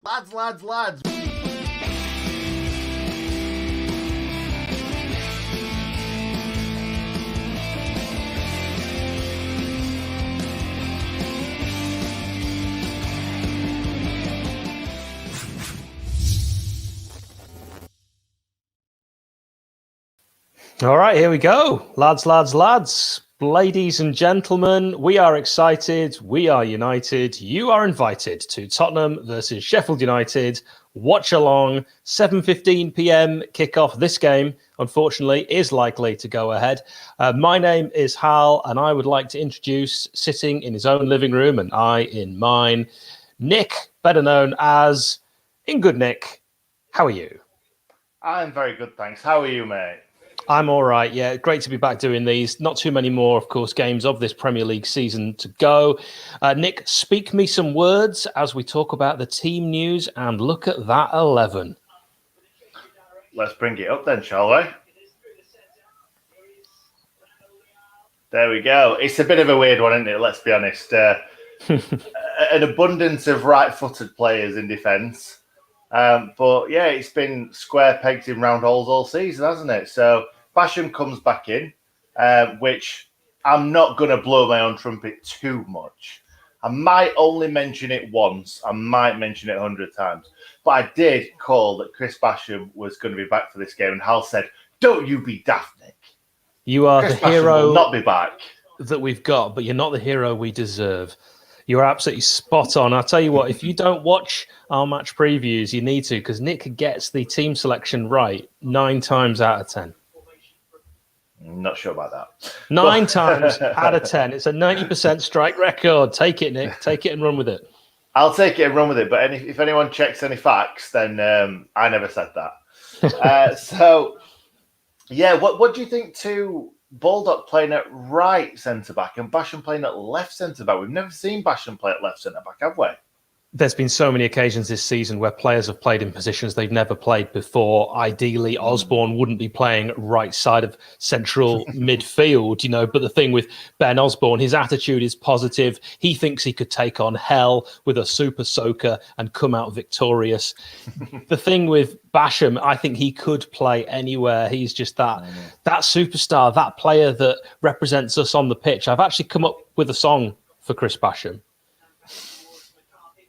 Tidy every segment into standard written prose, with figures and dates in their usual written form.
Lads. All right, here we go. Lads. Ladies and gentlemen, we are excited. We are united. You are invited to Tottenham versus Sheffield United. Watchalong, 7:15 p.m. kickoff. This game, unfortunately, is likely to go ahead. My name is Hal, and I would like to introduce, sitting in his own living room and I in mine, Nick, better known as In Good Nick. How are you? I'm very good, thanks. How are you, mate? I'm all right. Yeah, great to be back doing these. Not too many more, of course, games of this Premier League season to go. Nick, speak me some words as we talk about the team news and look at that 11. Let's bring it up then, shall we? There we go. It's a bit of a weird one, isn't it? Let's be honest. An abundance of right-footed players in defence. But yeah, it's been square pegs in round holes all season, hasn't it? So Basham comes back in, which I'm not going to blow my own trumpet too much. I might only mention it once. I might mention it 100 times. But I did call that Chris Basham was going to be back for this game. And Hal said, don't you be daft, Nick. You are Chris the hero Basham will not be back. that we've got, but you're not the hero we deserve. You're absolutely spot on. I'll tell you what, if you don't watch our match previews, you need to, because Nick gets the team selection right 9 times out of 10. I'm not sure about that. 9 times out of 10. It's a 90% strike record. Take it, Nick. Take it and run with it. I'll take it and run with it. But if anyone checks any facts, then I never said that. So, yeah, what do you think to Baldock playing at right centre-back and Basham playing at left centre-back? We've never seen Basham play at left centre-back, have we? There's been so many occasions this season where players have played in positions they've never played before. Ideally, Osborne wouldn't be playing right side of central midfield, you know. But the thing with Ben Osborne, his attitude is positive. He thinks he could take on hell with a super soaker and come out victorious. The thing with Basham, I think he could play anywhere. He's just that superstar, that player that represents us on the pitch. I've actually come up with a song for Chris Basham.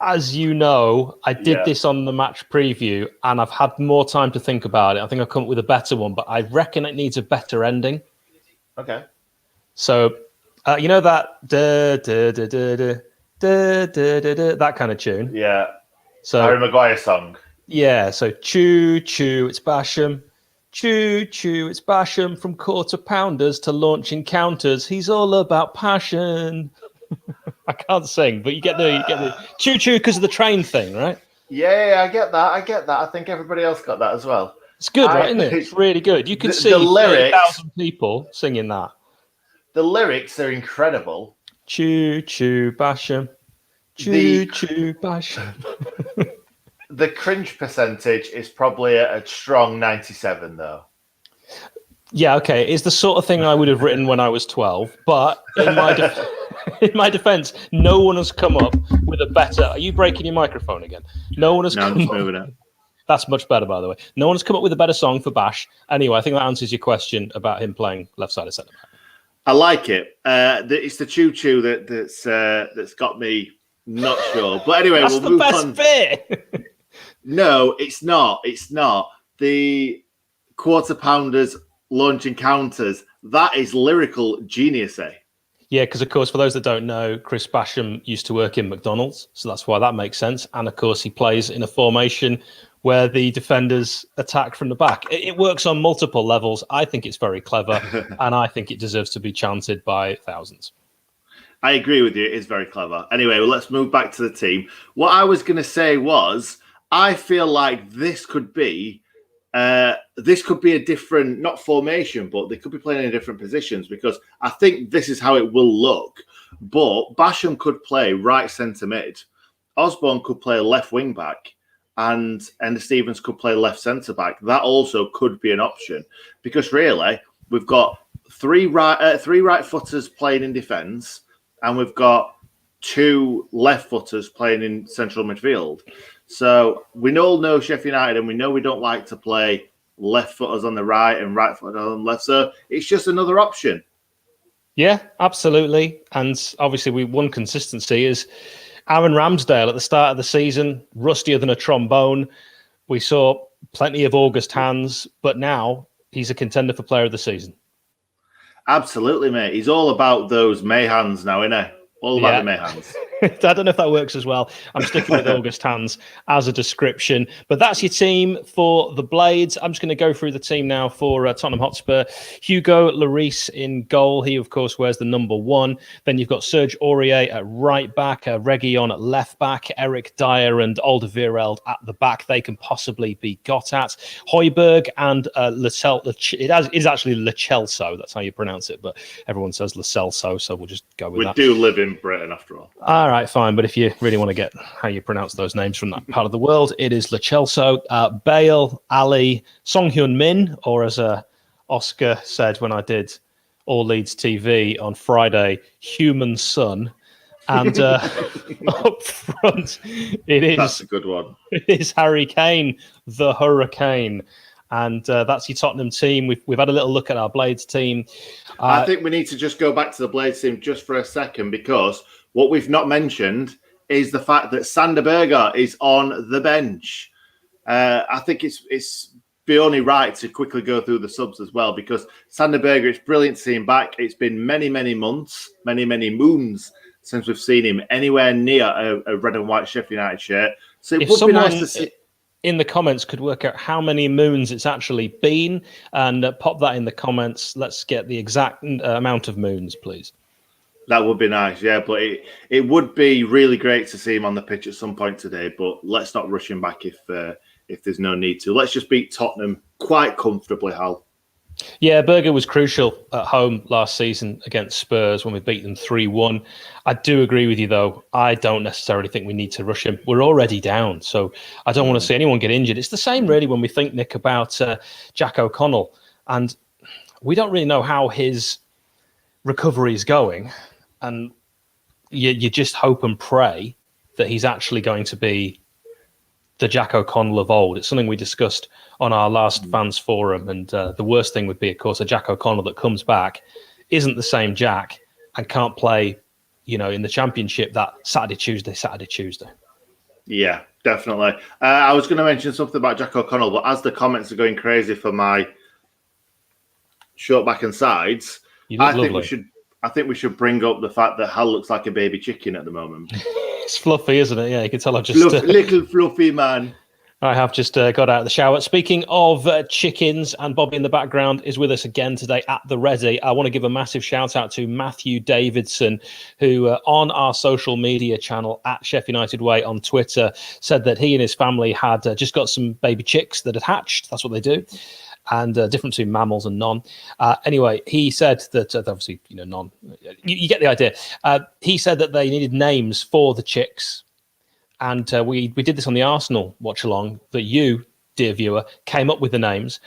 As you know, I did this on the match preview and I've had more time to think about it. I think I've come up with a better one, but I reckon it needs a better ending. Okay. So, you know that that kind of tune? Yeah. So Harry Maguire song. Yeah. So, choo, choo, it's Basham. Choo, choo, it's Basham. From quarter pounders to launch encounters. He's all about passion. I can't sing, but you get the choo-choo because of the train thing, right? Yeah, I get that. I think everybody else got that as well. It's good, right, isn't it? It's really good. You can see the lyrics, 30,000 people singing that. The lyrics are incredible. Choo-choo, Basham. Choo-choo, Basham. The cringe percentage is probably a strong 97, though. Yeah, okay. It's the sort of thing I would have written when I was 12, but in my defense, no one has come up with a better... Are you breaking your microphone again? No one has come up... moving it. That's much better, by the way. No one has come up with a better song for Bash. Anyway, I think that answers your question about him playing left side of centre back. I like it. It's the choo-choo that's got me not sure. But anyway, we'll move on. That's the best bit! No, it's not. It's not. The quarter pounders launch encounters, that is lyrical genius, eh? Yeah, because, of course, for those that don't know, Chris Basham used to work in McDonald's, so that's why that makes sense. And, of course, he plays in a formation where the defenders attack from the back. It works on multiple levels. I think it's very clever, and I think it deserves to be chanted by thousands. I agree with you. It is very clever. Anyway, well, let's move back to the team. What I was going to say was, I feel like this could be a different, not formation, but they could be playing in different positions, because I think this is how it will look. But Basham could play right centre mid, Osborne could play left wing back, and Stevens could play left centre back. That also could be an option, because really we've got three right footers playing in defence, and we've got 2 left footers playing in central midfield. So we all know Sheffield United, and we know we don't like to play left footers on the right and right footers on the left. So it's just another option. Yeah, absolutely. And obviously, one consistency is Aaron Ramsdale at the start of the season, rustier than a trombone. We saw plenty of August hands, but now he's a contender for player of the season. Absolutely, mate. He's all about those May hands now, isn't he? All about the May hands. I don't know if that works as well. I'm sticking with August hands as a description. But that's your team for the Blades. I'm just going to go through the team now for Tottenham Hotspur. Hugo Lloris in goal. He, of course, wears the number 1. Then you've got Serge Aurier at right back, Reguilon at left back, Eric Dyer and Alderweireld at the back. They can possibly be got at. Højbjerg and it is actually Lo Celso. That's how you pronounce it, but everyone says Lo Celso, so we'll just go with that. We do live in Britain, after all. All right, fine. But if you really want to get how you pronounce those names from that part of the world, it is Lo Celso, Bale, Ali, Song Hyun Min, or as Oscar said when I did All Leeds TV on Friday, Human Son. And up front, That's a good one. It is Harry Kane, the Hurricane. And that's your Tottenham team. We've had a little look at our Blades team. I think we need to just go back to the Blades team just for a second, because what we've not mentioned is the fact that Sander Berge is on the bench. I think it's be only right to quickly go through the subs as well, because Sander Berge, it's brilliant to see him back. It's been many, many months, many, many moons since we've seen him anywhere near a red and white Sheffield United shirt. So it would be nice to see. In the comments could work out how many moons it's actually been and pop that in the comments. Let's get the exact amount of moons, please. That would be nice, yeah. But it would be really great to see him on the pitch at some point today. But let's not rush him back if there's no need to. Let's just beat Tottenham quite comfortably, Hal. Yeah, Berge was crucial at home last season against Spurs when we beat them 3-1. I do agree with you, though. I don't necessarily think we need to rush him. We're already down, so I don't want to see anyone get injured. It's the same, really, when we think, Nick, about Jack O'Connell. And we don't really know how his recovery is going. And you just hope and pray that he's actually going to be the Jack O'Connell of old. It's something we discussed on our last fans forum, and the worst thing would be, of course, a Jack O'Connell that comes back, isn't the same Jack, and can't play, in the Championship that Saturday, Tuesday. Yeah, definitely. I was going to mention something about Jack O'Connell, but as the comments are going crazy for my short back and sides, I think we should bring up the fact that Hal looks like a baby chicken at the moment. It's fluffy, isn't it? Yeah, you can tell I've just... little fluffy man. I have just got out of the shower. Speaking of chickens, and Bobby in the background is with us again today at the ready. I want to give a massive shout out to Matthew Davidson, who on our social media channel at Sheffield United Way on Twitter said that he and his family had just got some baby chicks that had hatched. That's what they do. And different between mammals and non. Anyway, he said that obviously, non. You get the idea. He said that they needed names for the chicks, and we did this on the Arsenal watch-along. That you, dear viewer, came up with the names.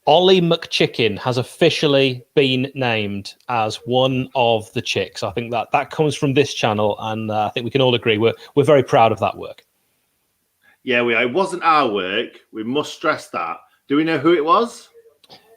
Ollie McChicken has officially been named as one of the chicks. I think that comes from this channel, and I think we can all agree we're very proud of that work. Yeah, it wasn't our work. We must stress that. Do we know who it was?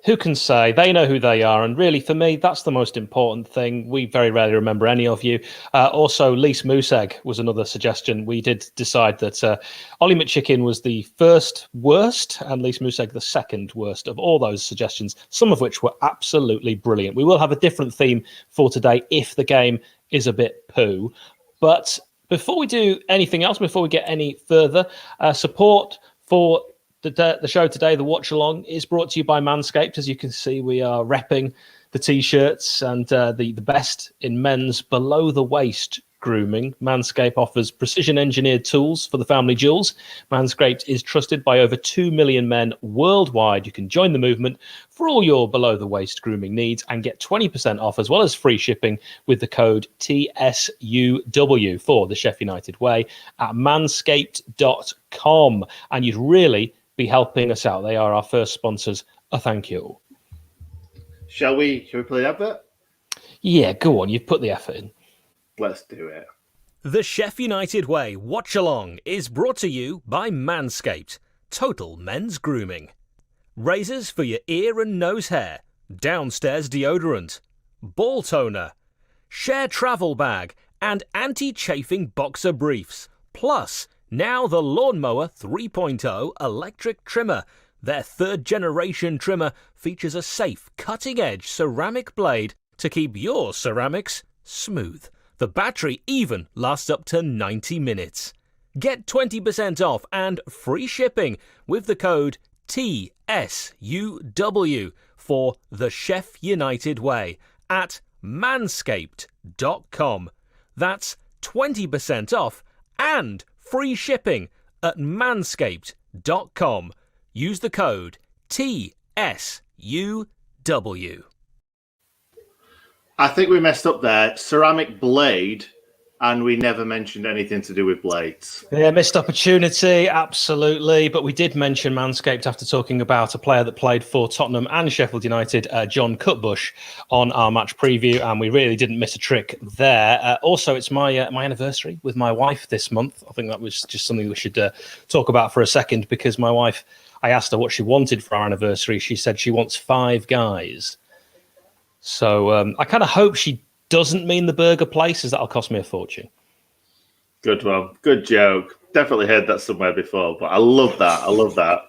Who can say? They know who they are. And really, for me, that's the most important thing. We very rarely remember any of you. Also, Lise Museg was another suggestion. We did decide that Ollie McChicken was the first worst and Lise Museg the second worst of all those suggestions, some of which were absolutely brilliant. We will have a different theme for today if the game is a bit poo. But before we do anything else, before we get any further, support for the show today, the Watch Along, is brought to you by Manscaped. As you can see, we are repping the T-shirts and the best in men's below-the-waist grooming. Manscaped offers precision-engineered tools for the family jewels. Manscaped is trusted by over 2 million men worldwide. You can join the movement for all your below-the-waist grooming needs and get 20% off as well as free shipping with the code TSUW for the Sheffield United Way at manscaped.com. And you'd really be helping us out. They are our first sponsors. A thank you. Shall we play the advert? Yeah, go on. You've put the effort in. Let's do it. The Chef United Way Watchalong is brought to you by Manscaped, total men's grooming. Razors for your ear and nose hair, downstairs deodorant, ball toner, share travel bag and anti-chafing boxer briefs. Plus, now the Lawnmower 3.0 electric trimmer. Their third generation trimmer features a safe, cutting-edge ceramic blade to keep your ceramics smooth. The battery even lasts up to 90 minutes. Get 20% off and free shipping with the code TSUW for the Chef United Way at manscaped.com. That's 20% off and free shipping at manscaped.com. Use the code TSUW. I think we messed up there. Ceramic blade, and we never mentioned anything to do with blades. Yeah, missed opportunity, absolutely. But we did mention Manscaped after talking about a player that played for Tottenham and Sheffield United, John Cutbush, on our match preview, and we really didn't miss a trick there. Also, it's my anniversary with my wife this month. I think that was just something we should talk about for a second, because my wife, I asked her what she wanted for our anniversary. She said she wants 5 guys. So I kind of hope she doesn't mean the burger place, as that'll cost me a fortune. Good one. Good joke. Definitely heard that somewhere before, but I love that. I love that.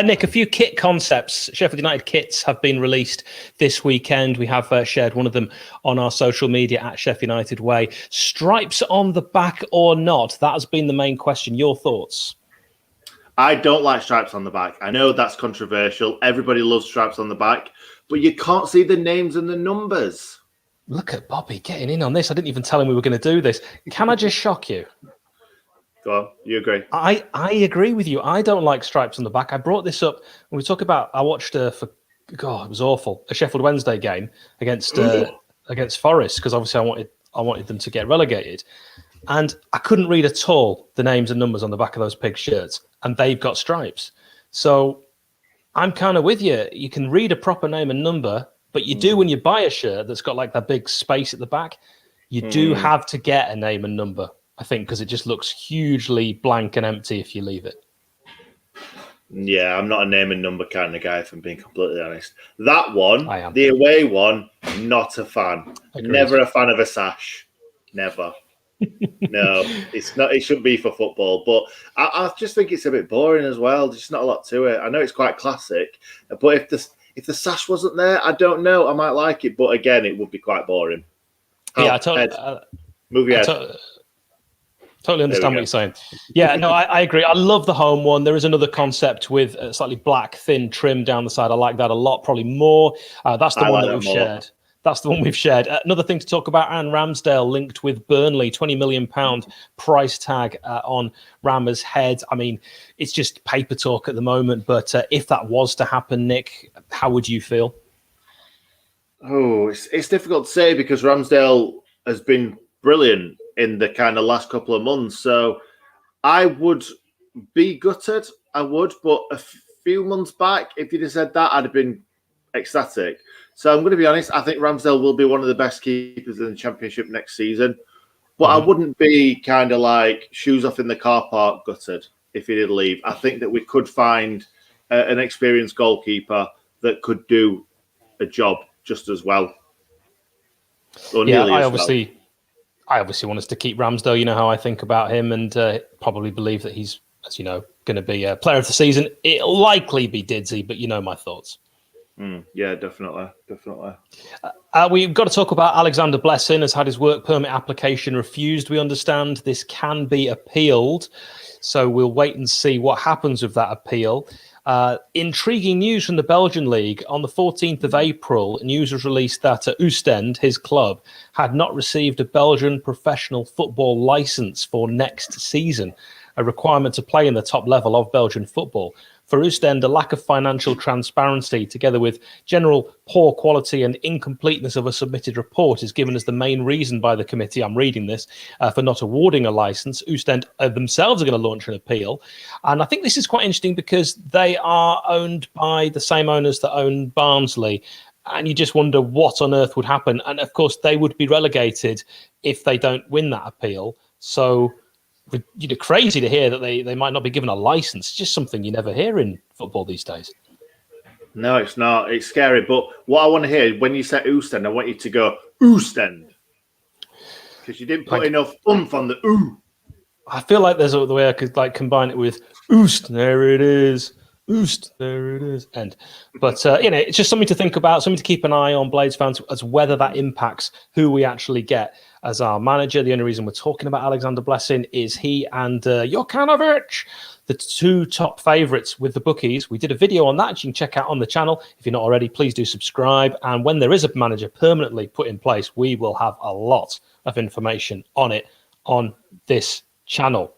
Nick, a few kit concepts. Sheffield United kits have been released this weekend. We have shared one of them on our social media at Sheffield United Way. Stripes on the back or not? That has been the main question. Your thoughts? I don't like stripes on the back. I know that's controversial. Everybody loves stripes on the back, but you can't see the names and the numbers. Look at Bobby getting in on this. I didn't even tell him we were going to do this. Can I just shock you? Go on. You agree? I agree with you. I don't like stripes on the back. I brought this up when we talk about, I watched it was awful, a Sheffield Wednesday game against Forest, because obviously I wanted them to get relegated. And I couldn't read at all the names and numbers on the back of those pig shirts, and they've got stripes. So I'm kind of with you. You can read a proper name and number, but you do when you buy a shirt that's got like that big space at the back. You do have to get a name and number, I think, because it just looks hugely blank and empty if you leave it. Yeah, I'm not a name and number kind of guy, if I'm being completely honest. That one, I am. the away one, not a fan. Agreed. Never a fan of a sash. Never. No, it's not. It shouldn't be for football, but I just think it's a bit boring as well. There's just not a lot to it. I know it's quite classic, but if the sash wasn't there, I don't know. I might like it, but again, it would be quite boring. Yeah, I totally understand what you're saying. Yeah, no, I agree. I love the home one. There is another concept with a slightly black, thin trim down the side. I like that a lot, probably more. That's the one that we've shared. That's the one we've shared. Another thing to talk about, Aaron Ramsdale linked with Burnley, £20 million price tag on Rammer's head. I mean, it's just paper talk at the moment, but if that was to happen, Nick, how would you feel? Oh, it's difficult to say, because Ramsdale has been brilliant in the kind of last couple of months. So I would be gutted. I would, but a few months back, if you'd have said that, I'd have been ecstatic. So I'm going to be honest. I think Ramsdale will be one of the best keepers in the Championship next season. But I wouldn't be kind of like shoes off in the car park gutted if he did leave. I think that we could find an experienced goalkeeper that could do a job just as well. Yeah, I obviously want us to keep Ramsdale. You know how I think about him, and probably believe that he's, as you know, going to be a player of the season. It'll likely be Didsy, but you know my thoughts. Yeah, definitely. We've got to talk about Alexander Blessing has had his work permit application refused. We understand this can be appealed, so we'll wait and see what happens with that appeal. Intriguing news from the Belgian League. On the 14th of April, news was released that Oostende, his club, had not received a Belgian professional football licence for next season, a requirement to play in the top level of Belgian football. For Oostende, a lack of financial transparency, together with general poor quality and incompleteness of a submitted report, is given as the main reason by the committee, I'm reading this, for not awarding a licence. Oostende themselves are going to launch an appeal. And I think this is quite interesting because they are owned by the same owners that own Barnsley. And you just wonder what on earth would happen. And of course, they would be relegated if they don't win that appeal. So, crazy to hear that they might not be given a license. It's just something you never hear in football these days. No, it's not. It's scary. But what I want to hear, when you say Oostend, I want you to go Oostend. Because you didn't put enough oomph on the ooh. I feel like there's a way I could combine it with Oost, there it is. Oost, there it is. But it's just something to think about, something to keep an eye on, Blades fans, as whether that impacts who we actually get as our manager. The only reason we're talking about Alexander Blessing is he and Jokanovic, the two top favourites with the bookies. We did a video on that, you can check out on the channel. If you're not already, please do subscribe. And when there is a manager permanently put in place, we will have a lot of information on it on this channel.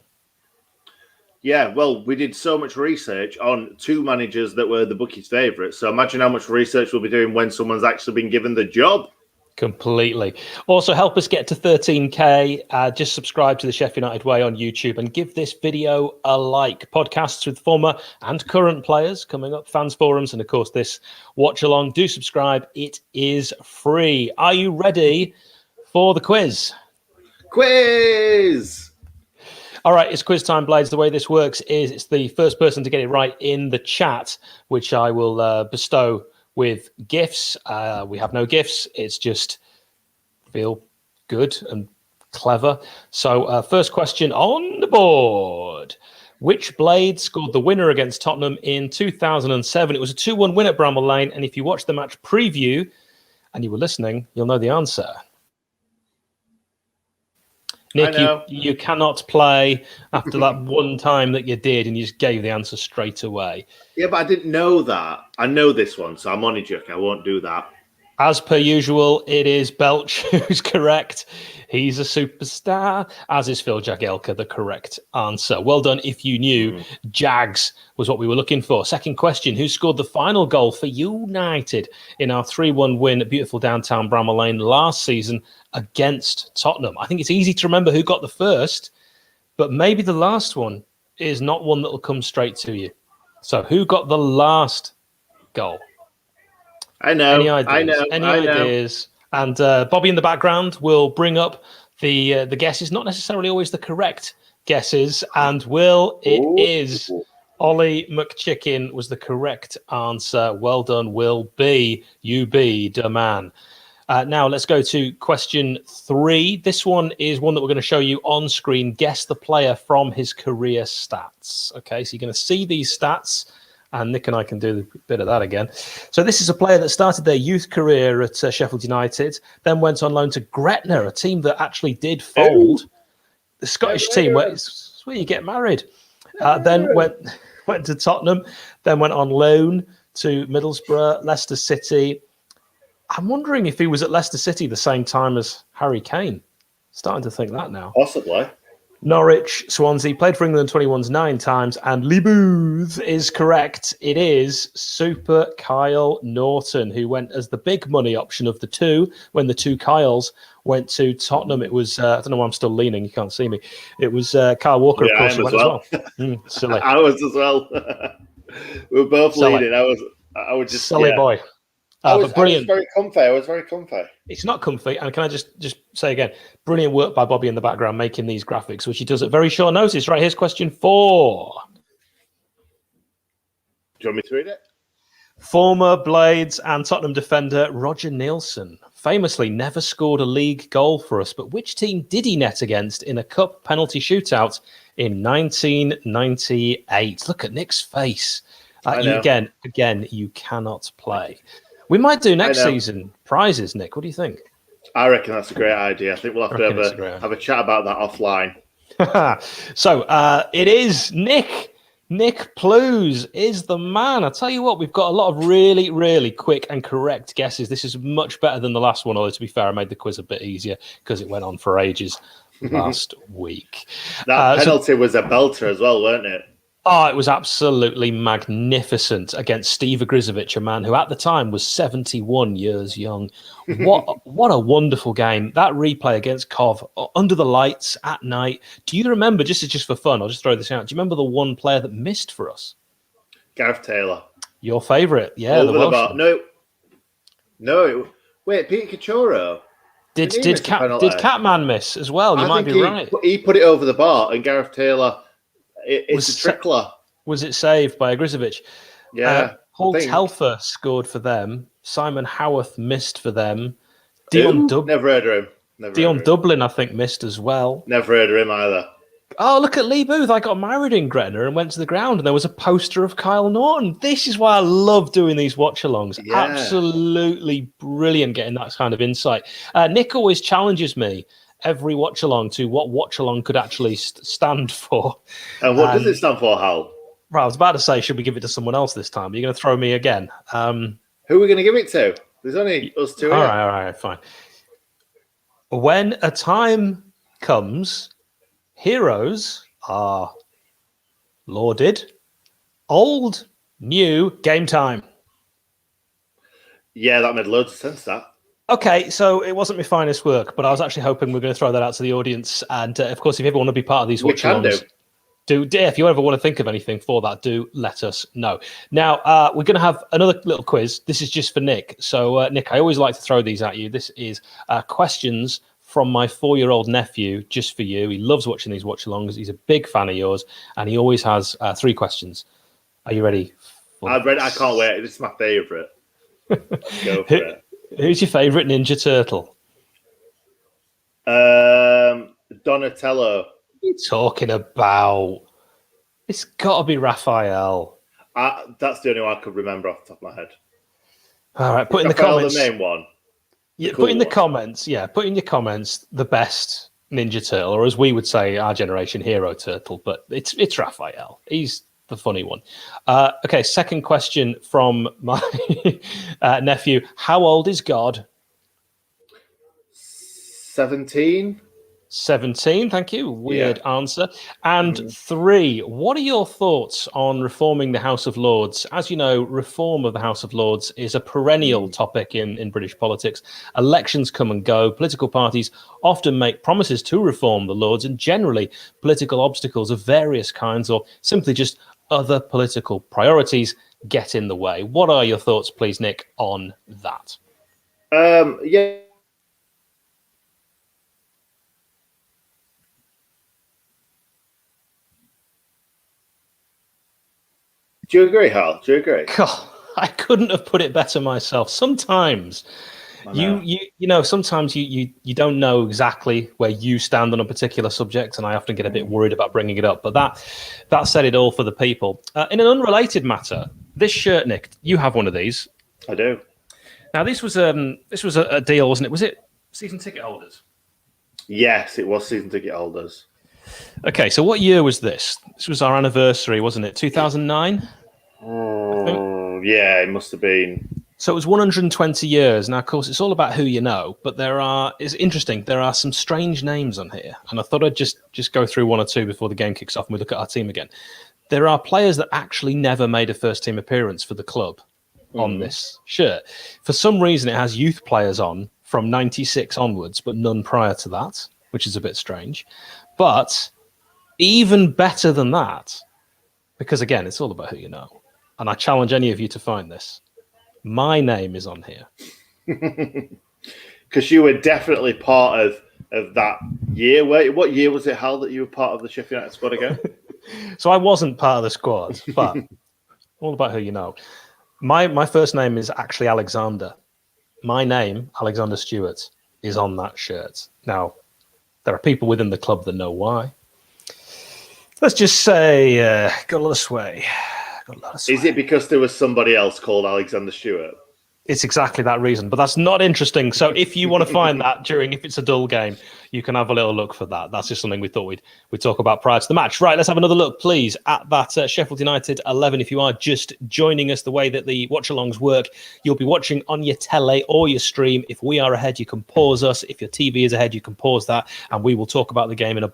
Yeah, well, we did so much research on two managers that were the bookies' favourites. So imagine how much research we'll be doing when someone's actually been given the job. Completely. Also, help us get to 13K. Just subscribe to the Sheffield United Way on YouTube and give this video a like. Podcasts with former and current players coming up, fans forums, and of course this watch along. Do subscribe. It is free. Are you ready for the quiz? Quiz! All right, it's quiz time, Blades. The way this works is it's the first person to get it right in the chat, which I will bestow with gifts. We have no gifts. It's just feel good and clever. So first question on the board. Which Blade scored the winner against Tottenham in 2007? It was a 2-1 win at Bramall Lane. And if you watch the match preview and you were listening, you'll know the answer. Nick, you cannot play after that one time that you did and you just gave the answer straight away. Yeah, but I didn't know that. I know this one, so I'm only joking. I won't do that. As per usual, it is Belch who's correct. He's a superstar, as is Phil Jagielka, the correct answer. Well done if you knew. Jags was what we were looking for. Second question, who scored the final goal for United in our 3-1 win at beautiful downtown Bramall Lane last season against Tottenham? I think it's easy to remember who got the first, but maybe the last one is not one that will come straight to you. So who got the last goal? I know. Any ideas? And Bobby in the background will bring up the guesses, not necessarily always the correct guesses. And it is Ollie McChicken was the correct answer. Well done, Will B. You be the man. Now let's go to question 3. This one is one that we're going to show you on screen. Guess the player from his career stats. Okay, so you're going to see these stats. And Nick and I can do a bit of that again. So this is a player that started their youth career at Sheffield United, then went on loan to Gretna, a team that actually did fold. The Scottish team, it's where you get married. Then went to Tottenham, then went on loan to Middlesbrough, Leicester City. I'm wondering if he was at Leicester City the same time as Harry Kane. Starting to think that now. Possibly. Norwich, Swansea, played for England 21s 9 times, and Lee Booth is correct. It is Super Kyle Norton, who went as the big money option of the two when the two Kyles went to Tottenham. It was, I don't know why I'm still leaning, you can't see me. It was Kyle Walker, of course, who went as well. Silly. I was as well. We were both leaning. I was just silly boy. But brilliant. I was very comfy. It's not comfy. And can I just say again, brilliant work by Bobby in the background making these graphics, which he does at very short notice. Right, here's question 4. Do you want me to read it? Former Blades and Tottenham defender Roger Nielsen famously never scored a league goal for us, but which team did he net against in a cup penalty shootout in 1998? Look at Nick's face. Again, you cannot play. We might do next season prizes, Nick. What do you think? I reckon that's a great idea. I think we'll have to have a chat about that offline. So it is Nick. Nick Plews is the man. I tell you what, we've got a lot of really, really quick and correct guesses. This is much better than the last one, although to be fair, I made the quiz a bit easier because it went on for ages last week. That penalty was a belter as well, weren't it? Oh, it was absolutely magnificent against Steve Ogrizovic, a man who at the time was 71 years young. What a wonderful game. That replay against Cov, under the lights at night. Do you remember, just for fun, I'll just throw this out, do you remember the one player that missed for us? Gareth Taylor. Your favourite, yeah. Over the bar. No. No, wait, Peter Cachorro. Did Catman miss as well? You might be right. He put it over the bar, and Gareth Taylor, it's a trickler. Was it saved by Grizovic? Yeah. Holt Helfer scored for them. Simon Howarth missed for them. Dion Never heard of him. Dion Dublin, I think, missed as well. Never heard of him either. Oh, look at Lee Booth. I got married in Gretna and went to the ground, and there was a poster of Kyle Norton. This is why I love doing these watch-alongs. Yeah. Absolutely brilliant getting that kind of insight. Nick always challenges me every watch-along to what watch-along could actually stand for. And what does it stand for, Hal? Well, I was about to say, should we give it to someone else this time? Are you going to throw me again? Who are we going to give it to? There's only us two. All right, fine. When a time comes, heroes are lauded. Old, new, game time. Yeah, that made loads of sense, that. Okay, so it wasn't my finest work, but I was actually hoping we were going to throw that out to the audience. And, of course, if you ever want to be part of these watch-alongs, if you ever want to think of anything for that, do let us know. Now, we're going to have another little quiz. This is just for Nick. So, Nick, I always like to throw these at you. This is questions from my 4-year-old nephew, just for you. He loves watching these watch-alongs. He's a big fan of yours, and he always has 3 questions. Are you ready? I'm ready. I can't wait. This is my favourite. Go for it. Who's your favourite Ninja Turtle? Donatello. What are you talking about? It's got to be Raphael. That's the only one I could remember off the top of my head. All right, put in the comments. The main one. Yeah, put in the comments. Yeah, put in your comments the best Ninja Turtle, or as we would say, our generation hero turtle. But it's Raphael. He's the funny one. Okay, second question from my nephew. How old is God? 17. 17, thank you. Weird answer. And 3, what are your thoughts on reforming the House of Lords? As you know, reform of the House of Lords is a perennial topic in British politics. Elections come and go. Political parties often make promises to reform the Lords, and generally political obstacles of various kinds or simply just other political priorities get in the way. What are your thoughts, please, Nick, on that? Yeah. Do you agree, Hal? Do you agree? God, I couldn't have put it better myself. Sometimes you sometimes you don't know exactly where you stand on a particular subject, and I often get a bit worried about bringing it up. But that said it all for the people. In an unrelated matter, this shirt, Nick, you have one of these. I do. Now this was a deal, wasn't it? Was it season ticket holders? Yes, it was season ticket holders. Okay, so what year was this? This was our anniversary, wasn't it? 2009. Yeah, it must have been. So it was 120 years. Now, of course, it's all about who you know, but it's interesting. There are some strange names on here, and I thought I'd just go through 1 or 2 before the game kicks off and we look at our team again. There are players that actually never made a first-team appearance for the club on this shirt. For some reason, it has youth players on from 96 onwards, but none prior to that, which is a bit strange. But even better than that, because, again, it's all about who you know. And I challenge any of you to find this. My name is on here. Because you were definitely part of that year. What year was it, Hal, that you were part of the Sheffield United squad again? So I wasn't part of the squad, but all about who you know. My first name is actually Alexander. My name, Alexander Stewart, is on that shirt. Now, there are people within the club that know why. Let's just say, got a lot of sway. Is it because there was somebody else called Alexander Stewart? It's exactly that reason, but that's not interesting. So if you want to find that if it's a dull game, you can have a little look for that. That's just something we thought we'd talk about prior to the match. Right, let's have another look, please, at that Sheffield United 11. If you are just joining us, the way that the watch-alongs work, you'll be watching on your tele or your stream. If we are ahead, you can pause us. If your TV is ahead, you can pause that, and we will talk about the game in a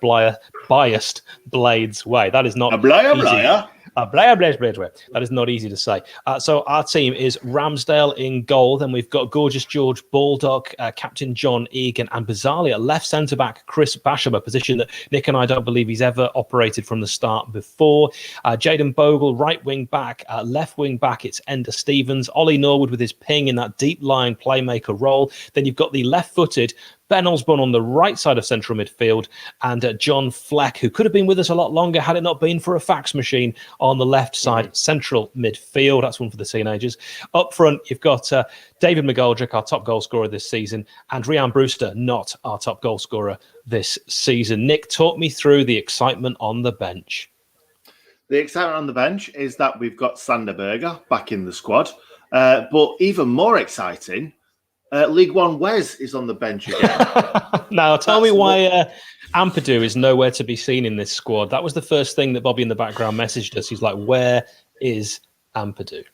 biased Blades way. That is not a blyer. Blah, blah, blah, blah. That is not easy to say. So our team is Ramsdale in goal. Then we've got Gorgeous George, Baldock, Captain John Egan, and bizarrely at left centre-back, Chris Basham, a position that Nick and I don't believe he's ever operated from the start before. Jayden Bogle, right wing-back. Left wing-back, it's Ender Stevens. Ollie Norwood with his ping in that deep-line playmaker role. Then you've got the left-footed Ben Osborne on the right side of central midfield, and John Fleck, who could have been with us a lot longer had it not been for a fax machine, on the left side central midfield. That's one for the teenagers. Up front, you've got David McGoldrick, our top goal scorer this season, and Rhian Brewster, not our top goal scorer this season. Nick, talk me through the excitement on the bench. The excitement on the bench is that we've got Sander Berger back in the squad. But even more exciting, League One Wes is on the bench again. Now, tell me why Ampadu is nowhere to be seen in this squad. That was the first thing that Bobby in the background messaged us. He's like, where is Ampadu?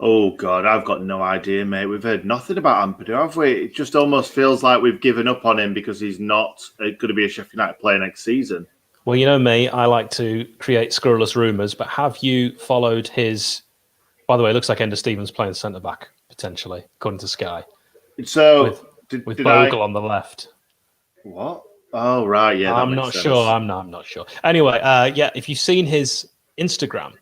Oh, God, I've got no idea, mate. We've heard nothing about Ampadu, have we? It just almost feels like we've given up on him because he's not going to be a Sheffield United player next season. Well, you know me, I like to create scurrilous rumours, but have you followed his... By the way, it looks like Ender Stevens playing centre-back, potentially, according to Sky. So, with Bogle on the left. What? Oh, right, yeah. I'm not sure. I'm not sure. Anyway, if you've seen his Instagram,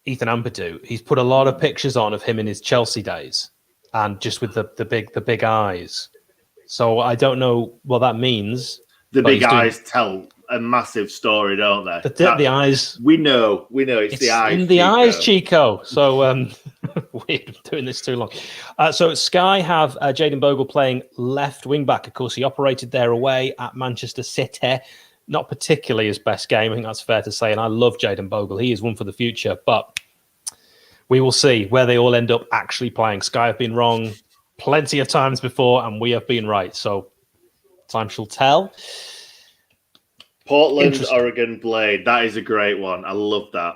Ethan Ampadu, he's put a lot of pictures on of him in his Chelsea days, and just with the big eyes. So I don't know what that means. The big eyes tell a massive story, don't they? The eyes. We know. It's the eyes. In the eyes, Chico. So we've been doing this too long. So Sky have Jayden Bogle playing left wing back. Of course, he operated there away at Manchester City. Not particularly his best game. I think that's fair to say. And I love Jayden Bogle. He is one for the future. But we will see where they all end up actually playing. Sky have been wrong plenty of times before, and we have been right. So time shall tell. Portland, Oregon, Blade. That is a great one. I love that.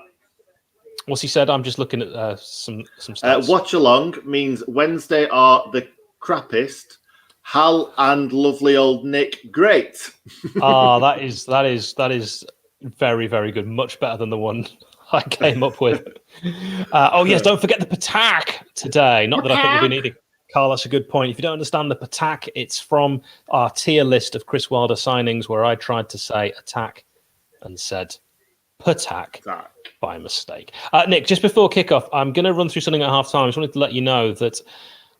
What's he said? I'm just looking at some stats. Watchalong means Wednesday are the crappiest. Hal and lovely old Nick, great. That is very, very good. Much better than the one I came up with. Yes, don't forget the Patak today. Not that I think we'll be needing. Carl, that's a good point. If you don't understand the Patak, it's from our tier list of Chris Wilder signings where I tried to say attack and said Patak by mistake. Nick, just before kickoff, I'm going to run through something at half time. I just wanted to let you know that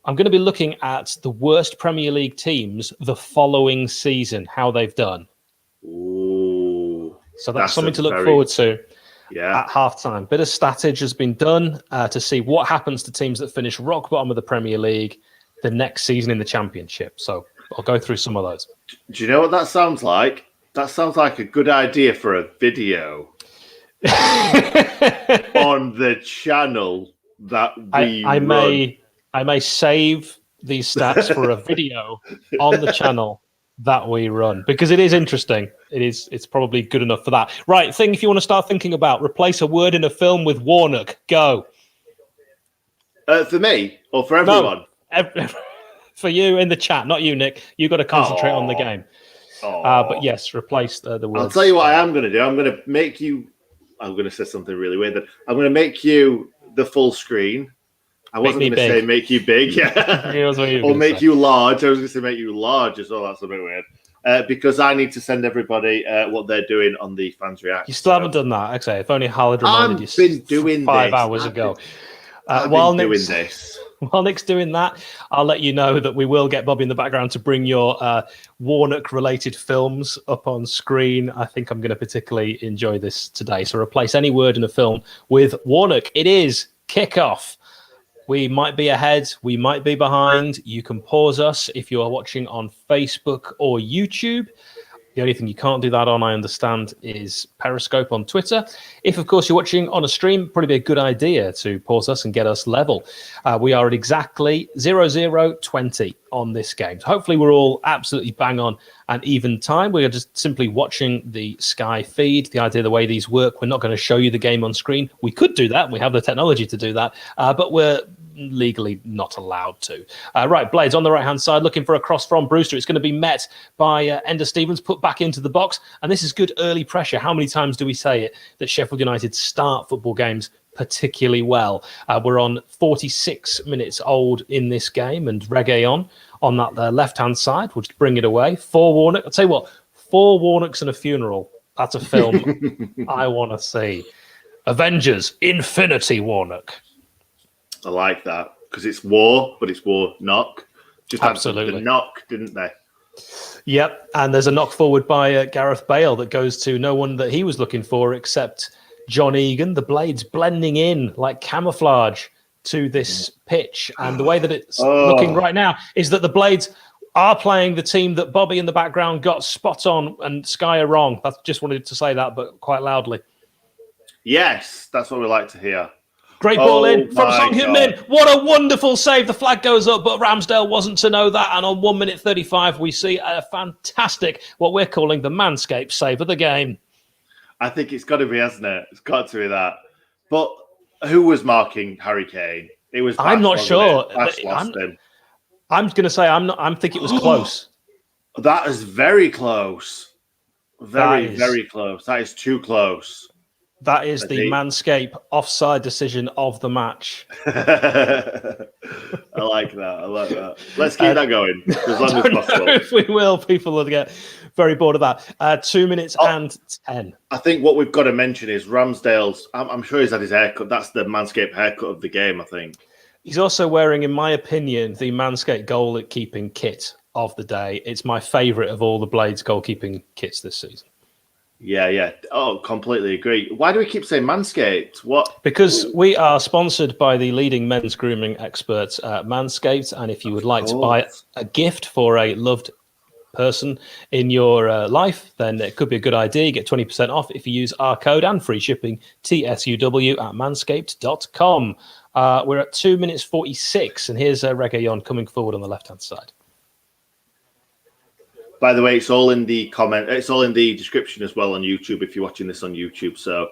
I'm going to be looking at the worst Premier League teams the following season, how they've done. Ooh, so that's something to look forward to. Yeah. At halftime. Bit of statage has been done to see what happens to teams that finish rock bottom of the Premier League the next season in the Championship. So I'll go through some of those. Do you know what that sounds like? That sounds like a good idea for a video on the channel that we I may save these stats for a video on the channel that we run, because it is interesting. It's probably good enough for that. Right, thing if you want to start thinking about, replace a word in a film with Warnock. Go. For me or for everyone? No, for you in the chat, not you, Nick. You've got to concentrate on the game. But yes, replace the words. I'll tell you what I am going to do. I'm going to make you... I'm going to say something really weird. I'm going to make you the full screen. I wasn't going to say make you big, or make you large. I was going to say make you large as well. That's a bit weird. Because I need to send everybody what they're doing on the fans react. You still haven't done that. Okay, if only Hal had reminded you. I've been doing 5 hours ago. While Nick's doing that, I'll let you know that we will get Bobby in the background to bring your Warnock-related films up on screen. I think I'm going to particularly enjoy this today. So replace any word in a film with Warnock. It is kickoff. We might be ahead. We might be behind. You can pause us if you are watching on Facebook or YouTube. The only thing you can't do that on, I understand, is Periscope on Twitter. If, of course, you're watching on a stream, probably be a good idea to pause us and get us level. We are at exactly 0-0-20 on this game. So hopefully we're all absolutely bang on and even time. We are just simply watching the Sky feed. The idea, the way these work, we're not going to show you the game on screen. We could do that. We have the technology to do that. But we're legally not allowed to. Right, Blades on the right-hand side, looking for a cross from Brewster. It's going to be met by Ender Stevens, put back into the box. And this is good early pressure. How many times do we say it, that Sheffield United start football games particularly well? We're on 46 minutes old in this game, and Reguilón on that left-hand side will just bring it away. 4 Warnock. I'll tell you what, 4 Warnocks and a funeral. That's a film I want to see. Avengers, Infinity Warnock. I like that because it's war, but it's Warnock. Just absolutely the knock, didn't they? Yep, and there's a knock forward by Gareth Bale that goes to no one that he was looking for except John Egan. The Blades blending in like camouflage to this pitch, and the way that it's looking right now is that the Blades are playing the team that Bobby in the background got spot on and Sky are wrong. I just wanted to say that, but quite loudly. Yes, that's what we like to hear. Great ball in from Song Heung-min. What a wonderful save. The flag goes up, but Ramsdale wasn't to know that. And on 1 minute 35, we see a fantastic, what we're calling the Manscaped save of the game. I think it's got to be, hasn't it? It's got to be that. But who was marking Harry Kane? It was. Bash, I'm not sure. I'm going to say I'm thinking it was close. That is very close. Very close. That is too close. That is the Manscaped offside decision of the match. I like that. Let's keep that going as long as possible. If we will, people will get very bored of that. 2 minutes and 10. I think what we've got to mention is Ramsdale's. I'm sure he's had his haircut. That's the Manscaped haircut of the game, I think. He's also wearing, in my opinion, the Manscaped goalkeeping kit of the day. It's my favourite of all the Blades goalkeeping kits this season. Yeah. Oh, completely agree. Why do we keep saying Manscaped? What? Because we are sponsored by the leading men's grooming experts at Manscaped. And if you would like to buy a gift for a loved person in your life, then it could be a good idea. You get 20% off if you use our code and free shipping, TSUW at manscaped.com. We're at 2 minutes 46, and here's Reguilón coming forward on the left-hand side. By the way, it's all in the comment. It's all in the description as well on YouTube if you're watching this on YouTube. So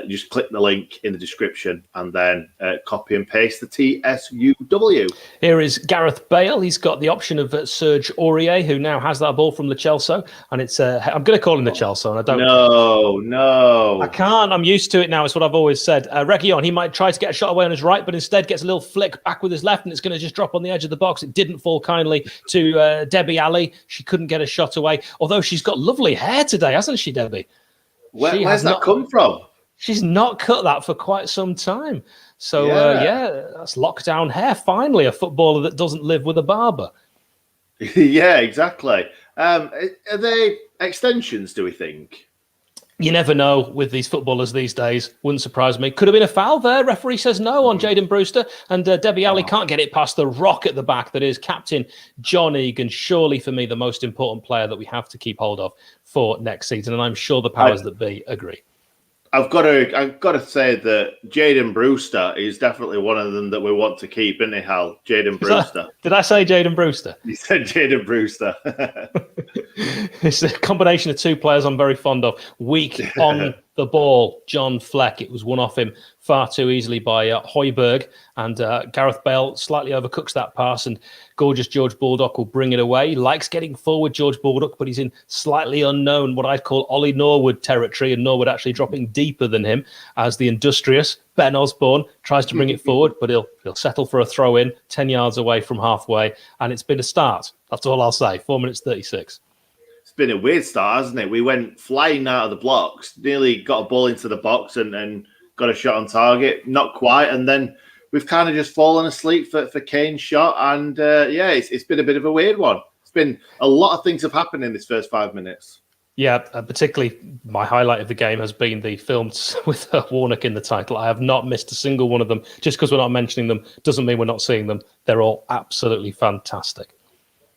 just click the link in the description and then copy and paste the TSUW. Here is Gareth Bale. He's got the option of Serge Aurier, who now has that ball from Lo Celso. And it's I'm going to call him Lo Celso. And I don't. No. I can't. I'm used to it now. It's what I've always said. Reguilón, he might try to get a shot away on his right, but instead gets a little flick back with his left, and it's going to just drop on the edge of the box. It didn't fall kindly to Debbie Alley. She couldn't get a shot away, although she's got lovely hair today, hasn't she, Debbie? Where's that come from? She's not cut that for quite some time. So, that's lockdown hair. Finally, a footballer that doesn't live with a barber. Yeah, exactly. Are they extensions, do we think? You never know with these footballers these days. Wouldn't surprise me. Could have been a foul there. Referee says no on Jaden Brewster. And Debbie Alley can't get it past the rock at the back that is captain John Egan. Surely, for me, the most important player that we have to keep hold of for next season. And I'm sure the powers that be agree. I've got to say that Jaden Brewster is definitely one of them that we want to keep, isn't he, Hal? Jaden Brewster. Did I say Jaden Brewster? You said Jaden Brewster. It's a combination of two players I'm very fond of. Weak on the ball, John Fleck. It was won off him far too easily by Højbjerg. And Gareth Bale slightly overcooks that pass, and gorgeous George Baldock will bring it away. He likes getting forward, George Baldock, but he's in slightly unknown, what I'd call Ollie Norwood territory, and Norwood actually dropping deeper than him as the industrious Ben Osborne tries to bring it forward, but he'll settle for a throw-in 10 yards away from halfway, and it's been a start. That's all I'll say. 4 minutes 36. It's been a weird start, hasn't it? We went flying out of the blocks, nearly got a ball into the box and got a shot on target. Not quite, and then we've kind of just fallen asleep for Kane's shot, and it's been a bit of a weird one. It's been a lot of things have happened in this first 5 minutes. Yeah, particularly my highlight of the game has been the films with Warnock in the title. I have not missed a single one of them. Just because we're not mentioning them doesn't mean we're not seeing them. They're all absolutely fantastic.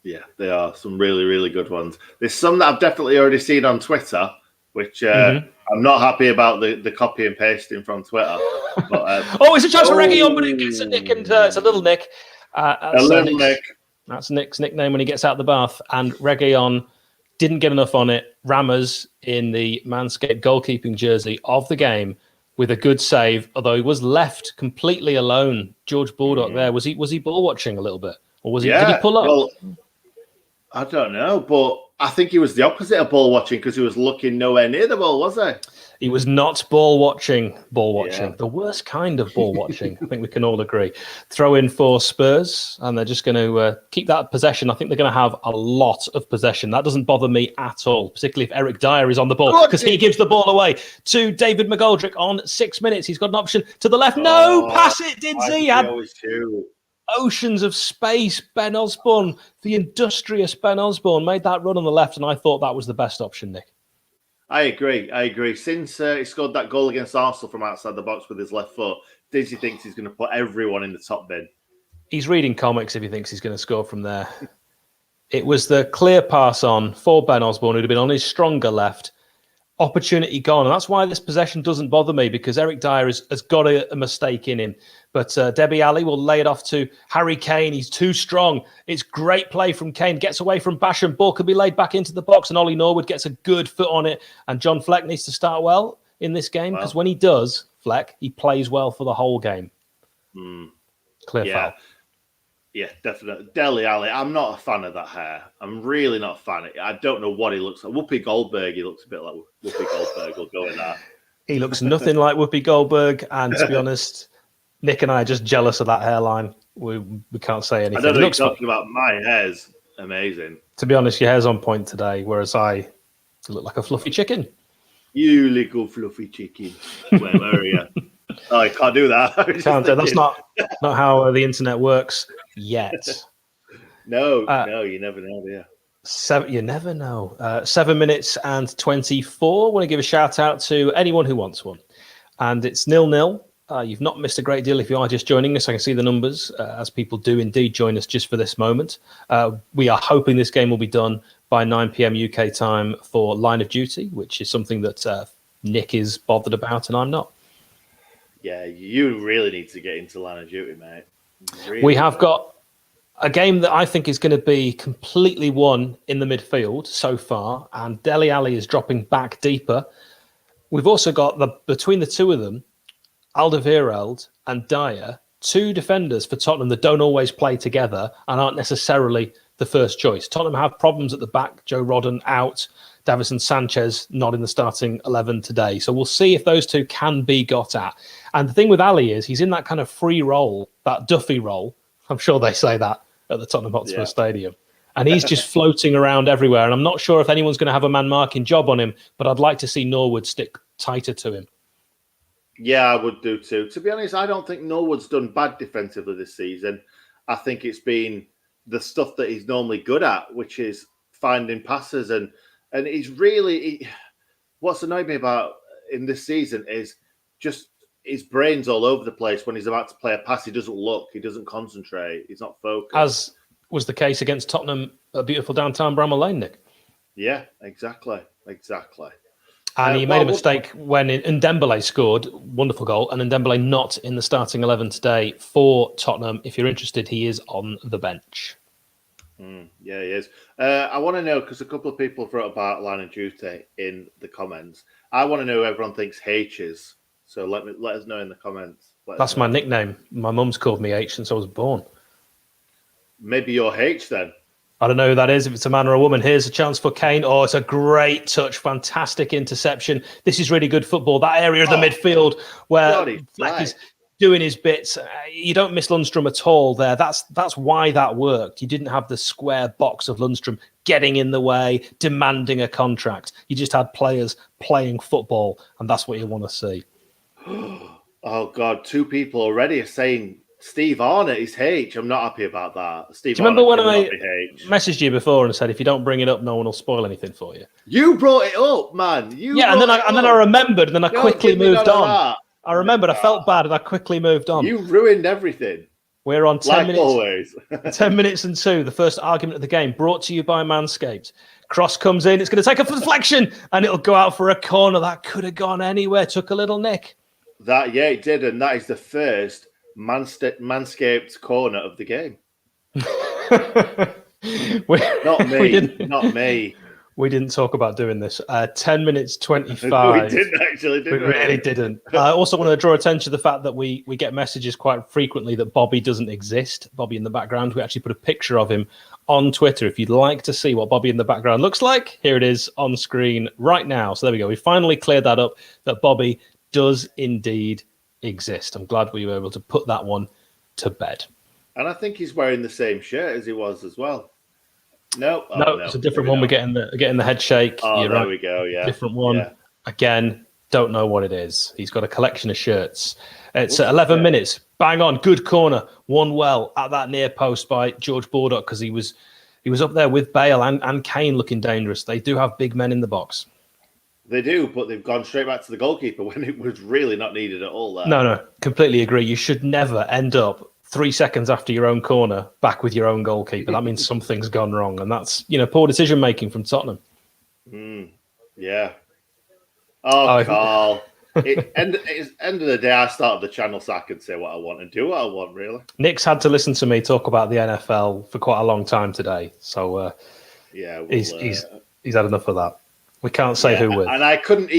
Yeah, they are some really, really good ones. There's some that I've definitely already seen on Twitter, which I'm not happy about the copy and pasting from Twitter. But, it's a chance for Reguilón, but it gets a nick, and it's a little nick. Nick. That's Nick's nickname when he gets out of the bath. And Reguilón didn't get enough on it. Rammers in the Manscaped goalkeeping jersey of the game with a good save, although he was left completely alone. George Baldock there. Was he ball watching a little bit? Or did he pull up? Well, I don't know, but I think he was the opposite of ball watching because he was looking nowhere near the ball, was he? He was not ball watching. Yeah. The worst kind of ball watching. I think we can all agree. Throw in for Spurs, and they're just going to keep that possession. I think they're going to have a lot of possession. That doesn't bother me at all, particularly if Eric Dyer is on the ball, because he gives the ball away to David McGoldrick on 6 minutes. He's got an option to the left. No, pass it, did he? Had oceans of space. Ben Osborne, the industrious Ben Osborne, made that run on the left, and I thought that was the best option, Nick. I agree. Since he scored that goal against Arsenal from outside the box with his left foot, Dizzy thinks he's going to put everyone in the top bin. He's reading comics if he thinks he's going to score from there. It was the clear pass on for Ben Osborne, who'd have been on his stronger left. Opportunity gone. And that's why this possession doesn't bother me, because Eric Dyer has got a mistake in him. But Debbie Alley will lay it off to Harry Kane. He's too strong. It's great play from Kane. Gets away from Basham. Ball could be laid back into the box, and Ollie Norwood gets a good foot on it. And John Fleck needs to start well in this game, because when he does, Fleck, he plays well for the whole game. Clear foul. Yeah, definitely. Dele Alli, I'm not a fan of that hair. I'm really not a fan. I don't know what he looks like. Whoopi Goldberg, he looks a bit like Whoopi Goldberg. Will go in that. He looks nothing like Whoopi Goldberg, and to be honest, Nick and I are just jealous of that hairline. We can't say anything. I don't know what you're talking about. My hair's amazing. To be honest, your hair's on point today, whereas I look like a fluffy chicken. You little fluffy chicken. Where are you? Oh, I can't do that. Can't do. That's not how the internet works yet. No, you never know, do you? You never know. 7 minutes and 24. I want to give a shout out to anyone who wants one. And it's 0-0. You've not missed a great deal if you are just joining us. I can see the numbers, as people do indeed join us just for this moment. We are hoping this game will be done by 9 p.m. UK time for Line of Duty, which is something that Nick is bothered about and I'm not. Yeah, you really need to get into Line of Duty, mate. Really. We have got a game that I think is going to be completely won in the midfield so far, and Dele Alli is dropping back deeper. We've also got, between the two of them, Alderweireld and Dyer, two defenders for Tottenham that don't always play together and aren't necessarily the first choice. Tottenham have problems at the back. Joe Rodden out. Davison Sanchez not in the starting 11 today. So we'll see if those two can be got at. And the thing with Ali is he's in that kind of free role, that Duffy role. I'm sure they say that at the Tottenham Hotspur Stadium. And he's just floating around everywhere. And I'm not sure if anyone's going to have a man-marking job on him, but I'd like to see Norwood stick tighter to him. Yeah, I would do too. To be honest, I don't think Norwood's done bad defensively this season. I think it's been the stuff that he's normally good at, which is finding passes. And he's really... what's annoyed me about in this season is just his brain's all over the place. When he's about to play a pass, he doesn't look, he doesn't concentrate, he's not focused. As was the case against Tottenham at beautiful downtown Bramall Lane, Nick. Yeah, exactly. And he made a mistake when Ndembele scored, wonderful goal, and Ndembele not in the starting 11 today for Tottenham. If you're interested, he is on the bench. Yeah, he is. I want to know, because a couple of people wrote about Line of Duty in the comments. I want to know who everyone thinks H is. So let us know in the comments. That's my nickname. My mum's called me H since I was born. Maybe you're H then. I don't know who that is, if it's a man or a woman. Here's a chance for Kane. Oh, it's a great touch. Fantastic interception. This is really good football. That area of the midfield where Fleck is doing his bits. You don't miss Lundstrom at all there. That's why that worked. You didn't have the square box of Lundstrom getting in the way, demanding a contract. You just had players playing football, and that's what you want to see. Oh, God. Two people already are saying Steve Arnott is H. I'm not happy about that. Steve, do you remember when I messaged you before and said, if you don't bring it up, no one will spoil anything for you? You brought it up, man. And then I remembered, and then I quickly moved on. I remembered, I felt bad, and I quickly moved on. You ruined everything. We're on 10 minutes. Always. 10 minutes and 2, the first argument of the game, brought to you by Manscaped. Cross comes in, it's going to take a deflection, and it'll go out for a corner. That could have gone anywhere, took a little nick. It did, and that is the first Manscaped corner of the game. Not me. We didn't talk about doing this. 10 minutes 25. We didn't actually, did we? We really didn't. I also want to draw attention to the fact that we get messages quite frequently that Bobby doesn't exist. Bobby in the background. We actually put a picture of him on Twitter. If you'd like to see what Bobby in the background looks like, here it is on screen right now. So there we go. We finally cleared that up, that Bobby does indeed exist. I'm glad we were able to put that one to bed. And I think he's wearing the same shirt as he was as well. No, it's a different one. We're getting the head shake. Oh, You're there right. we go. Yeah, different one. Yeah. Again, don't know what it is. He's got a collection of shirts. It's 11 minutes. Bang on, good corner, won well at that near post by George Bordock because he was up there with Bale and Kane looking dangerous. They do have big men in the box. They do, but they've gone straight back to the goalkeeper when it was really not needed at all. There. No, completely agree. You should never end up 3 seconds after your own corner back with your own goalkeeper. That means something's gone wrong, and that's poor decision making from Tottenham. Yeah. Oh, Carl. End of the day, I started the channel so I can say what I want and do what I want, really. Nick's had to listen to me talk about the NFL for quite a long time today, so he's had enough of that. We can't say who with. And I couldn't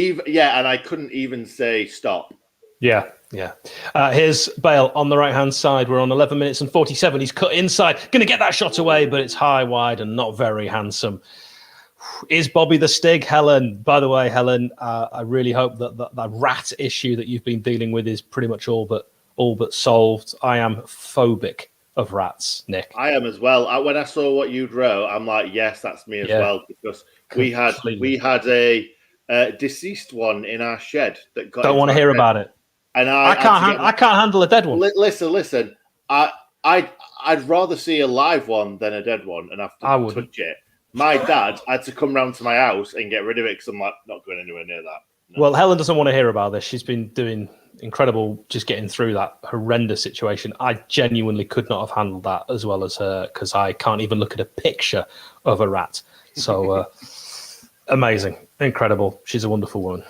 even say stop. Yeah. Here's Bale on the right-hand side. We're on 11 minutes and 47. He's cut inside. Going to get that shot away, but it's high, wide, and not very handsome. Is Bobby the Stig, Helen? By the way, Helen, I really hope that rat issue that you've been dealing with is pretty much all but solved. I am phobic of rats, Nick. I am as well. When I saw what you'd wrote, I'm like, yes, that's me as well, because we had a deceased one in our shed that got. Don't want to hear about it. And I can't handle a dead one. Listen. I'd rather see a live one than a dead one, and have to touch it. My dad had to come round to my house and get rid of it because I'm like, not going anywhere near that. No. Well, Helen doesn't want to hear about this. She's been doing incredible, just getting through that horrendous situation. I genuinely could not have handled that as well as her because I can't even look at a picture of a rat. So amazing, incredible. She's a wonderful woman.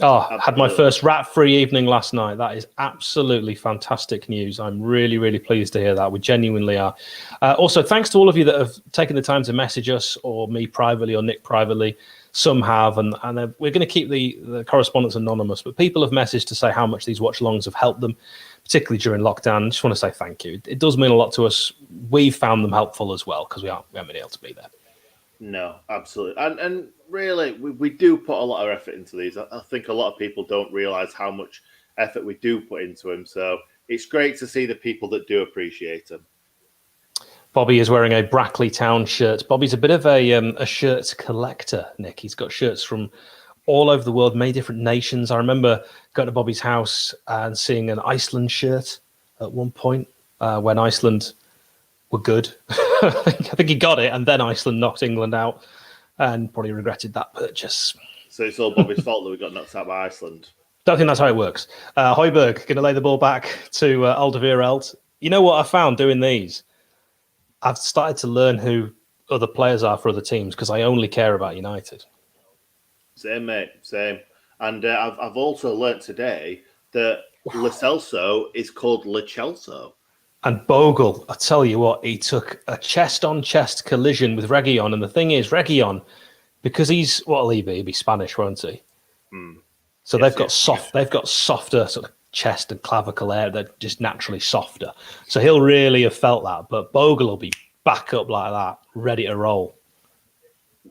Oh, I had my first rat-free evening last night. That is absolutely fantastic news. I'm really, really pleased to hear that. We genuinely are. Also, thanks to all of you that have taken the time to message us, or me privately, or Nick privately. Some have, and we're going to keep the correspondence anonymous. But people have messaged to say how much these watch-alongs have helped them, particularly during lockdown. I just want to say thank you. It does mean a lot to us. We've found them helpful as well because we haven't been able to be there. No, absolutely. And really, we do put a lot of effort into these. I think a lot of people don't realise how much effort we do put into them. So it's great to see the people that do appreciate them. Bobby is wearing a Brackley Town shirt. Bobby's a bit of a shirt collector, Nick. He's got shirts from all over the world, many different nations. I remember going to Bobby's house and seeing an Iceland shirt at one point when Iceland were good. I think he got it, and then Iceland knocked England out and probably regretted that purchase. So it's all Bobby's fault that we got knocked out by Iceland. Don't think that's how it works. Højbjerg going to lay the ball back to Alderweireld. You know what I found doing these? I've started to learn who other players are for other teams because I only care about United. Same, mate. Same. And I've also learnt today that Lo Celso is called Lo Celso. And Bogle, I tell you what, he took a chest-on-chest collision with Reguilon. And the thing is, Reguilon, because what'll he be? He'll be Spanish, won't he? So they've got softer sort of chest and clavicle area. They're just naturally softer. So he'll really have felt that. But Bogle will be back up like that, ready to roll.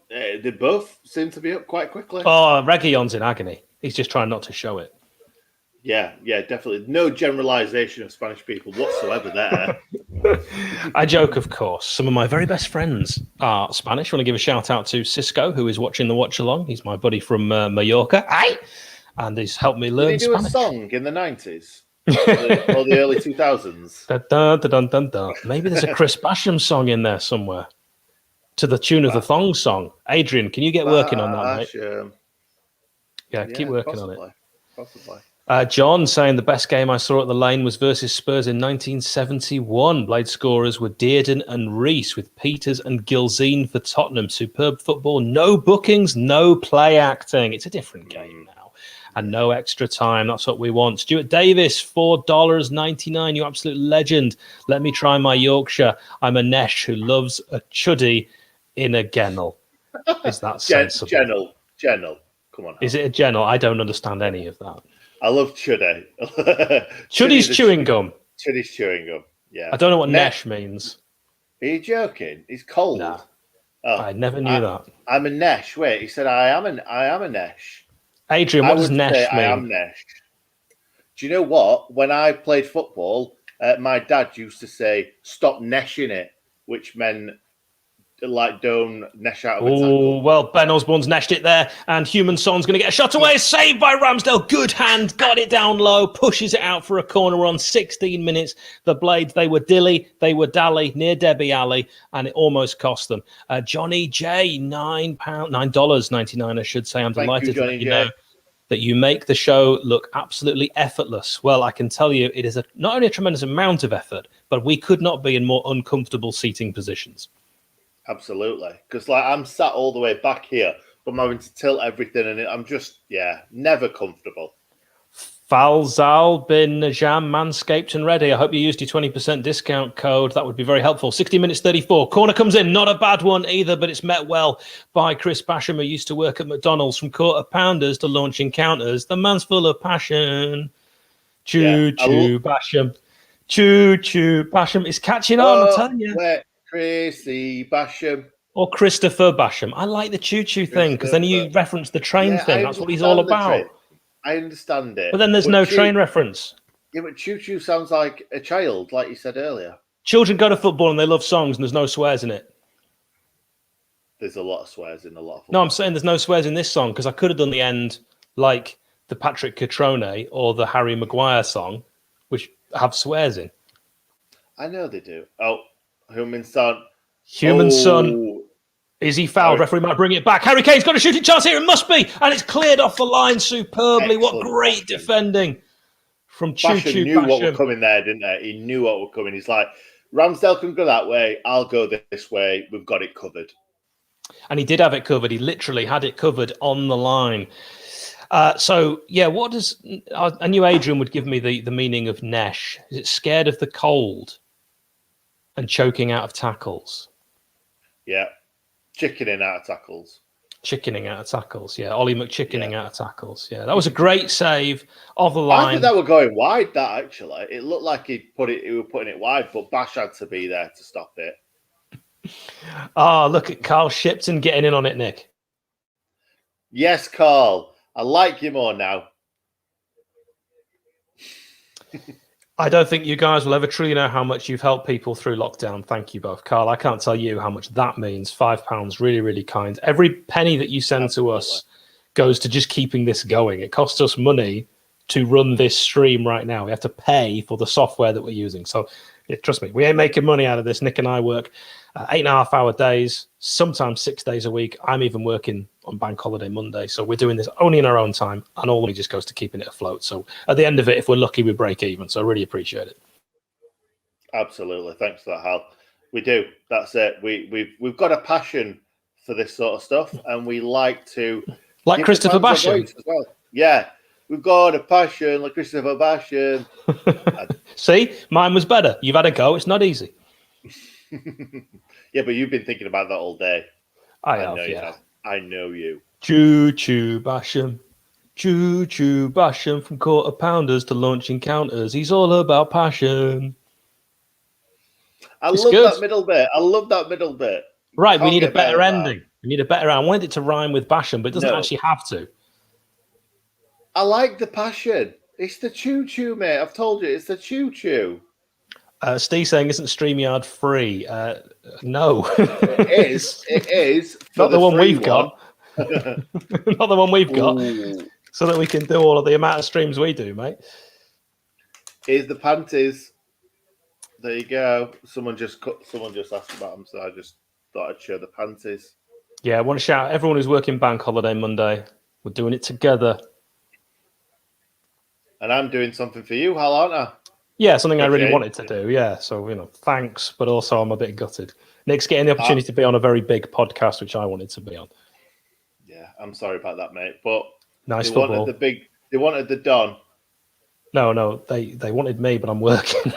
They both seem to be up quite quickly. Oh, Reguilon's in agony. He's just trying not to show it. Yeah, definitely. No generalization of Spanish people whatsoever there. I joke, of course. Some of my very best friends are Spanish. I want to give a shout out to Cisco, who is watching the watch along. He's my buddy from Mallorca. Aye! And he's helped me learn Did he do Spanish. A song in the 90s? or the early 2000s? Dun, dun, dun, dun. Maybe there's a Chris Basham song in there somewhere. To the tune of the Thong song. Adrian, can you get working on that, mate? Yeah, keep working on it. Possibly. John saying the best game I saw at the Lane was versus Spurs in 1971. Blade scorers were Dearden and Rees with Peters and Gilzine for Tottenham. Superb football. No bookings, no play acting. It's a different game now. And no extra time. That's what we want. Stuart Davis, $4.99. You absolute legend. Let me try my Yorkshire. I'm a Nesh who loves a chuddy in a Gennell. Is that sensible? Gentle. Come on. Is it a gentle? I don't understand any of that. I love chuddy. Chuddy's chewing gum. Chuddy's chewing gum. Yeah. I don't know what nesh means. Are you joking? He's cold. Nah. Oh, I never knew that. I'm a nesh. Wait, he said I am a nesh. Adrian, what does nesh mean? I am nesh. Do you know what? When I played football, my dad used to say, "Stop neshing it," which meant like don't nesh out of a tackle. Oh, well, Ben Osborne's neshed it there, and Human Son's going to get a shot away. Saved by Ramsdale. Good hand, got it down low, pushes it out for a corner. We're on 16 minutes. The Blades, they were dilly, they were dally, near Debbie Alley, and it almost cost them. Johnny J, $9.99, I should say. I'm delighted Johnny that J. know that you make the show look absolutely effortless. Well, I can tell you it is not only a tremendous amount of effort, but we could not be in more uncomfortable seating positions. Absolutely. Because like I'm sat all the way back here, but I'm having to tilt everything, and I'm just, never comfortable. Falzal bin Najam, Manscaped and ready. I hope you used your 20% discount code. That would be very helpful. 60 minutes 34. Corner comes in. Not a bad one either, but it's met well by Chris Basham, who used to work at McDonald's. From quarter pounders to launching counters. The man's full of passion. Choo Basham. Choo Basham is catching on, I'm telling you. Chrissy Basham. Or Christopher Basham. I like the choo-choo thing because then you reference the train thing. That's what he's all about. I understand it. But then there's no train reference. Yeah, but choo-choo sounds like a child, like you said earlier. Children go to football and they love songs and there's no swears in it. There's a lot of swears in a lot of football. No, I'm saying there's no swears in this song because I could have done the end like the Patrick Catrone or the Harry Maguire song, which have swears in. I know they do. Oh, Human Son. Son. Is he fouled? Referee might bring it back. Harry Kane's got a shooting chance here. It must be. And it's cleared off the line superbly. Excellent. What great defending from Choo-Choo knew what was coming there, didn't he? He knew what was coming. He's like, Ramsdale can go that way. I'll go this way. We've got it covered. And he did have it covered. He literally had it covered on the line. What does... I knew Adrian would give me the meaning of nesh. Is it scared of the cold and choking out of tackles? Yeah. Chickening out of tackles. Yeah. Ollie McChickening out of tackles. Yeah. That was a great save of the line. I think they were going wide, that actually. It looked like he were putting it wide, but Bash had to be there to stop it. Look at Carl Shipton getting in on it, Nick. Yes, Carl. I like you more now. I don't think you guys will ever truly know how much you've helped people through lockdown. Thank you both. Carl, I can't tell you how much that means. £5, really, really kind. Every penny that you send to us goes to just keeping this going. It costs us money to run this stream right now. We have to pay for the software that we're using. So trust me, we ain't making money out of this. Nick and I work 8.5-hour days, sometimes 6 days a week. I'm even working on Bank Holiday Monday. So we're doing this only in our own time, and all the money just goes to keeping it afloat. So at the end of it, if we're lucky, we break even. So I really appreciate it. Absolutely. Thanks for that, Hal. We do. That's it. We've got a passion for this sort of stuff, and we like to... Like Christopher Basham. As well. Yeah. We've got a passion like Christopher Basham. See? Mine was better. You've had a go. It's not easy. Yeah, but you've been thinking about that all day. I have, yeah. I know you. Choo-choo Basham. Choo-choo Basham. From quarter pounders to launching counters. He's all about passion. I love that middle bit. Right, we need a better ending. We need a better... I wanted it to rhyme with Basham, but it doesn't actually have to. I like the passion. It's the choo-choo, mate. I've told you, it's the choo-choo. Steve saying, isn't StreamYard free? No. It is. It is. Not the one we've got. Not the one we've got. So that we can do all of the amount of streams we do, mate. Here's the panties. There you go. Someone just asked about them, so I just thought I'd show the panties. Yeah, I want to shout out everyone who's working Bank Holiday Monday. We're doing it together. And I'm doing something for you, Hal, aren't I? Yeah, something I really wanted to do. Yeah, so, thanks, but also I'm a bit gutted. Nick's getting the opportunity to be on a very big podcast, which I wanted to be on. Yeah, I'm sorry about that, mate. But nice they football. They wanted the Don. No, they wanted me, but I'm working.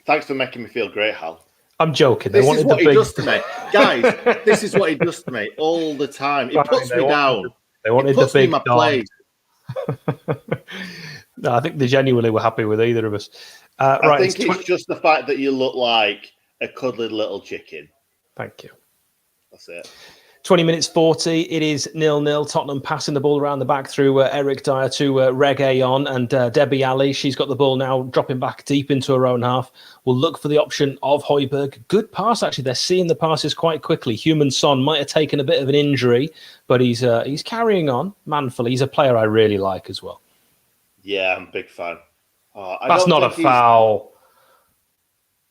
Thanks for making me feel great, Hal. I'm joking. This is what he does to me. Guys, this is what he does to me all the time. He puts me down. They wanted the big dog. place. No, I think they genuinely were happy with either of us. I think it's just the fact that you look like a cuddly little chicken. Thank you. That's it. 20 minutes 40. It is 0-0. Tottenham passing the ball around the back through Eric Dyer to Reguilon and Debbie Ali. She's got the ball now, dropping back deep into her own half. We'll look for the option of Højbjerg. Good pass, actually. They're seeing the passes quite quickly. Human Son might have taken a bit of an injury, but he's carrying on manfully. He's a player I really like as well. Yeah, I'm a big fan. That's not a foul.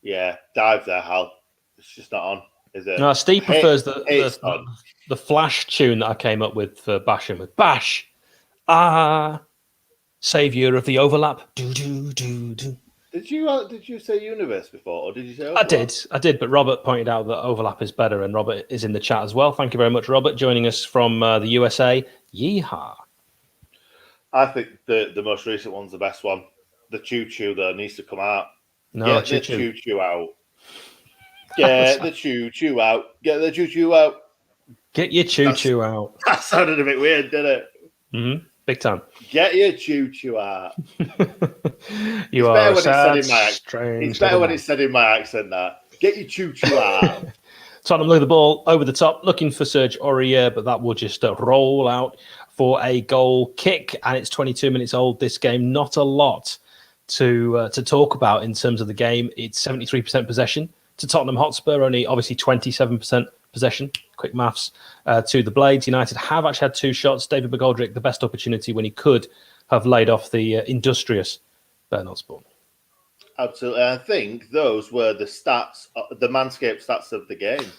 Yeah, dive there, Hal. It's just not on. Is it? No, Steve prefers the flash tune that I came up with for Basham. With Bash, saviour of the overlap. Do do do do. Did you say universe before, or did you say overlap? I did. But Robert pointed out that overlap is better, and Robert is in the chat as well. Thank you very much, Robert, joining us from the USA. Yeehaw! I think the most recent one's the best one. The choo-choo that needs to come out. No, Get the choo-choo out. Get the choo-choo out. Get the choo-choo out. Get your choo-choo out. That sounded a bit weird, didn't it? Mm-hmm. Big time. Get your choo-choo out. You are sad, strange. It's better when it's said in my accent, that. Get your choo-choo out. Tottenham look at the ball over the top, looking for Serge Aurier, but that will just roll out for a goal kick, and it's 22 minutes old, this game. Not a lot to talk about in terms of the game. It's 73% possession to Tottenham Hotspur, only obviously 27% possession. Quick maths to the Blades. United have actually had 2 shots. David McGoldrick, the best opportunity when he could have laid off the industrious Ben Osborne. Absolutely. I think those were the stats, the Manscaped stats of the game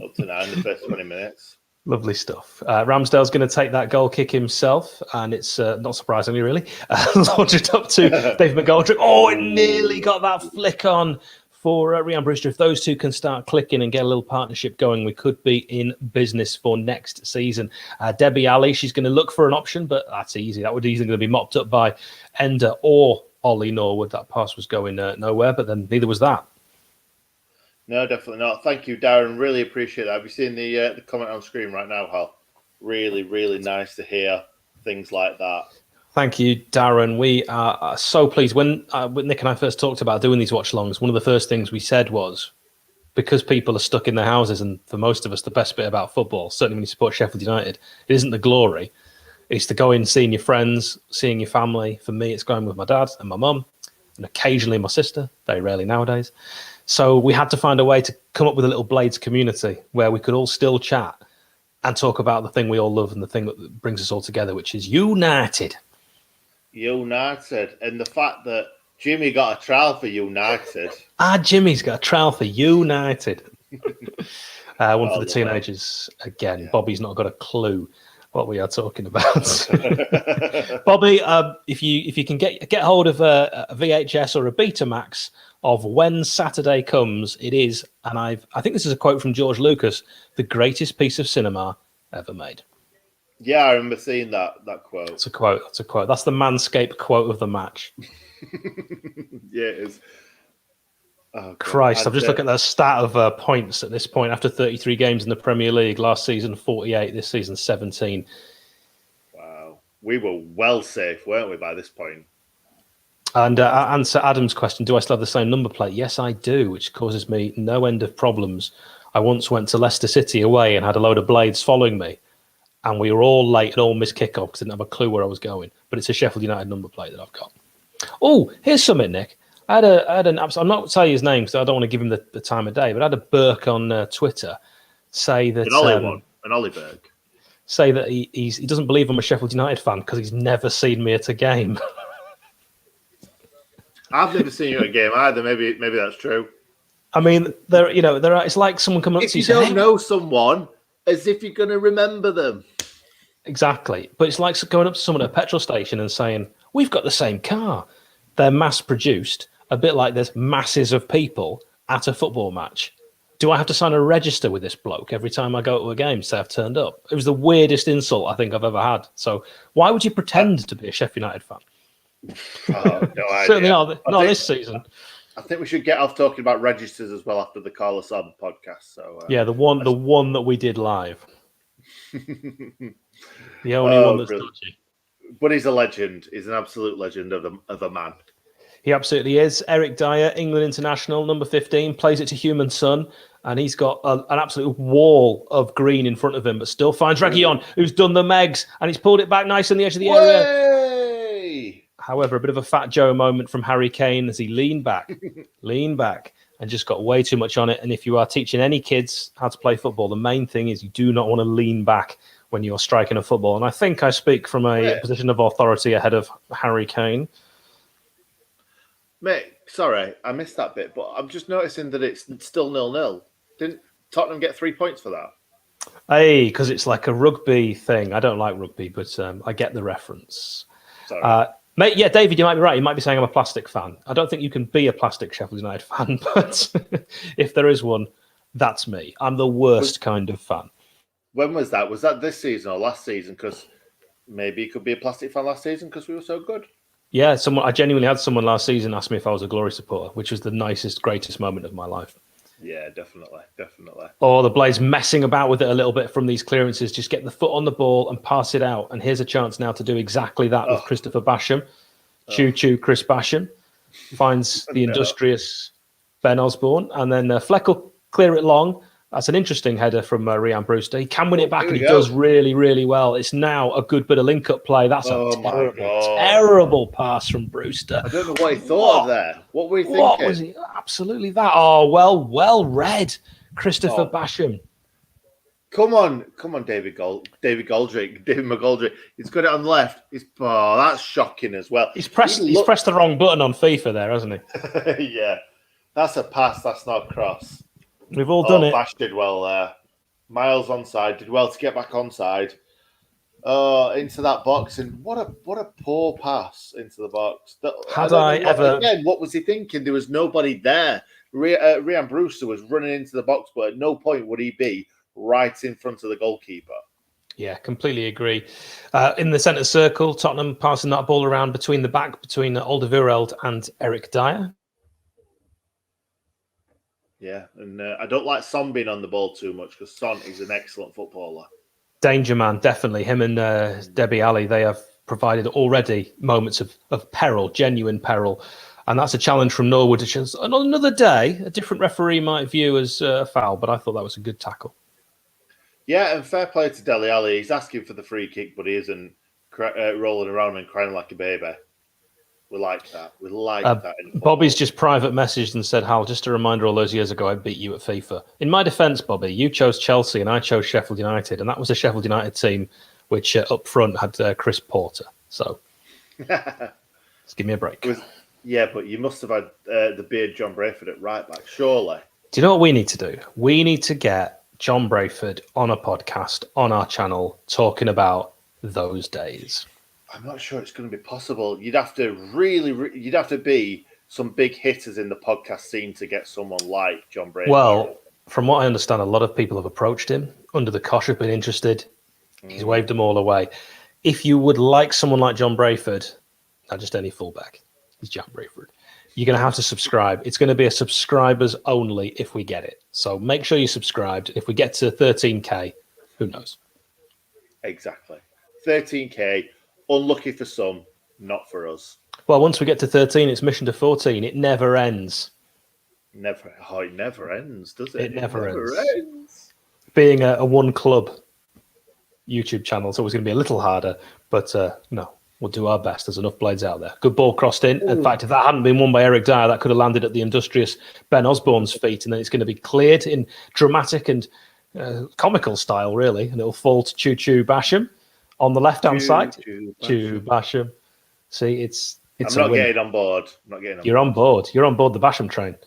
up to now in the first 20 minutes. Lovely stuff. Ramsdale's going to take that goal kick himself, and it's not surprisingly, really. Launch it up to David McGoldrick. Oh, it nearly got that flick on for Ryan Brewster. If those two can start clicking and get a little partnership going, we could be in business for next season. Debbie Ali, she's going to look for an option, but that's easy. That would easily going to be mopped up by Ender or Ollie Norwood. That pass was going nowhere, but then neither was that. No, definitely not. Thank you, Darren. Really appreciate that. Have you seen the comment on screen right now, Hal? Really, really nice to hear things like that. Thank you, Darren. We are so pleased. When Nick and I first talked about doing these watch-alongs, one of the first things we said was, because people are stuck in their houses, and for most of us, the best bit about football, certainly when you support Sheffield United, it isn't the glory. It's to go in, seeing your friends, seeing your family. For me, it's going with my dad and my mum, and occasionally my sister, very rarely nowadays. So we had to find a way to come up with a little Blades community where we could all still chat and talk about the thing we all love and the thing that brings us all together, which is United. United. And the fact that Jimmy got a trial for United. Jimmy's got a trial for United. One for the teenagers again. Yeah. Bobby's not got a clue what we are talking about. Bobby, if you can get hold of a VHS or a Betamax of when Saturday comes, it is, and I think this is a quote from George Lucas, the greatest piece of cinema ever made. Yeah, I remember seeing that quote. It's a quote. That's the Manscaped quote of the match. Yeah, it is. Oh, Christ, I'm just looking at the stat of points at this point after 33 games in the Premier League. Last season, 48. This season, 17. Wow. We were well safe, weren't we, by this point? And answer Adam's question, do I still have the same number plate? Yes, I do, which causes me no end of problems. I once went to Leicester City away and had a load of Blades following me, and we were all late and all missed kickoff because I didn't have a clue where I was going. But it's a Sheffield United number plate that I've got. Oh, here's something, Nick. I had an I'm not telling you his name because I don't want to give him the time of day, but I had a Burke on Twitter say that an Ollie Burke say that he doesn't believe I'm a Sheffield United fan because he's never seen me at a game. I've never seen you at a game either. Maybe that's true. I mean, there are. It's like someone coming up to you. If you don't know someone, as if you're going to remember them. Exactly, but it's like going up to someone at a petrol station and saying, "We've got the same car." They're mass-produced, a bit like there's masses of people at a football match. Do I have to sign a register with this bloke every time I go to a game to say I've turned up? It was the weirdest insult I think I've ever had. So why would you pretend to be a Sheffield United fan? Oh, no idea. Certainly not this season. I think we should get off talking about registers as well after the Carlos on podcast. So yeah, the one that we did live, the only one that's dodgy. But he's a legend. He's an absolute legend of a man. He absolutely is. Eric Dyer, England international, number 15, plays it to Human Son, and he's got an absolute wall of green in front of him, but still finds Reguilon, who's done the Megs, and he's pulled it back nice on the edge of the area. However, a bit of a Fat Joe moment from Harry Kane as he leaned back, and just got way too much on it. And if you are teaching any kids how to play football, the main thing is you do not want to lean back when you're striking a football. And I think I speak from a position of authority ahead of Harry Kane. Mate, sorry, I missed that bit, but I'm just noticing that it's still 0-0. Didn't Tottenham get 3 points for that? Hey, because it's like a rugby thing. I don't like rugby, but I get the reference. Sorry. Mate, yeah, David, you might be right. You might be saying I'm a plastic fan. I don't think you can be a plastic Sheffield United fan, but if there is one, that's me. I'm the worst kind of fan. When was that? Was that this season or last season? Because maybe you could be a plastic fan last season because we were so good. Yeah, I genuinely had someone last season ask me if I was a Glory supporter, which was the nicest, greatest moment of my life. Yeah, definitely. Or the Blades messing about with it a little bit from these clearances, just get the foot on the ball and pass it out. And here's a chance now to do exactly that with Christopher Basham. Choo-choo, Chris Basham finds the industrious Ben Osborne. And then Fleck will clear it long. That's an interesting header from Ryan Brewster. He can win it back, and he does really, really well. It's now a good bit of link-up play. That's a terrible pass from Brewster. I don't know what he thought of there. What were you thinking? What was he? Absolutely that. Oh, well read, Christopher Basham. Come on, David McGoldrick. He's got it on the left. That's shocking as well. He's pressed the wrong button on FIFA there, hasn't he? Yeah. That's a pass. That's not a cross. We've all done it. Bash did well there. Miles onside. Did well to get back onside. Into that box. And what a poor pass into the box. Again, what was he thinking? There was nobody there. Ryan Brewster was running into the box, but at no point would he be right in front of the goalkeeper. Yeah, completely agree. In the centre circle, Tottenham passing that ball around between Alderweireld and Eric Dyer. Yeah, and I don't like Son being on the ball too much because Son is an excellent footballer. Danger man, definitely. Him and Debbie Ali, they have provided already moments of peril, genuine peril. And that's a challenge from Norwood. On another day, a different referee might view as a foul, but I thought that was a good tackle. Yeah, and fair play to Dele Alli. He's asking for the free kick, but he isn't rolling around and crying like a baby. We like that. Bobby's just private messaged and said, Hal, just a reminder, all those years ago, I beat you at FIFA. In my defence, Bobby, you chose Chelsea and I chose Sheffield United. And that was a Sheffield United team which up front had Chris Porter. So just give me a break. But you must have had the beard John Brayford at right back, surely. Do you know what we need to do? We need to get John Brayford on a podcast on our channel talking about those days. I'm not sure it's going to be possible. You'd have to you'd have to be some big hitters in the podcast scene to get someone like John Brayford. Well, from what I understand, a lot of people have approached him. Under the Kosh have been interested. He's waved them all away. If you would like someone like John Brayford, not just any fullback, he's John Brayford, you're going to have to subscribe. It's going to be a subscribers only if we get it. So make sure you're subscribed. If we get to 13K, who knows? Exactly. 13K. Unlucky for some, not for us. Well, once we get to 13, it's mission to 14. It never ends. It never ends, does it? It never ends. Being a one club YouTube channel, it's always going to be a little harder, but no, we'll do our best. There's enough blades out there. Good ball crossed in. In fact, if that hadn't been won by Eric Dyer, that could have landed at the industrious Ben Osborne's feet, and then it's going to be cleared in dramatic and comical style, really, and it'll fall to Choo-Choo Basham. On the left-hand side, to Basham. See, it's I'm not getting on board. You're on board. You're on board the Basham train.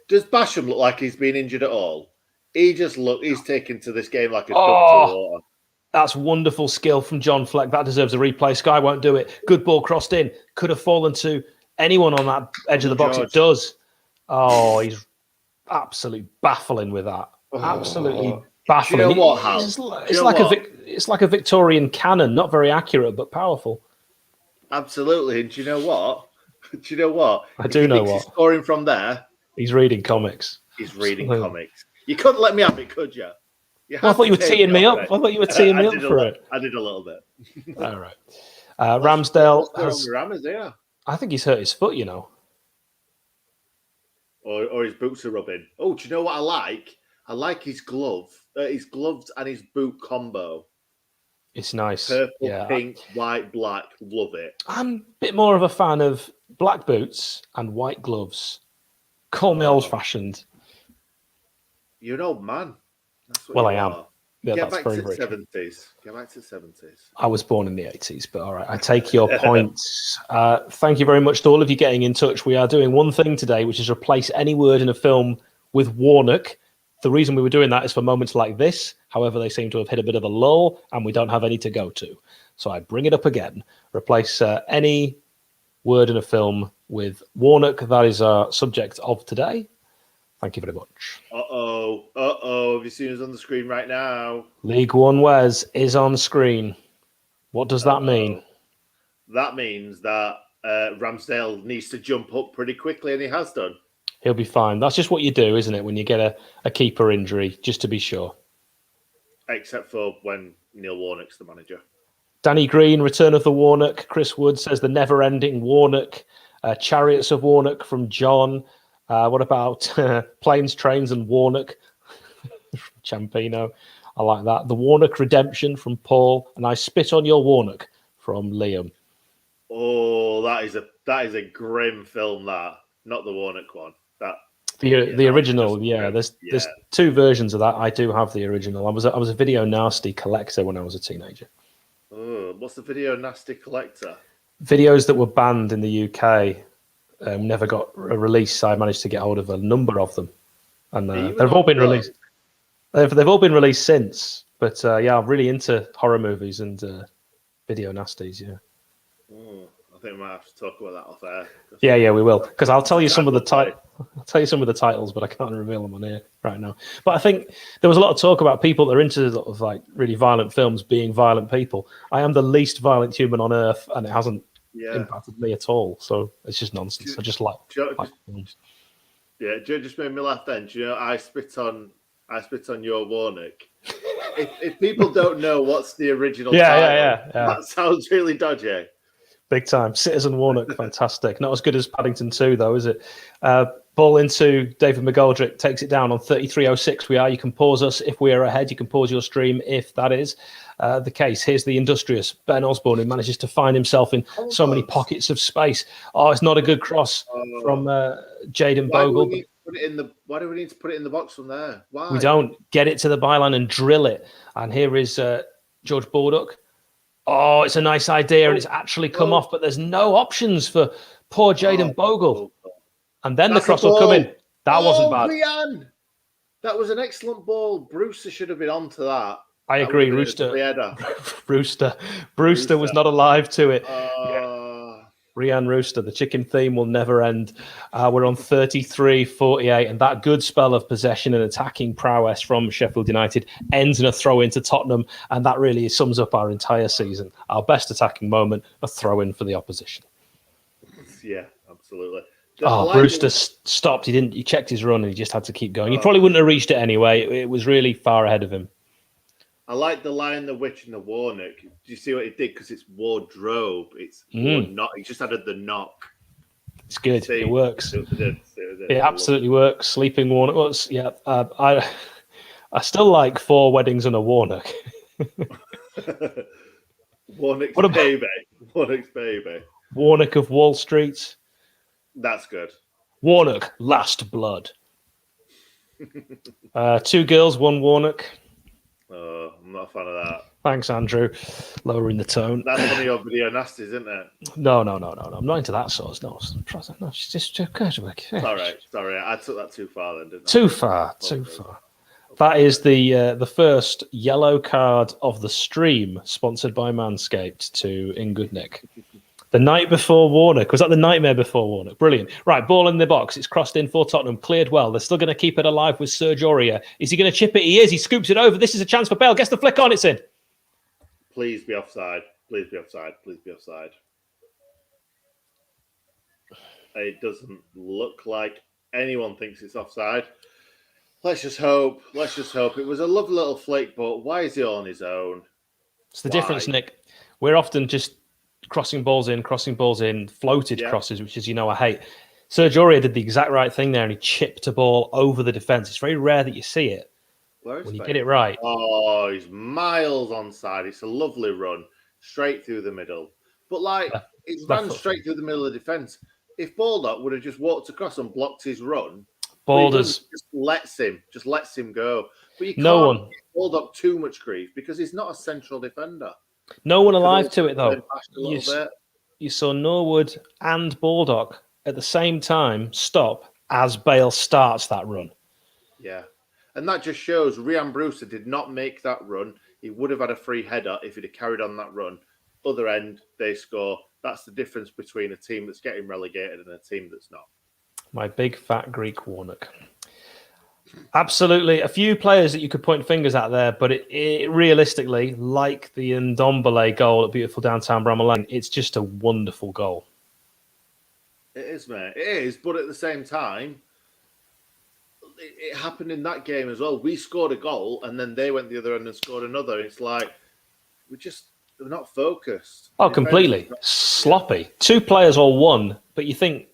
Does Basham look like he's been injured at all? He's taken to this game like a duck to water. That's wonderful skill from John Fleck. That deserves a replay. Sky won't do it. Good ball crossed in. Could have fallen to anyone on that edge of the box. George. It does. Oh, he's absolutely baffling with that. Absolutely baffling. Do you know what, Hal? It's like a Victorian cannon, not very accurate, but powerful. Absolutely. And do you know what? Do you know what? I do know what. He's scoring from there. He's reading comics. He's reading comics. You couldn't let me have it, could you? Well, I thought you were teeing me up. I thought you were teeing me up for it. I did a little bit. All right. Ramsdale has. Yeah. I think he's hurt his foot, you know. Or his boots are rubbing. Oh, do you know what I like? I like his gloves and his boot combo. It's nice. Purple, pink, white, black. Love it. I'm a bit more of a fan of black boots and white gloves. Call me old-fashioned. You're an old man. That's what well, I am. Yeah, Get that's back very, to the very 70s. Get back to the 70s. I was born in the 80s, but all right. I take your points. Thank you very much to all of you getting in touch. We are doing one thing today, which is replace any word in a film with Warnock. The reason we were doing that is for moments like this. However, they seem to have hit a bit of a lull, and we don't have any to go to. So I bring it up again. Replace any word in a film with Warnock. That is our subject of today. Thank you very much. Have you seen us on the screen right now? League One Wes is on screen. What does that mean? That means that Ramsdale needs to jump up pretty quickly, and he has done. He'll be fine. That's just what you do, isn't it, when you get a keeper injury, just to be sure. Except for when Neil Warnock's the manager. Danny Green, Return of the Warnock. Chris Wood says the never-ending Warnock. Chariots of Warnock from John. What about Planes, Trains and Warnock from Champino? I like that. The Warnock Redemption from Paul. And I Spit on Your Warnock from Liam. Oh, that is a grim film, that. Not the Warnock one. The original, yeah. There's two versions of that. I do have the original. I was a video nasty collector when I was a teenager. Oh, what's the video nasty collector? Videos that were banned in the UK never got a release. I managed to get hold of a number of them, and they've all been released. They've all been released since. But yeah, I'm really into horror movies and video nasties. Yeah. I think we might have to talk about that off air. Yeah, we will. Because I'll tell you some of the titles, but I can't reveal them on here right now. But I think there was a lot of talk about people that are into sort of like really violent films being violent people. I am the least violent human on earth, and it hasn't impacted me at all. So it's just nonsense. I just like films. Yeah, just made me laugh then. Do you know, I spit on your Warnock. if people don't know what's the original title, that sounds really dodgy. Big time. Citizen Warnock, fantastic. Not as good as Paddington 2, though, is it? Ball into David McGoldrick, takes it down on 33.06. We are. You can pause us if we are ahead. You can pause your stream if that is the case. Here's the industrious Ben Osborne, who manages to find himself in so many pockets of space. Oh, it's not a good cross from Jaden Bogle. Why do we need to put it in the box from there? Why? We don't. Get it to the byline and drill it. And here is George Baldock. Oh, it's a nice idea, and it's actually come off, but there's no options for poor Jaden Bogle. And then the cross will come in. That wasn't bad. Rian. That was an excellent ball. Brewster should have been onto that. I agree, Rooster was not alive to it. Rian Rooster, the chicken theme will never end. We're on 33-48, and that good spell of possession and attacking prowess from Sheffield United ends in a throw-in to Tottenham, and that really sums up our entire season. Our best attacking moment, a throw-in for the opposition. Yeah, absolutely. Brewster stopped. He checked his run, and he just had to keep going. He probably wouldn't have reached it anyway. It was really far ahead of him. I like the Lion, the Witch, and the Warnock. Do you see what it did? Because it's wardrobe. It's not. He just added the knock. It's good. It works. It absolutely works. Sleeping Warnock. I still like Four Weddings and a Warnock. Warnock's baby. Warnock's baby. Warnock of Wall Street. That's good. Warnock, Last Blood. 2 girls, 1 Warnock. Oh, I'm not a fan of that. Thanks, Andrew. Lowering the tone. That's one of your video nasties, isn't it? No. I'm not into that sort of No, she's just casual. Sorry. I took that too far then, didn't I? Too far. That is the first yellow card of the stream, sponsored by Manscaped, to In Good Nick. The night before Warnock. Was that the nightmare before Warnock? Brilliant. Right, ball in the box. It's crossed in for Tottenham. Cleared well. They're still going to keep it alive with Serge Aurier. Is he going to chip it? He is. He scoops it over. This is a chance for Bale. Gets the flick on. It's in. Please be offside. Please be offside. Please be offside. It doesn't look like anyone thinks it's offside. Let's just hope. Let's just hope. It was a lovely little flick, but why is he all on his own? It's the difference, Nick. We're often just crossing balls in, floated crosses, which is, I hate. Serge Aurier did the exact right thing there, and he chipped a ball over the defence. It's very rare that you see it. When you get it right. Oh, he's miles onside. It's a lovely run, straight through the middle. But, it's ran straight through the middle of the defence. If Baldock would have just walked across and blocked his run, Balders just lets him go. But you can't give Baldock too much grief because he's not a central defender. No one alive to it, though. You saw Norwood and Baldock at the same time stop as Bale starts that run. Yeah. And that just shows Ryan Brewster did not make that run. He would have had a free header if he'd have carried on that run. Other end, they score. That's the difference between a team that's getting relegated and a team that's not. My big fat Greek Warnock. Absolutely. A few players that you could point fingers at there, but it realistically, like the Ndombele goal at beautiful downtown Bramall Lane, it's just a wonderful goal. It is, mate. It is, but at the same time, it happened in that game as well. We scored a goal, and then they went the other end and scored another. It's like we're not focused. Oh, completely sloppy. Yeah. Two players all one, but you think,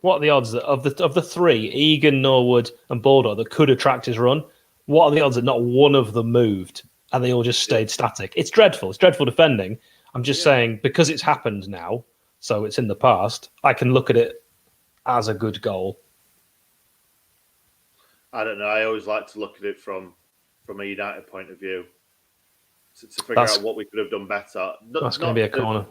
what are the odds that of the three, Egan, Norwood, and Baldock, that could have tracked his run? What are the odds that not one of them moved and they all just stayed static? It's dreadful. It's dreadful defending. I'm just saying, because it's happened now, so it's in the past, I can look at it as a good goal. I don't know. I always like to look at it from a United point of view to figure out what we could have done better. That's going to be a corner.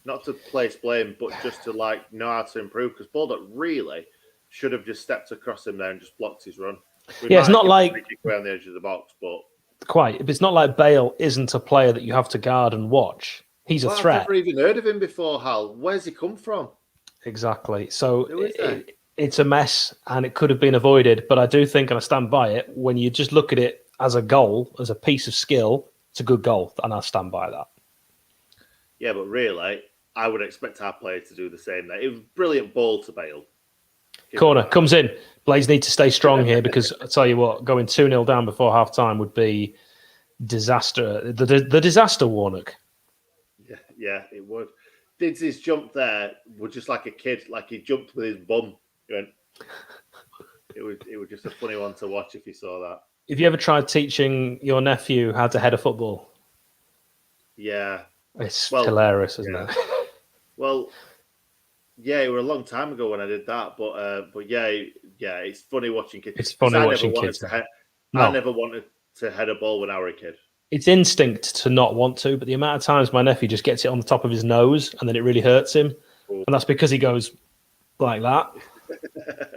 Not to place blame, but just to know how to improve. Because Baldock really should have just stepped across him there and just blocked his run. It's not like on the edge of the box, but quite. It's not like Bale isn't a player that you have to guard and watch. He's a threat. I've never even heard of him before, Hal. Where's he come from? Exactly. So it's a mess, and it could have been avoided. But I do think, and I stand by it, when you just look at it as a goal, as a piece of skill, it's a good goal, and I stand by that. Yeah, but really, I would expect our player to do the same there. It was a brilliant ball to Bale. Corner comes in. Blades need to stay strong here because I tell you what, going 2-0 down before half time would be disaster. The disaster, Warnock. Yeah, it would. Dids' jump there was just like a kid, like he jumped with his bum. He went. It was just a funny one to watch if you saw that. Have you ever tried teaching your nephew how to head a football? Yeah. It's hilarious, isn't it? Well, yeah, it was a long time ago when I did that, but yeah, it's funny watching kids. It's funny watching kids. I never wanted to head a ball when I was a kid. It's instinct to not want to, but the amount of times my nephew just gets it on the top of his nose and then it really hurts him, and that's because he goes like that.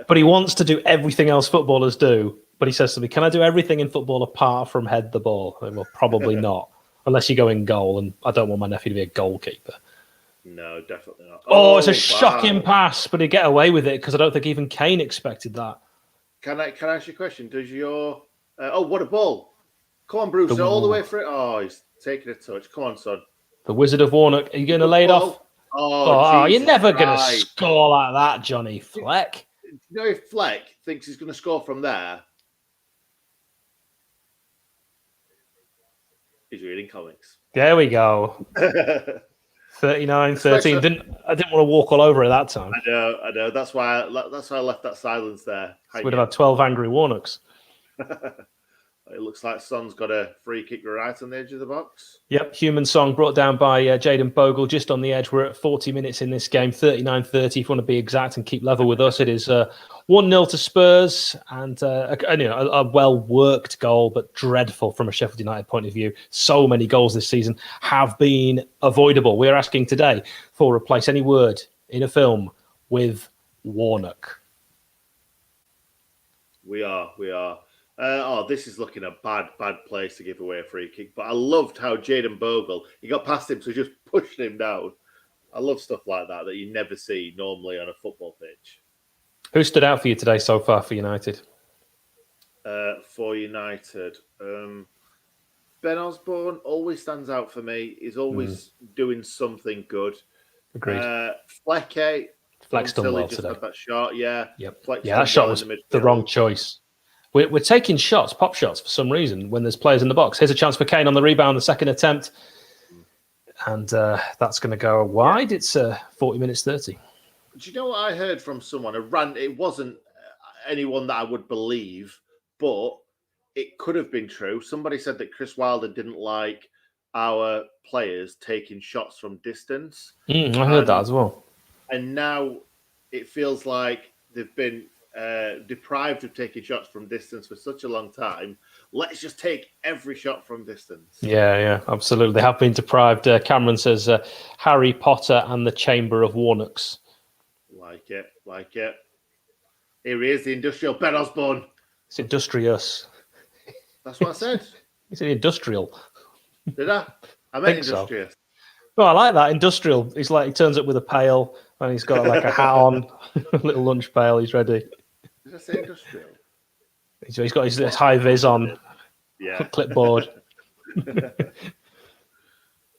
But he wants to do everything else footballers do. But he says to me, "Can I do everything in football apart from head the ball?" Well, probably not. Unless you go in goal, and I don't want my nephew to be a goalkeeper. No, definitely not. Oh, it's a shocking pass, but he'd get away with it because I don't think even Kane expected that. Can I ask you a question? Does your... what a ball. Come on, Bruce, all the way through. Oh, he's taking a touch. Come on, son. The Wizard of Warnock. Are you going to lay it off? Oh, you're never going to score like that, Johnny Fleck. You know, if Fleck thinks he's going to score from there, he's reading comics. There we go. 39-13. I didn't want to walk all over at that time. I know. That's why I left that silence there. We'd have had 12 angry Warnocks. It looks like Son's got a free kick right on the edge of the box. Yep, Human Song brought down by Jayden Bogle just on the edge. We're at 40 minutes in this game, 39-30 if you want to be exact and keep level with us. It is 1-0 to Spurs and a well-worked goal, but dreadful from a Sheffield United point of view. So many goals this season have been avoidable. We're asking today for replace any word in a film with Warnock. We are. This is looking a bad place to give away a free kick. But I loved how Jayden Bogle, he got past him, so he just pushed him down. I love stuff like that you never see normally on a football pitch. Who stood out for you today so far for United? For United, Ben Osborne always stands out for me. He's always doing something good. Agreed. Fleck Flexed done well just today. had that shot, yeah. Yep. Flexed Yeah, that shot was the wrong choice. We're taking shots, pop shots, for some reason when there's players in the box. Here's a chance for Kane on the rebound, the second attempt. And that's going to go wide. It's 40 minutes 30. Do you know what I heard from someone? It wasn't anyone that I would believe, but it could have been true. Somebody said that Chris Wilder didn't like our players taking shots from distance. I heard that as well. And now it feels like they've been deprived of taking shots from distance for such a long time. Let's just take every shot from distance. Yeah, absolutely. They have been deprived. Cameron says Harry Potter and the Chamber of Warnocks. Like it. Here he is, the industrial Ben Osborne. It's industrious. That's what I said. It's industrial. Did I? I meant so. industrious. Well, I like that. Industrial. He's like, he turns up with a pail and he's got like a hat on, a little lunch pail. He's ready. Did I say industrial? He's got his high vis on, clipboard.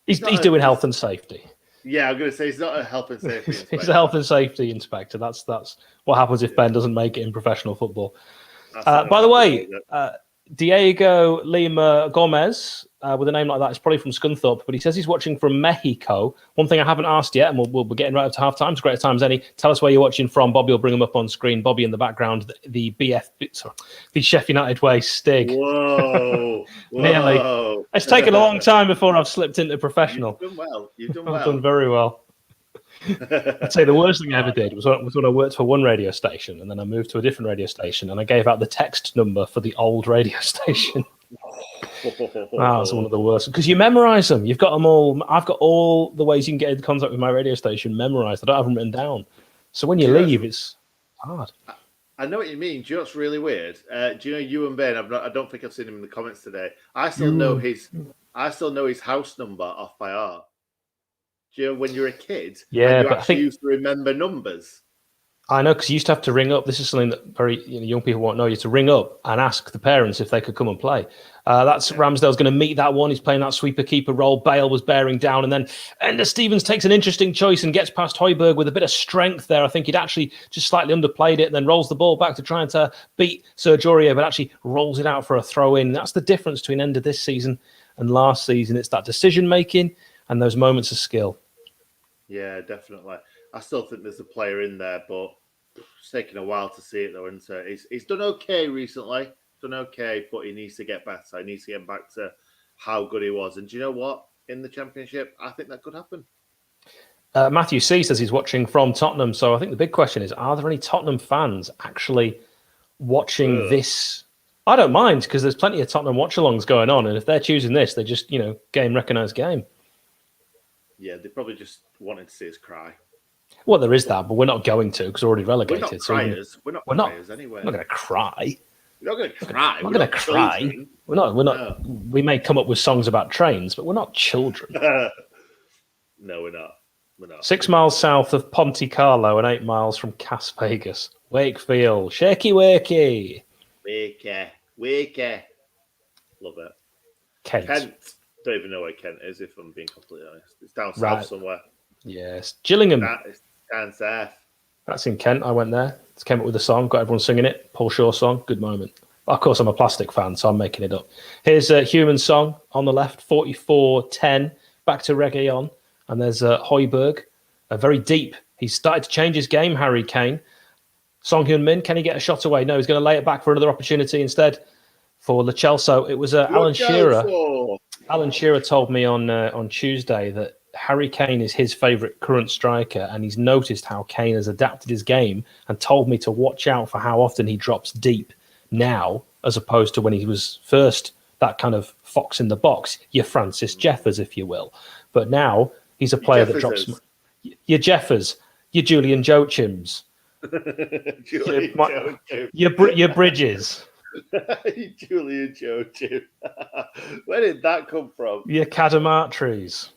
he's doing health and safety. Yeah, I'm going to say he's not a health and safety inspector. He's a health and safety inspector. That's what happens if Ben doesn't make it in professional football. By the way, Diego Lima Gomez, with a name like that, is probably from Scunthorpe, but he says he's watching from Mexico. One thing I haven't asked yet, and we'll be getting right up to half time. It's great at times any. Tell us where you're watching from. Bobby will bring them up on screen. Bobby in the background, the Sheffield United way Stig. Whoa. Nearly. It's taken a long time before I've slipped into professional. You've done well. I've done very well. I'd say the worst thing I ever did was when I worked for one radio station and then I moved to a different radio station and I gave out the text number for the old radio station. That was one of the worst because you memorize them. You've got them all. I've got all the ways you can get in contact with my radio station memorized. I don't have them written down. So when you leave, it's hard. I know what you mean. Do you know what's really weird? Do you know you and Ben? I don't think I've seen him in the comments today. I still know his house number off by heart. Do you know when you're a kid? Yeah, and you actually used to remember numbers. I know because you used to have to ring up. This is something that very young people won't know. You have to ring up and ask the parents if they could come and play. Ramsdale's going to meet that one. He's playing that sweeper keeper role. Bale was bearing down, and then Ender Stevens takes an interesting choice and gets past Højbjerg with a bit of strength there. I think he'd actually just slightly underplayed it, and then rolls the ball back to trying to beat Sergio Aurier, but actually rolls it out for a throw in. That's the difference between Ender this season and last season. It's that decision making and those moments of skill. Yeah, definitely. I still think there's a player in there, but it's taken a while to see it, though, isn't it? He's done okay recently. Done okay, but he needs to get better. He needs to get back to how good he was. And do you know what? In the Championship, I think that could happen. Matthew C says he's watching from Tottenham. So I think the big question is, are there any Tottenham fans actually watching this? I don't mind, because there's plenty of Tottenham watchalongs going on. And if they're choosing this, they just, game recognised game. Yeah, they probably just wanted to see us cry. Well, there is that, but we're not going to because we're already relegated. We're not criers. We're not criers anyway. We're not going to cry. We're not going to cry. We're not going to cry. Children. We're not. No. We may come up with songs about trains, but we're not children. No, we're not. We're not. 6 miles south of Ponte Carlo and 8 miles from Cas Vegas. Wakefield. Shaky wakey. Wakey. Love it. Kent. Don't even know where Kent is, if I'm being completely honest. It's down south somewhere. Yes. Gillingham. It's down south. That's in Kent. I went there. Just came up with a song. Got everyone singing it. Paul Shaw song. Good moment. Of course, I'm a Plastic fan, so I'm making it up. Here's a Human Song on the left. 44-10. Back to reggae on. And there's Højbjerg. Very deep. He's started to change his game, Harry Kane. Song Hyun-min, can he get a shot away? No, he's going to lay it back for another opportunity instead for Lo Celso. It was Alan Shearer. Alan Shearer told me on Tuesday that Harry Kane is his favourite current striker, and he's noticed how Kane has adapted his game and told me to watch out for how often he drops deep now, as opposed to when he was first that kind of fox in the box, your Francis Jeffers, if you will. But now he's a player that drops... Your Jeffers, your Julian Joachims, your Bridges. Julian Joachim. Where did that come from? Your Cadamartries.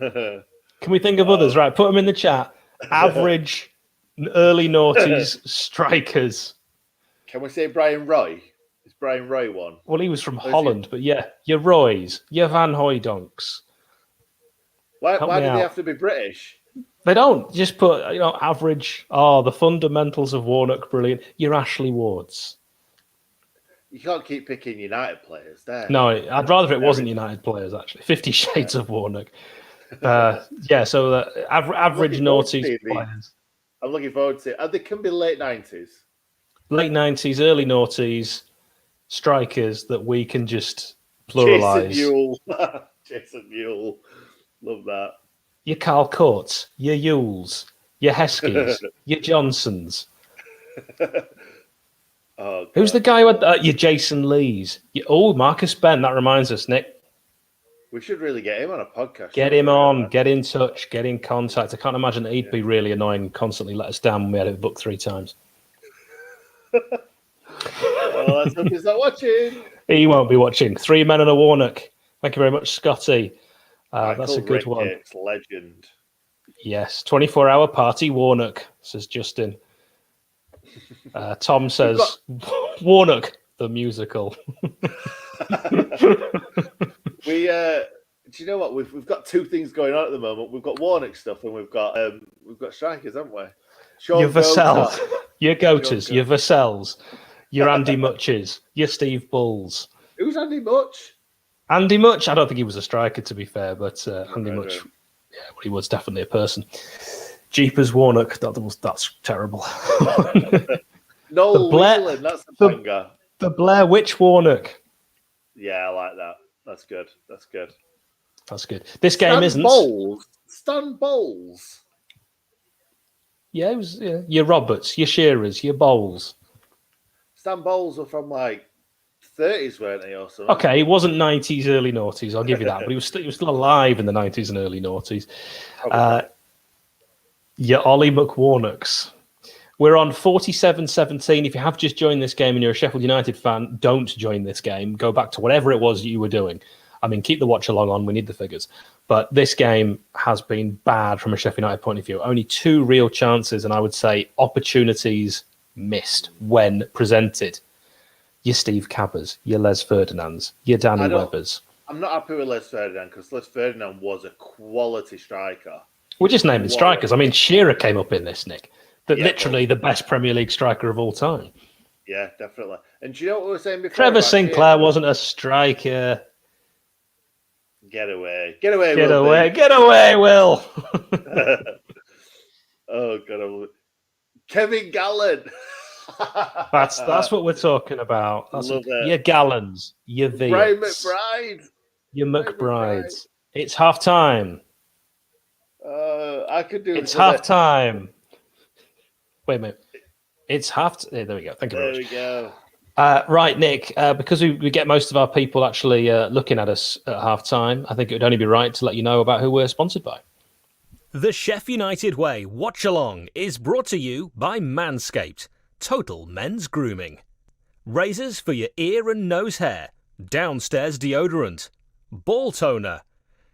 Can we think of others? Right, put them in the chat. Average early noughties strikers. Can we say Brian Roy? Is Brian Roy one? Well, he was from Holland, but yeah, your Roys, your Van Hooijdonks. Why did they have to be British? They don't just put, average. Oh, the fundamentals of Warnock, brilliant. You're Ashley Wards. You can't keep picking United players there. No, I'd rather it wasn't United players, actually. 50 Shades of Warnock. So the average noughties players. I'm looking forward to it. They can be late 90s. Late 90s, early noughties, strikers that we can just pluralise. Jason Mule. Love that. Your Carl Coates, your Yules, your Heskies, your Johnsons. Oh, who's the guy who had your Jason Lees? Marcus Ben. That reminds us, Nick. We should really get him on a podcast. Get him on, get in touch, get in contact. I can't imagine that he'd be really annoying and constantly let us down when we had it booked 3 times. Well, let's hope he's not watching. He won't be watching. 3 Men and a Warnock. Thank you very much, Scotty. That's a good one. Legend. Yes. 24-hour party Warnock, says Justin. Tom says, Warnock, the musical. Do you know what? We've got 2 things going on at the moment. We've got Warnock stuff and we've got strikers, haven't we? Your Vassels, your Goaters, your Vassels, your Andy Mutches, your Steve Bulls. Who's Andy Much? Andy Much? I don't think he was a striker, to be fair, but Andy Much, he was definitely a person. Jeepers Warnock, that's terrible. Noel Whelan, that's a banger. The Blair Witch Warnock. Yeah, I like that. That's good. This game isn't. Stan Bowles. Yeah, it was your Roberts, your Shearers, your Bowles. Stan Bowles were from like 30s, weren't they, or something? Okay, he wasn't 90s, early noughties. I'll give you that, but he was still alive in the 90s and early noughties. Your Ollie McWarnocks. We're on 47-17. If you have just joined this game and you're a Sheffield United fan, don't join this game. Go back to whatever it was you were doing. I mean, keep the watch along on. We need the figures. But this game has been bad from a Sheffield United point of view. Only 2 real chances, and I would say opportunities missed when presented. Your Steve Cabbers, your Les Ferdinands, your Danny Webbers. I'm not happy with Les Ferdinand because Les Ferdinand was a quality striker. We're just naming strikers. I mean, Shearer came up in this, Nick. Literally the best Premier League striker of all time. Yeah, definitely. And do you know what we were saying before? Trevor Sinclair wasn't a striker. Get away, Will. Oh God, Kevin Gallen. That's what we're talking about. Your Gallons, your Viets, Brian McBride, your McBrides. It's half time. I could do. It's half time. Wait a minute. It's half. There we go. Thank you very much. There we go. Right, Nick, because we get most of our people actually looking at us at half-time, I think it would only be right to let you know about who we're sponsored by. The Sheff United Way Watchalong is brought to you by Manscaped, total men's grooming. Razors for your ear and nose hair, downstairs deodorant, ball toner,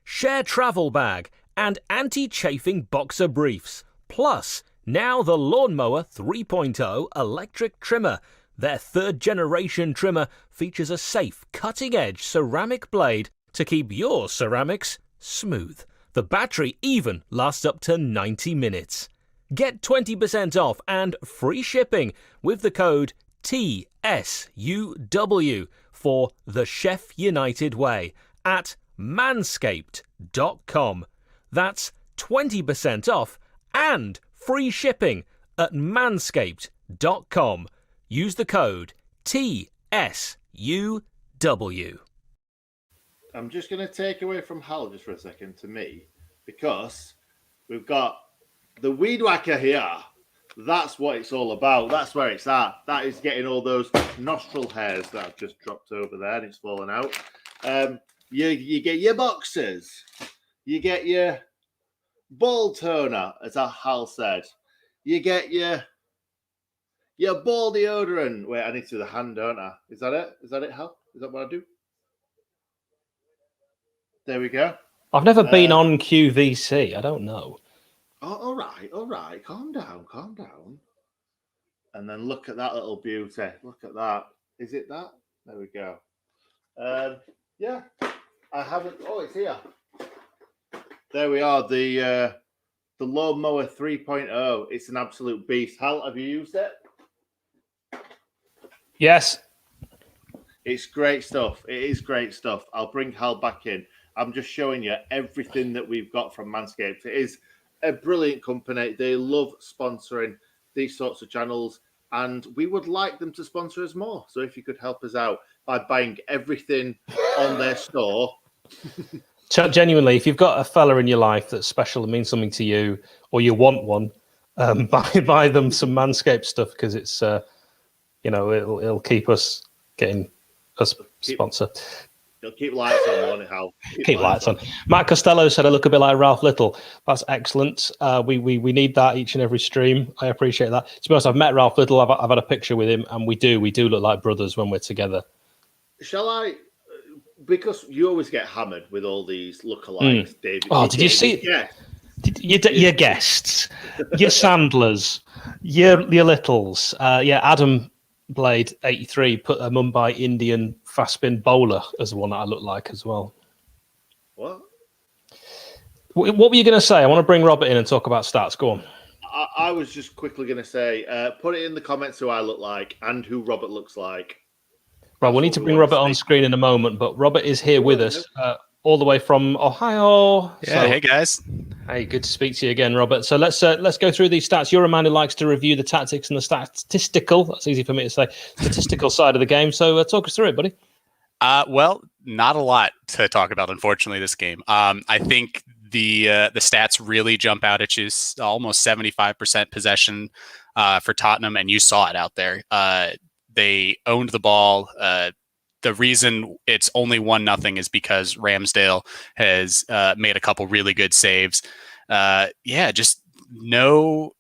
share travel bag, and anti-chafing boxer briefs. Plus, now the Lawnmower 3.0 electric trimmer. Their 3rd-generation trimmer features a safe, cutting-edge ceramic blade to keep your ceramics smooth. The battery even lasts up to 90 minutes. Get 20% off and free shipping with the code TSUW for the Sheff United Way at manscaped.com. That's 20% off and free shipping at manscaped.com. Use the code TSUW. I'm just going to take away from Hal just for a second to me, because we've got the weed whacker here. That's what it's all about. That's where it's at. That is getting all those nostril hairs that I've just dropped over there and it's fallen out. You get your boxers. You get your ball toner, as Hal said. You get your ball deodorant. Wait, I need to do the hand, don't I? Is that it? Is that it, Hal? Is that what I do? There we go. I've never been on QVC. I don't know. Oh, all right. Calm down. And then look at that little beauty. Look at that. Is it that? There we go. Yeah. I haven't. Oh, it's here. There we are. The The Lawnmower 3.0. It's an absolute beast. Hal, have you used it? Yes. It's great stuff. It is great stuff. I'll bring Hal back in. I'm just showing you everything that we've got from Manscaped. It is a brilliant company. They love sponsoring these sorts of channels, and we would like them to sponsor us more. So if you could help us out by buying everything on their store. Genuinely, if you've got a fella in your life that's special and means something to you, or you want one, buy them some Manscaped stuff, because it's it'll keep us getting us sponsor. It'll keep lights on, won't it, Hal? Keep lights on. Matt Costello said I look a bit like Ralph Little. That's excellent. We need that each and every stream. I appreciate that. To be honest, I've met Ralph Little. I've had a picture with him, and we do look like brothers when we're together. Shall I? Because you always get hammered with all these lookalikes, David. Oh, did you see? Yeah. Your guests, your Sandlers, your Littles. Adam Blade 83 put a Mumbai Indian fast spin bowler as the one that I look like as well. What were you going to say? I want to bring Robert in and talk about stats. Go on. I was just quickly going to say, put it in the comments who I look like and who Robert looks like. Right, we'll need to bring Robert on screen in a moment, but Robert is here with us all the way from Ohio. Yeah, hey guys. Hey, good to speak to you again, Robert. So let's go through these stats. You're a man who likes to review the tactics and the statistical, that's easy for me to say, statistical side of the game. So talk us through it, buddy. Well, not a lot to talk about, unfortunately, this game. I think the stats really jump out at you. Almost 75% possession for Tottenham, and you saw it out there. They owned the ball. The reason it's only 1-0 is because Ramsdale has made a couple really good saves. Just no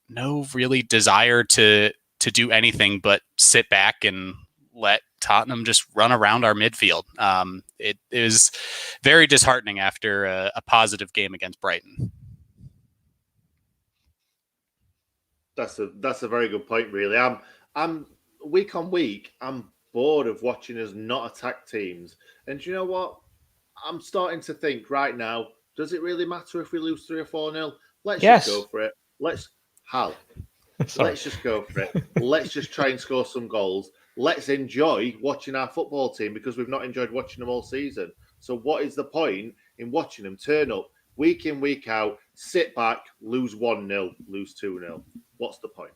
really desire to do anything but sit back and let Tottenham just run around our midfield. It is very disheartening after a positive game against Brighton. That's a very good point, really. I'm week on week, I'm bored of watching us not attack teams. And do you know what? I'm starting to think right now, does it really matter if we lose 3 or 4-0? Let's just go for it. Let's just go for it. Let's just try and score some goals. Let's enjoy watching our football team, because we've not enjoyed watching them all season. So what is the point in watching them turn up week in, week out, sit back, lose 1-0, lose 2-0? What's the point?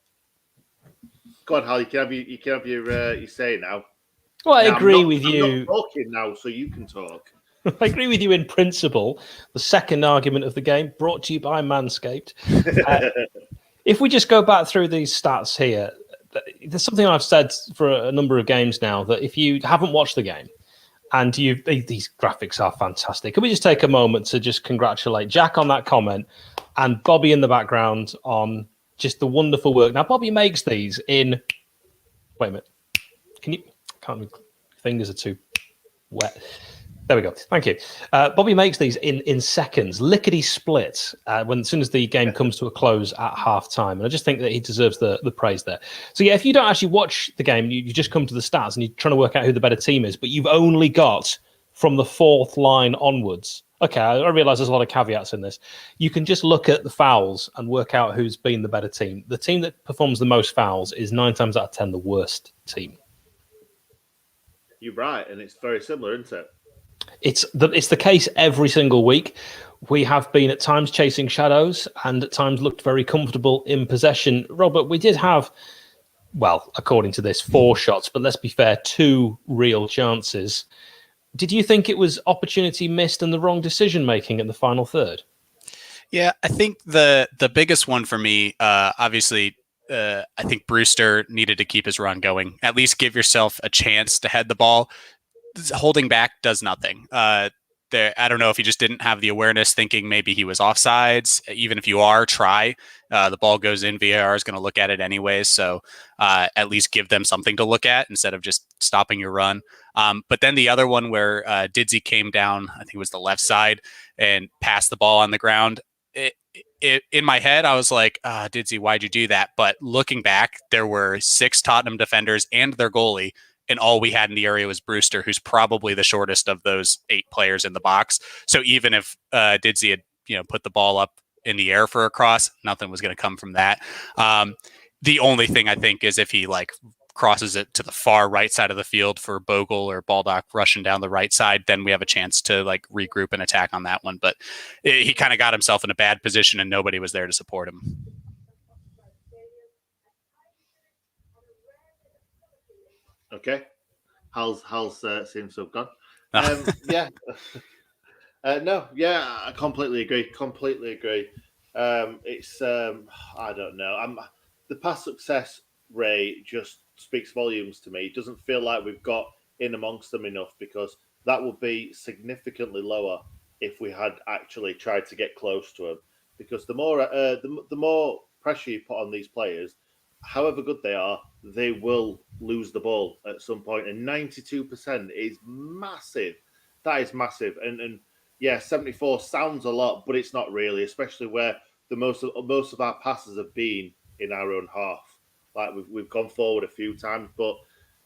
Go on, Hal. You can have your say now. Well, I agree with you. I'm not talking now, so you can talk. I agree with you in principle. The second argument of the game, brought to you by Manscaped. If we just go back through these stats here, there's something I've said for a number of games now, that if you haven't watched the game, and these graphics are fantastic. Can we just take a moment to just congratulate Jack on that comment, and Bobby in the background on just the wonderful work. Now, Bobby makes these in... Wait a minute. Can't... Fingers are too wet. There we go. Thank you. Bobby makes these in seconds, lickety-split, as soon as the game comes to a close at half-time. And I just think that he deserves the praise there. So, yeah, if you don't actually watch the game, you just come to the stats and you're trying to work out who the better team is, but you've only got from the fourth line onwards... Okay, I realise there's a lot of caveats in this. You can just look at the fouls and work out who's been the better team. The team that performs the most fouls is 9 times out of 10 the worst team. You're right, and it's very similar, isn't it? It's the case every single week. We have been at times chasing shadows and at times looked very comfortable in possession. Robert, we did have, well, according to this, 4 shots, but let's be fair, 2 real chances. Did you think it was opportunity missed and the wrong decision-making in the final third? Yeah, I think the biggest one for me, obviously, I think Brewster needed to keep his run going. At least give yourself a chance to head the ball. Holding back does nothing. I don't know if he just didn't have the awareness, thinking maybe he was offsides. Even if you are, try. The ball goes in, VAR is going to look at it anyways. So at least give them something to look at instead of just stopping your run. But then the other one where Didsey came down, I think it was the left side, and passed the ball on the ground. In my head, I was like, Didsey, why'd you do that? But looking back, there were 6 Tottenham defenders and their goalie, and all we had in the area was Brewster, who's probably the shortest of those 8 players in the box. So even if Didsey had put the ball up in the air for a cross. Nothing was going to come from that. The only thing I think is if he like crosses it to the far right side of the field for Bogle or Baldock rushing down the right side, then we have a chance to like regroup and attack on that one. But he kind of got himself in a bad position and nobody was there to support him. Okay. Hal's seems to have gone. Yeah. No, yeah, I completely agree. It's I don't know. The past success rate just speaks volumes to me. It doesn't feel like we've got in amongst them enough, because that would be significantly lower if we had actually tried to get close to them. Because the more pressure you put on these players, however good they are, they will lose the ball at some point. And 92% is massive. That is massive. And yeah, 74 sounds a lot, but it's not really, especially where the most of our passes have been in our own half. Like we've gone forward a few times, but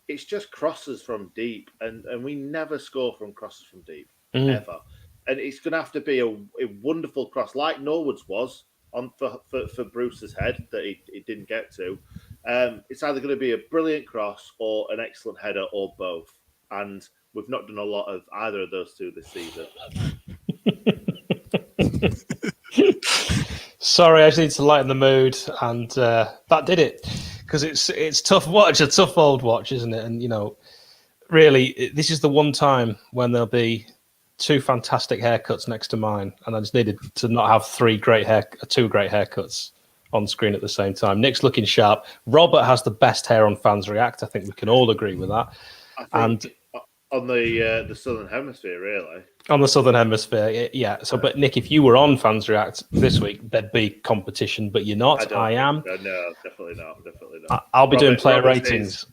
it's just crosses from deep, and we never score from crosses from deep, ever. And it's going to have to be a wonderful cross, like Norwood's was on for Bruce's head that he didn't get to. It's either going to be a brilliant cross or an excellent header, or both. And we've not done a lot of either of those two this season. Sorry, I just need to lighten the mood, and that did it. Because it's tough watch, a tough old watch, isn't it? And, you know, really, this is the one time when there'll be two fantastic haircuts next to mine, and I just needed to not have two great haircuts on screen at the same time. Nick's looking sharp. Robert has the best hair on Fans React. I think we can all agree with that. And on the Southern Hemisphere, really. On the Southern Hemisphere, yeah. So, but Nick, if you were on Fans React this week, there'd be competition, but you're not. I am. No, definitely not. I'll be doing player ratings.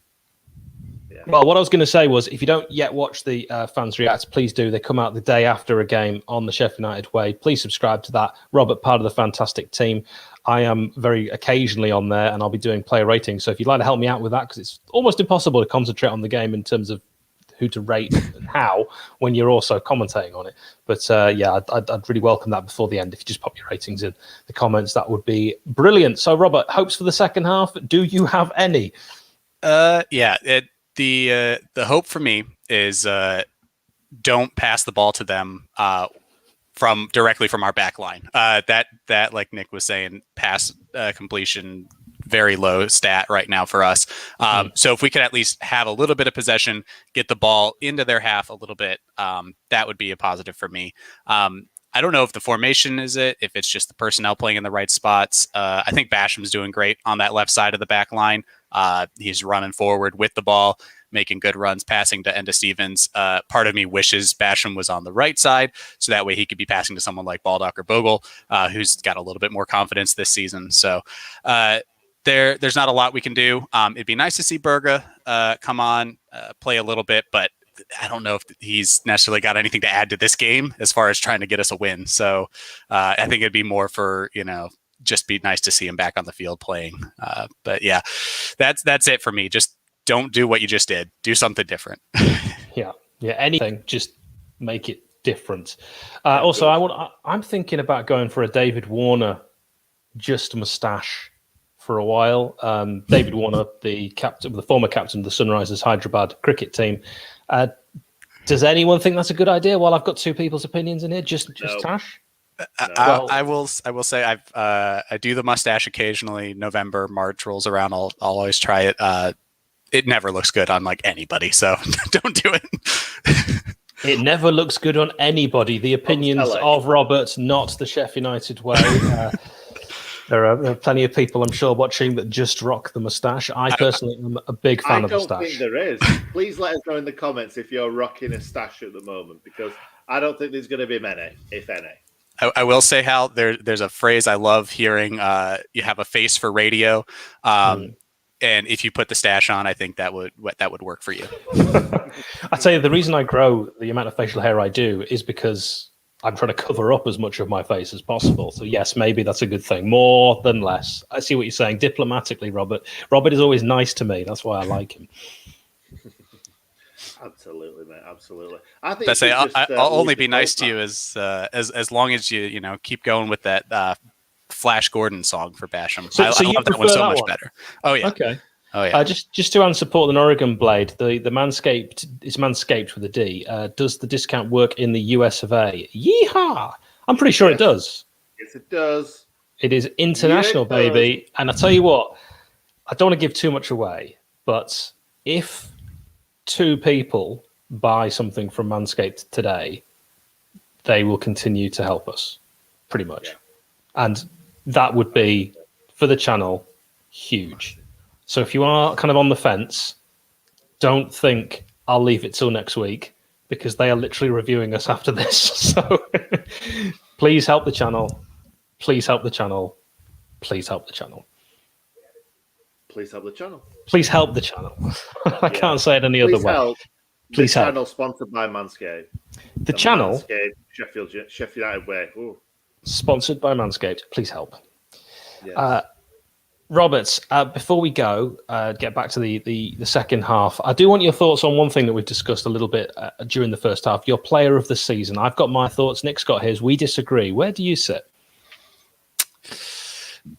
Yeah. Well, what I was going to say was, if you don't yet watch the Fans React, please do. They come out the day after a game on the Sheffield United way. Please subscribe to that. Robert, part of the fantastic team. I am very occasionally on there, and I'll be doing player ratings. So if you'd like to help me out with that, because it's almost impossible to concentrate on the game in terms of who to rate and how when you're also commentating on it. But yeah, I'd really welcome that before the end. If you just pop your ratings in the comments, that would be brilliant. So, Robert, hopes for the second half. Do you have any? Yeah, the hope for me is don't pass the ball to them directly from our back line. That like Nick was saying, pass completion, very low stat right now for us. So if we could at least have a little bit of possession, get the ball into their half a little bit, that would be a positive for me. I don't know if the formation is it, if it's just the personnel playing in the right spots. I think Basham's doing great on that left side of the back line. He's running forward with the ball, making good runs, passing to Enda Stevens. Part of me wishes Basham was on the right side, so that way he could be passing to someone like Baldock or Bogle, who's got a little bit more confidence this season. So there's not a lot we can do. It'd be nice to see Berga come on, play a little bit, but I don't know if he's necessarily got anything to add to this game as far as trying to get us a win. So I think it'd be more for, just be nice to see him back on the field playing. But yeah, that's it for me. Just don't do what you just did. Do something different. Yeah, anything. Just make it different. Also, I'm thinking about going for a David Warner just mustache for a while. David Warner, the former captain of the Sunrisers Hyderabad cricket team. Does anyone think that's a good idea? Well, I've got two people's opinions in here. Just Tash. I will say I do the mustache occasionally. November, March rolls around. I'll always try it. It never looks good on like anybody, so don't do it. It never looks good on anybody. The opinions of Robert, not the Sheffield United way. There are plenty of people, I'm sure, watching that just rock the moustache. I personally am a big fan of moustache. I don't think there is. Please let us know in the comments if you're rocking a stash at the moment, because I don't think there's going to be many, if any. I will say, Hal, there's a phrase I love hearing. You have a face for radio. And if you put the stash on, I think that would work for you. I tell you, the reason I grow the amount of facial hair I do is because I'm trying to cover up as much of my face as possible. So yes, maybe that's a good thing. More than less. I see what you're saying diplomatically, Robert. Robert is always nice to me. That's why I like him. Absolutely, mate. Absolutely. I think I'll only be nice to you as long as you keep going with that Flash Gordon song for Basham. So I you love that one prefer so that much one? better. Oh yeah. Okay. Oh yeah. Just to support the Oregon Blade, the Manscaped, it's Manscaped with a D. Does the discount work in the US of A? Yeehaw! I'm pretty sure it does. Yes, it does. It is international, baby. And I tell you what, I don't want to give too much away, but if 2 people buy something from Manscaped today, they will continue to help us, pretty much. Yeah. And that would be, for the channel, huge. So if you are kind of on the fence, don't think I'll leave it till next week, because they are literally reviewing us after this. So please help the channel. Please help the channel. Please help the channel. Please help the channel. Please help the channel. I can't say it any other way. Please help. Channel sponsored by Manscaped. The channel, Manscaped, Sheffield United way. Ooh. Sponsored by Manscaped. Please help. Yes. Roberts, before we go, get back to the second half, I do want your thoughts on one thing that we've discussed a little bit during the first half. Your player of the season. I've got my thoughts. Nick's got his. We disagree. Where do you sit?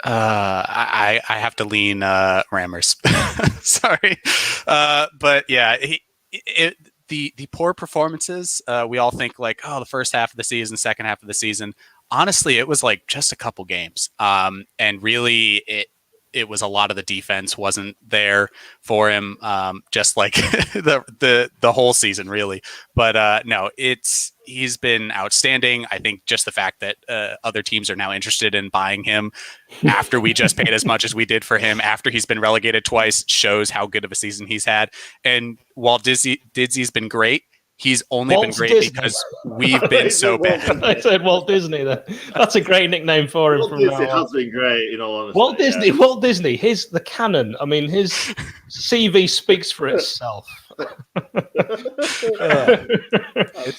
I have to lean Rammers. Sorry, but yeah, the poor performances. We all think like, oh, the first half of the season, second half of the season. Honestly, it was like just a couple games, and really it was a lot of the defense wasn't there for him, just like the whole season, really. But no, he's been outstanding. I think just the fact that other teams are now interested in buying him after we just paid as much as we did for him, after he's been relegated twice, shows how good of a season he's had. And while Didzy's been great, he's only been great Disney. Because we've been so bad. I said Walt Disney there. That's a great nickname for him. Walt Disney has been great, in all honesty. Walt Disney, the canon. I mean, his CV speaks for itself.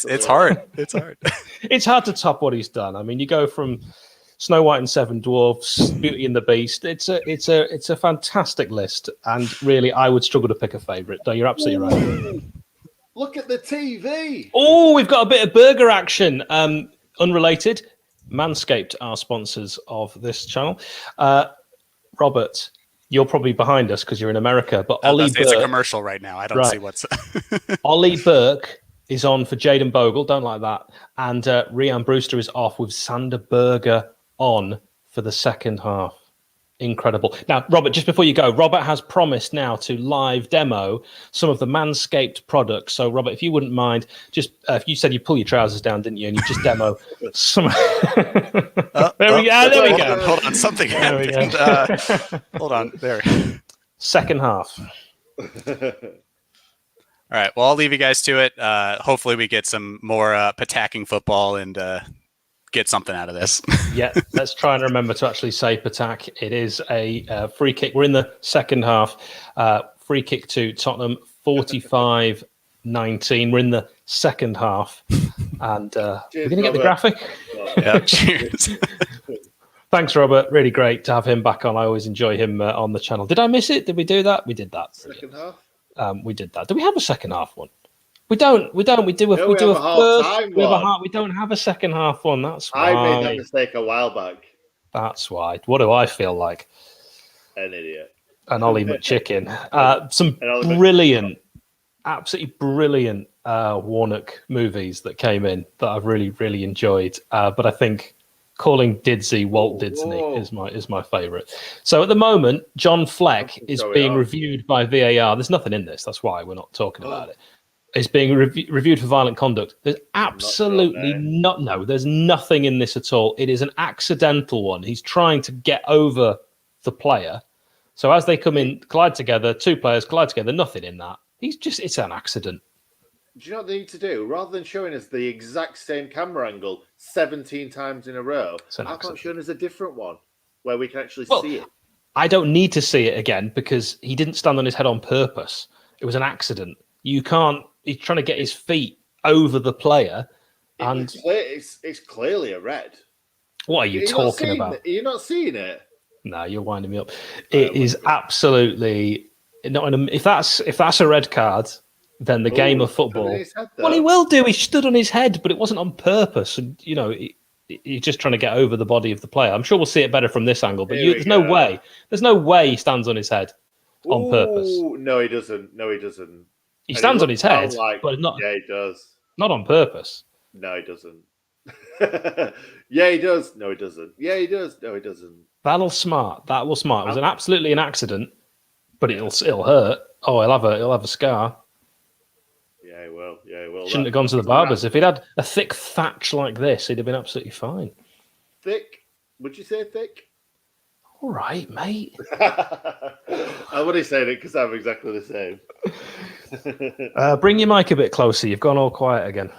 It's hard. It's hard. It's hard to top what he's done. I mean, you go from Snow White and Seven Dwarfs, Beauty and the Beast. It's a fantastic list, and really, I would struggle to pick a favourite. No, you're absolutely right. Look at the TV. Oh, we've got a bit of burger action. Unrelated, Manscaped are sponsors of this channel. Robert, you're probably behind us because you're in America, but Ollie Burke... It's a commercial right now. I don't see what's... Ollie Burke is on for Jaden Bogle. Don't like that. And Rhian Brewster is off with Sander Berger on for the second half. Incredible. Now, Robert, just before you go, Robert has promised now to live demo some of the Manscaped products. So, Robert, if you wouldn't mind, just if you said you pull your trousers down, didn't you? And you just demo some. There we go. Hold on. Something happened. Hold on. There. Second half. All right. Well, I'll leave you guys to it. Hopefully, we get some more attacking football and get something out of this. Yeah, let's try and remember to actually say Patak. It is a free kick. We're in the second half. Free kick to Tottenham, 45-19. We're in the second half. And we're going to get the graphic. Yeah, cheers. Thanks, Robert. Really great to have him back on. I always enjoy him on the channel. Did I miss it? Did we do that? We did that. Second half? We did that. Do we have a second half one? We don't. We do a half-time one. We don't have a second half one. That's why. I made that mistake a while back. That's why. What do I feel like? An idiot. An Ollie McChicken. Some brilliant, absolutely brilliant Warnock movies that came in that I've really, really enjoyed. But I think calling Didsy Walt Disney is my favourite. So at the moment, John Fleck is being reviewed by VAR. There's nothing in this. That's why we're not talking about it. It's being reviewed for violent conduct. There's absolutely there's nothing in this at all. It is an accidental one. He's trying to get over the player. So as they come in, collide together, two players collide together, nothing in that. It's an accident. Do you know what they need to do? Rather than showing us the exact same camera angle 17 times in a row, how come showing us a different one where we can actually see it? I don't need to see it again because he didn't stand on his head on purpose. It was an accident. You can't. He's trying to get his feet over the player, and it's clearly a red. What are you talking about? You're not seeing it. No, you're winding me up. It is absolutely not. If that's a red card, then the game of football. Well, he will do. He stood on his head, but it wasn't on purpose. And He's just trying to get over the body of the player. I'm sure we'll see it better from this angle, but Here we there's no go. way. There's no way he stands on his head on purpose. Ooh, no, he doesn't. No, he doesn't. He And stands on his head, like, but not yeah, he does. not on purpose. No, he doesn't. Yeah, he does. No, he doesn't. Yeah, he does. No, he doesn't. That was smart. It was absolutely an accident, but it'll hurt. Oh, he'll have a scar. Yeah, he will. Yeah, he will. Shouldn't have gone to the barbers. If he'd had a thick thatch like this, he'd have been absolutely fine. Thick? Would you say thick? All right, mate. I'm only saying it because I'm exactly the same. Bring your mic a bit closer. You've gone all quiet again.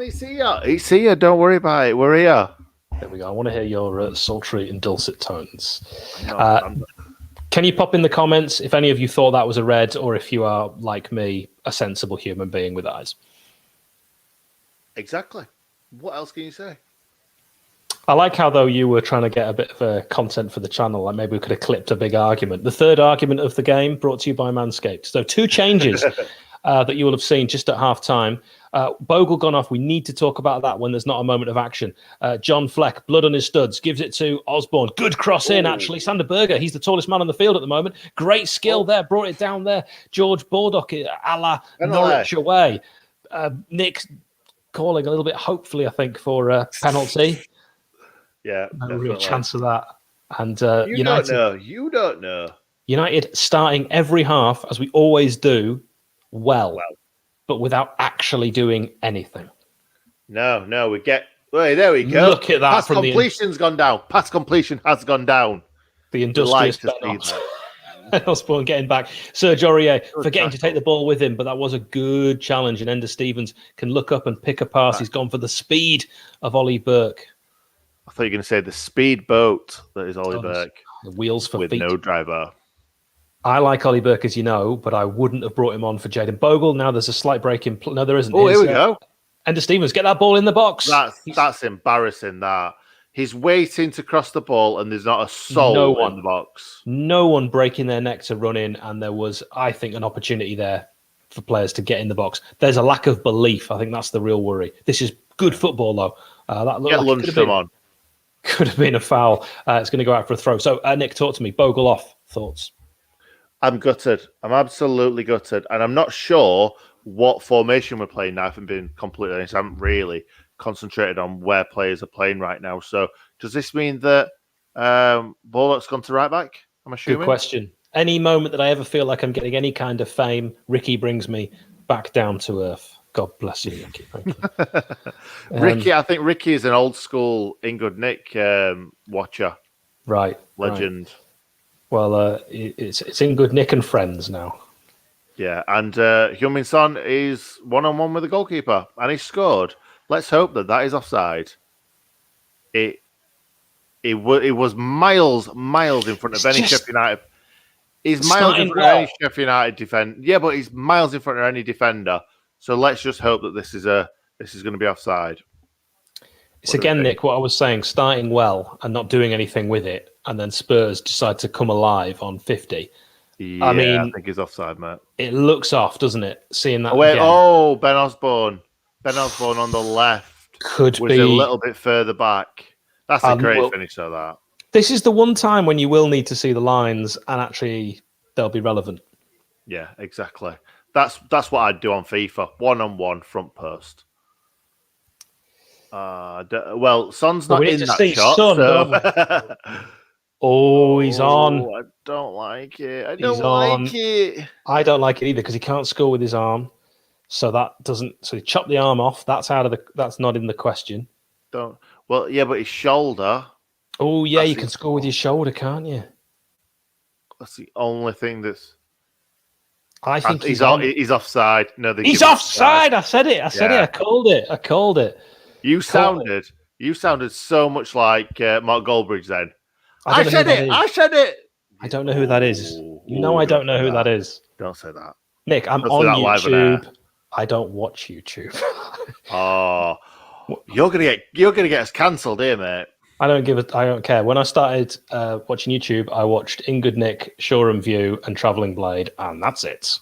He's here. Don't worry about it. We're here. There we go. I want to hear your sultry and dulcet tones. I'm Can you pop in the comments if any of you thought that was a red, or if you are, like me, a sensible human being with eyes? Exactly. What else can you say? I like how, though, you were trying to get a bit of content for the channel. Like maybe we could have clipped a big argument. The third argument of the game brought to you by Manscaped. So 2 changes that you will have seen just at half-time. Bogle gone off. We need to talk about that when there's not a moment of action. John Fleck, blood on his studs, gives it to Osborne. Good cross in, actually. Sander Berger, he's the tallest man on the field at the moment. Great skill there, brought it down there. George Baldock, a la Norwich away. Nick calling a little bit hopefully, I think, for a penalty. Yeah, No real chance of that. And you don't know. United starting every half, as we always do, well. But without actually doing anything. No, we get... Wait, there we go. Look at that. Pass completion's gone down. Pass completion has gone down. The industrious Osborne getting back. Serge Aurier forgetting to take the ball with him, but that was a good challenge. And Ender Stevens can look up and pick a pass. He's gone for the speed of Ollie Burke. I thought you were going to say the speedboat that is Ollie Burke. The wheels for with feet. no driver. I like Ollie Burke, as you know, but I wouldn't have brought him on for Jayden Bogle. Now there's a slight break in... No, there isn't. Oh, here we go. Ender Stevens, get that ball in the box. That's embarrassing, that. He's waiting to cross the ball and there's not a soul in the box. No one breaking their neck to run in, and there was, I think, an opportunity there for players to get in the box. There's a lack of belief. I think that's the real worry. This is good football, though. That get Lundstrom on. Could have been a foul. It's going to go out for a throw. So, Nick, talk to me. Bogle off. Thoughts? I'm gutted. I'm absolutely gutted. And I'm not sure what formation we're playing now, if I'm being completely honest. I haven't really concentrated on where players are playing right now. So does this mean that Bullock's gone to right back? I'm assuming. Good question. Any moment that I ever feel like I'm getting any kind of fame, Ricky brings me back down to earth. God bless you, Ricky. Thank you. Ricky, I think Ricky is an old school In Good Nick watcher. Right. Legend. Right. Well, it's In Good Nick and Friends now. Yeah, and Heung-min Son is 1-on-1 with the goalkeeper, and he scored. Let's hope that is offside. It was miles in front of any Sheffield United. He's miles in front of any Sheffield United defender. Yeah, but he's miles in front of any defender. So let's just hope that this is going to be offside. It's again, Nick, what I was saying, starting well and not doing anything with it, and then Spurs decide to come alive on 50. Yeah, I think he's offside, mate. It looks off, doesn't it? Seeing that. Ben Osborne. Ben Osborne on the left was a little bit further back. That's a great finish of that. This is the one time when you will need to see the lines and actually they'll be relevant. Yeah, exactly. That's what I'd do on FIFA. 1-on-1 front post. Son's not in that shot. So... He's on. I don't like it. I don't like it either because he can't score with his arm. So that doesn't. So he chopped the arm off. That's That's not in the question. But his shoulder. Oh yeah, you can score with your shoulder, can't you? That's the only thing that's. I think he's offside. No, he's offside. I said it. I called it. You sounded so much like Mark Goldbridge then. I said it. I don't know who that is. I don't know who that is. Don't say that. Nick, I'm on YouTube. I don't watch YouTube. You're gonna get us cancelled here, mate. I don't care. When I started watching YouTube, I watched In Good Nick, Shoreham View, and Travelling Blade, and that's it.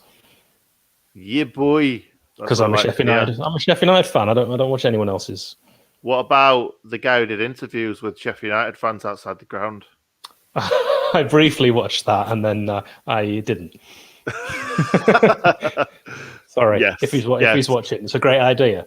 Yeah, boy. Because I'm a Sheffield United fan. I don't watch anyone else's. What about the guy who did interviews with Sheffield United fans outside the ground? I briefly watched that and then I didn't. Sorry, Yes, if he's watching, it's a great idea.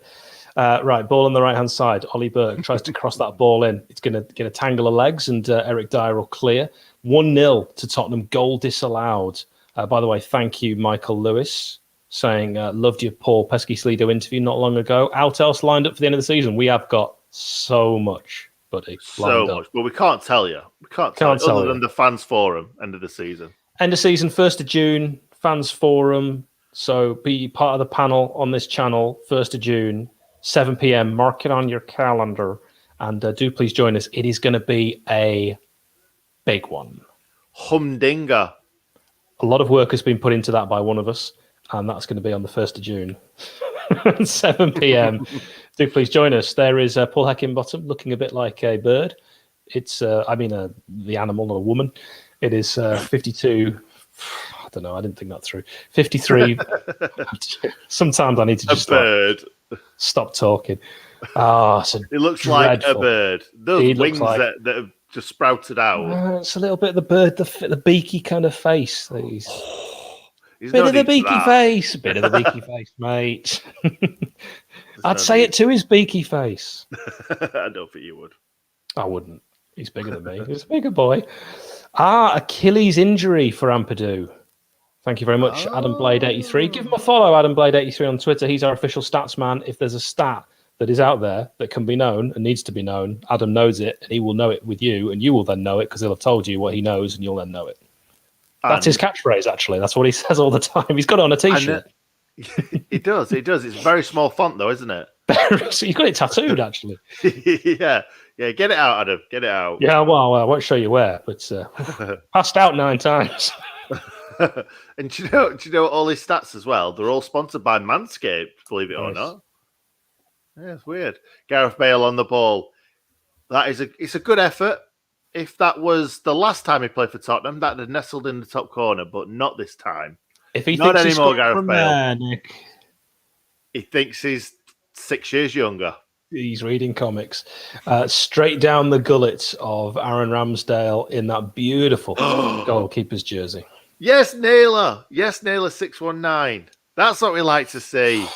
Right, ball on the right hand side. Ollie Burke tries to cross that ball in. It's going to get a tangle of legs, and Eric Dyer will clear. 1-0 to Tottenham. Goal disallowed. By the way, thank you, Michael Lewis, saying loved your Paul Pesky-Slido interview not long ago. Out else lined up for the end of the season? We have got so much, buddy. So much, but we can't tell you. We can't tell you, other than the fans forum end of the season. End of season, 1st of June, fans forum. So be part of the panel on this channel, 1st of June, 7 p.m. Mark it on your calendar, and do please join us. It is going to be a big one. Humdinger. A lot of work has been put into that by one of us, and that's going to be on the 1st of June, 7 p.m. Do please join us. There is Paul Heckingbottom looking a bit like a bird. It's, the animal, not a woman. It is 52. I don't know. I didn't think that through. 53. Sometimes I need to just stop talking. It looks dreadful. like a bird. Those wings that have just sprouted out. It's a little bit of the bird, the beaky kind of face. Bit of the beaky face, mate. I'd say it to his beaky face. I don't think you would. I wouldn't. He's bigger than me. He's a bigger boy. Achilles injury for Ampadu. Thank you very much, Adam Blade 83. Give him a follow, Adam Blade 83 on Twitter. He's our official stats man. If there's a stat that is out there that can be known and needs to be known, Adam knows it, and he will know it with you, and you will then know it because he'll have told you what he knows, and you'll then know it. That's his catchphrase, actually. That's what he says all the time. He's got it on a T-shirt. He does. It's very small font, though, isn't it? So you've got it tattooed, actually. Yeah. Get it out, Adam. Get it out. Yeah, well, I won't show you where, but passed out 9 times. And do you know all his stats as well? They're all sponsored by Manscaped, believe it or not. Yeah, it's weird. Gareth Bale on the ball. It's a good effort. If that was the last time he played for Tottenham, that had nestled in the top corner, but not this time. If he not thinks anymore, Gareth Bale. Nick. He thinks he's 6 years younger. He's reading comics. Straight down the gullet of Aaron Ramsdale in that beautiful goalkeeper's jersey. Yes, Naylor. Yes, Naylor 619. That's what we like to see.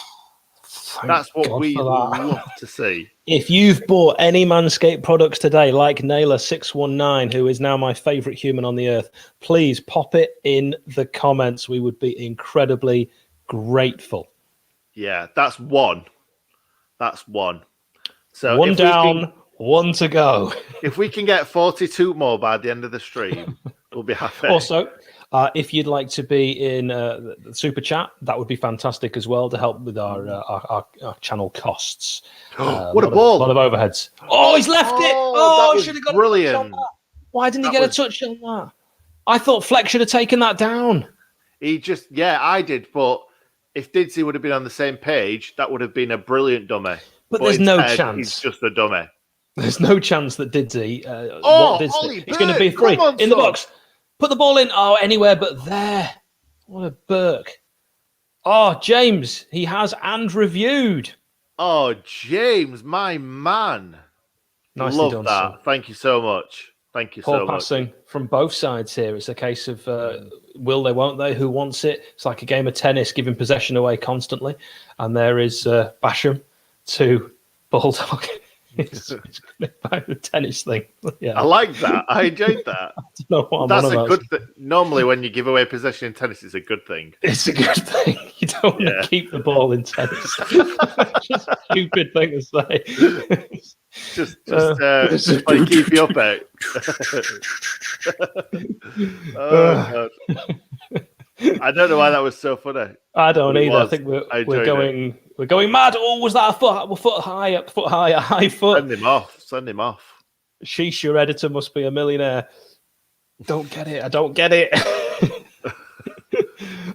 That's what we love to see. If you've bought any Manscaped products today, like Naylor 619, who is now my favourite human on the earth, please pop it in the comments. We would be incredibly grateful. Yeah, that's one. So one down, one to go. If we can get 42 more by the end of the stream, we'll be happy. Also, if you'd like to be in the super chat, that would be fantastic as well to help with our channel costs. What a ball! A lot of overheads. Oh, he's left it! Oh, he should have got brilliant. A touch on that. Why didn't he get a touch on that? I thought Fleck should have taken that down. I did, but if Didsey would have been on the same page, that would have been a brilliant dummy. But there's no chance. He's just a dummy. There's no chance that Didsey. It's going to be free in the box. Put the ball in. Oh, anywhere but there. What a Burke. Oh, James, he has and reviewed. Oh, James, my man. Nicely Love done, that. son. Thank you so much. Thank you so much. Passing from both sides here. It's a case of will they, won't they? Who wants it? It's like a game of tennis, giving possession away constantly. And there is Basham to Bulldog. It's about the tennis thing. Yeah. I like that. I enjoyed that. I don't know what That's a good thing. Normally, when you give away possession in tennis, it's a good thing. It's a good thing. You don't want to keep the ball in tennis. Just a stupid thing to say. Just like keep you up, eh? Oh, God. I don't know why that was so funny. I don't either. I think we're going mad. Oh, was that a foot high foot? Send him off. Sheesh, your editor must be a millionaire. Don't get it. I don't get it.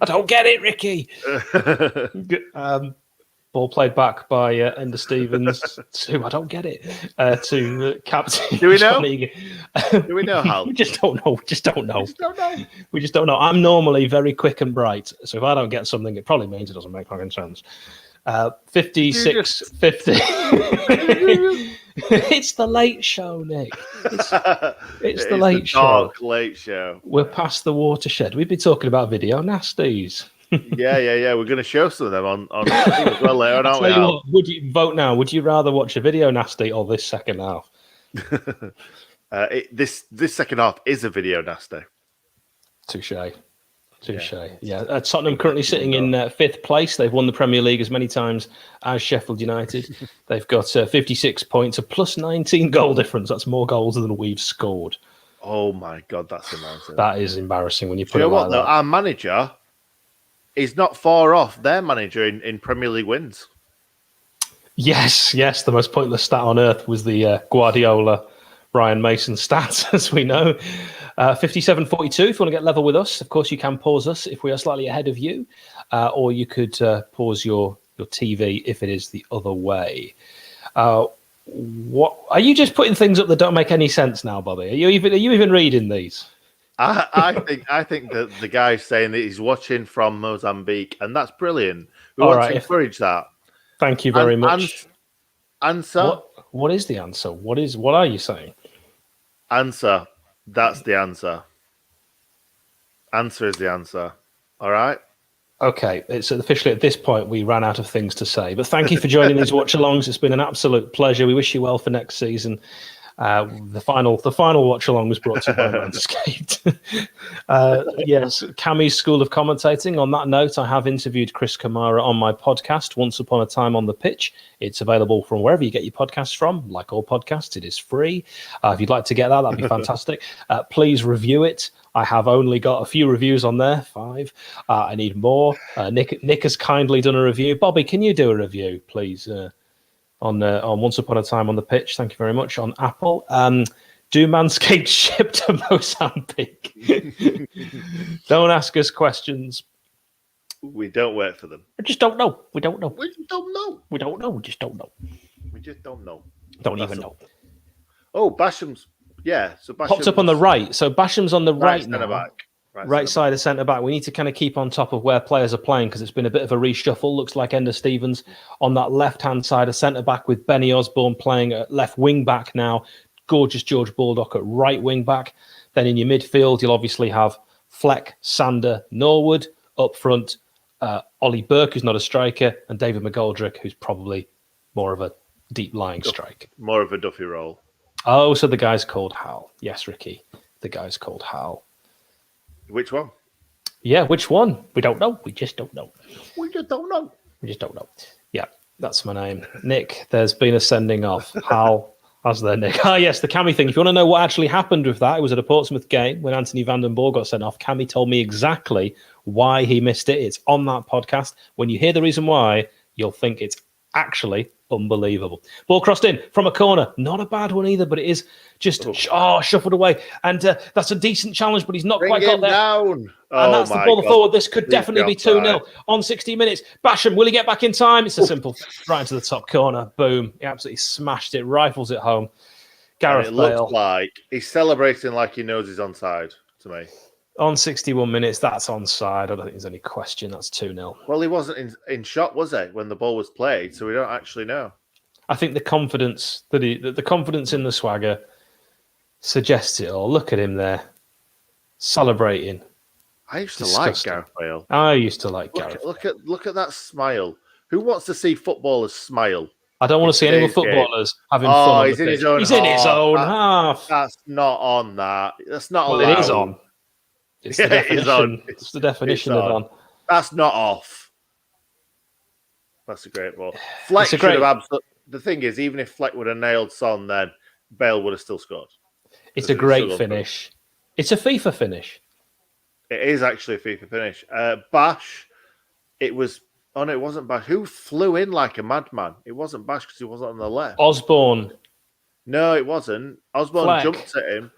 I don't get it, Ricky. Ball played back by Ender Stevens to, I don't get it, to captain. Do we know? Do we know how? We just don't know. We just don't know. I'm normally very quick and bright. So if I don't get something, it probably means it doesn't make fucking sense. 56, 50. It's the late show, Nick. It's the late show. Late show. We're past the watershed. We've been talking about video nasties. Yeah. We're going to show some of them on stream as well later on, aren't we? Tell you what, would you vote now? Would you rather watch a video nasty or this second half? This second half is a video nasty. Touche. Yeah. Tottenham currently sitting in fifth place. They've won the Premier League as many times as Sheffield United. They've got 56 points, a plus 19 goal difference. That's more goals than we've scored. Oh my God, that's embarrassing. That is embarrassing when you put it like that. Our manager is not far off their manager in Premier League wins. Yes. The most pointless stat on earth was the Guardiola Brian Mason stats, as we know. 57-42, if you want to get level with us, of course you can pause us if we are slightly ahead of you, or you could pause your TV if it is the other way. What are you just putting things up that don't make any sense now, Bobby? Are you even reading these? I think that the guy's saying that he's watching from Mozambique, and that's brilliant. We All want right, to encourage that. Thank you very much. Answer. What is the answer? What are you saying? Answer. That's the answer. Answer is the answer. All right. Okay, it's officially at this point we ran out of things to say. But thank you for joining these watch-alongs. It's been an absolute pleasure. We wish you well for next season. The final watch-along was brought to you by Manscaped. Yes, Cammy's School of Commentating. On that note, I have interviewed Chris Kamara on my podcast, Once Upon a Time on the Pitch. It's available from wherever you get your podcasts from. Like all podcasts, it is free. If you'd like to get that, that'd be fantastic. Please review it. I have only got a few reviews on there, 5. I need more. Nick has kindly done a review. Bobby, can you do a review, please? On Once Upon a Time on the Pitch. Thank you very much. On Apple. Do Manscaped ship to Mozambique? Don't ask us questions. We don't wait for them. I just don't know. We don't know. We just don't know. We don't know. We just don't know. We just don't know. Don't even know. Oh, Basham's. Yeah. So Basham's popped up on the right. So Basham's on the right now. Back. Right side of centre back. We need to kind of keep on top of where players are playing because it's been a bit of a reshuffle. Looks like Ender Stevens on that left hand side of centre back with Benny Osborne playing at left wing back now. Gorgeous George Baldock at right wing back. Then in your midfield, you'll obviously have Fleck, Sander, Norwood up front. Ollie Burke, who's not a striker, and David McGoldrick, who's probably more of a deep lying striker. More of a Duffy role. Oh, so the guy's called Hal. Yes, Ricky. The guy's called Hal. Which one? Yeah, which one? We don't know. We just don't know. We just don't know. We just don't know. Yeah, that's my name. Nick, there's been a sending off. Hal, has there, Nick? Ah, yes, the Cammy thing. If you want to know what actually happened with that, it was at a Portsmouth game when Anthony Van Den Boer got sent off. Cammy told me exactly why he missed it. It's on that podcast. When you hear the reason why, you'll think it's actually unbelievable. Ball crossed in from a corner. Not a bad one either, but it is just shuffled away. And that's a decent challenge, but he's not quite got there. Down. And that's the ball forward. This could definitely be 2-0 on 60 minutes. Basham, will he get back in time? It's a simple right into the top corner. Boom. He absolutely smashed it, rifles it home. Gareth Bale. Looks like he's celebrating like he knows he's onside to me. On 61 minutes, that's onside. I don't think there's any question. That's 2-0. Well, he wasn't in shot, was he, when the ball was played? So we don't actually know. I think the confidence the confidence in the swagger suggests it all. Look at him there, celebrating. I used to like Gareth Bale. I used to like Gareth. Look at that smile. Who wants to see footballers smile? I don't want to see any more footballers having fun. He's in his own. He's in his own half. That's not on that. That's not allowed. It is on. It's the definition. It's the definition of on. That's not off. That's a great ball. Fleck should have absolutely. The thing is, even if Fleck would have nailed Son, then Bale would have still scored. It's a great finish. It's a FIFA finish. It is actually a FIFA finish. Bash, it was. Oh no, it wasn't Bash. Who flew in like a madman? It wasn't Bash because he wasn't on the left. Osborne. No, it wasn't. Osborne jumped at him.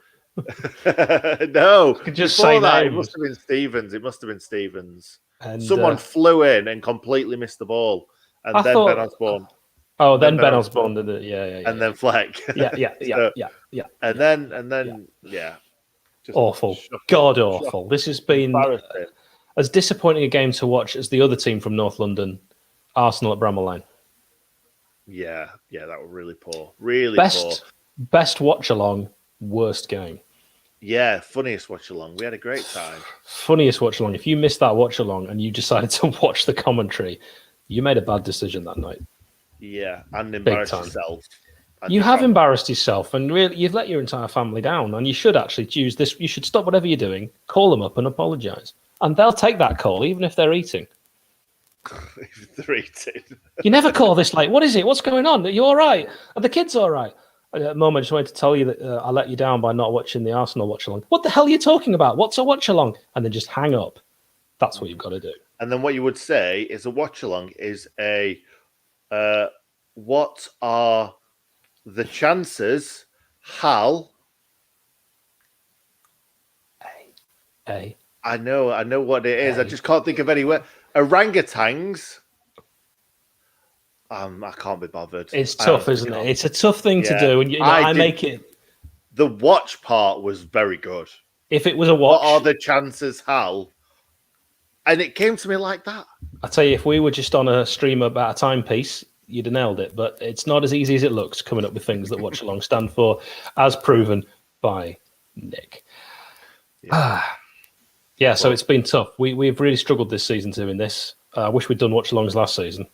No, just say that. It must have been Stevens. It must have been Stevens. And someone flew in and completely missed the ball, and then Ben Osborne. Oh, then Ben Osborne did it. Yeah. And then Fleck. Yeah. And then, just awful. God awful. This has been as disappointing a game to watch as the other team from North London Arsenal at Bramall Lane. Yeah, that was really poor. Really poor. Best watch along, worst game. Yeah, funniest watch along. We had a great time. Funniest watch along. If you missed that watch along and you decided to watch the commentary, you made a bad decision that night. Yeah, and embarrassed yourself. You have embarrassed yourself, and really, you've let your entire family down. And you should actually choose this. You should stop whatever you're doing, call them up, and apologise. And they'll take that call, even if they're eating. If they're eating. You never call this late. What is it? What's going on? Are you all right? Are the kids all right? At the moment, I just wanted to tell you that I let you down by not watching the Arsenal watch along. What the hell are you talking about? What's a watch along? And then just hang up. That's what you've got to do. And then what you would say is a watch along is a what are the chances Hal? I know what it is. I just can't think of any word. Orangutans. I can't be bothered. It's tough, isn't it? It's a tough thing to do, and I make it. The watch part was very good. If it was a watch, what are the chances, Hal? And it came to me like that. I tell you, if we were just on a stream about a timepiece, you'd have nailed it. But it's not as easy as it looks coming up with things that watch along stand for, as proven by Nick. Yeah, so it's been tough. We've really struggled this season doing this. I wish we'd done watch alongs last season.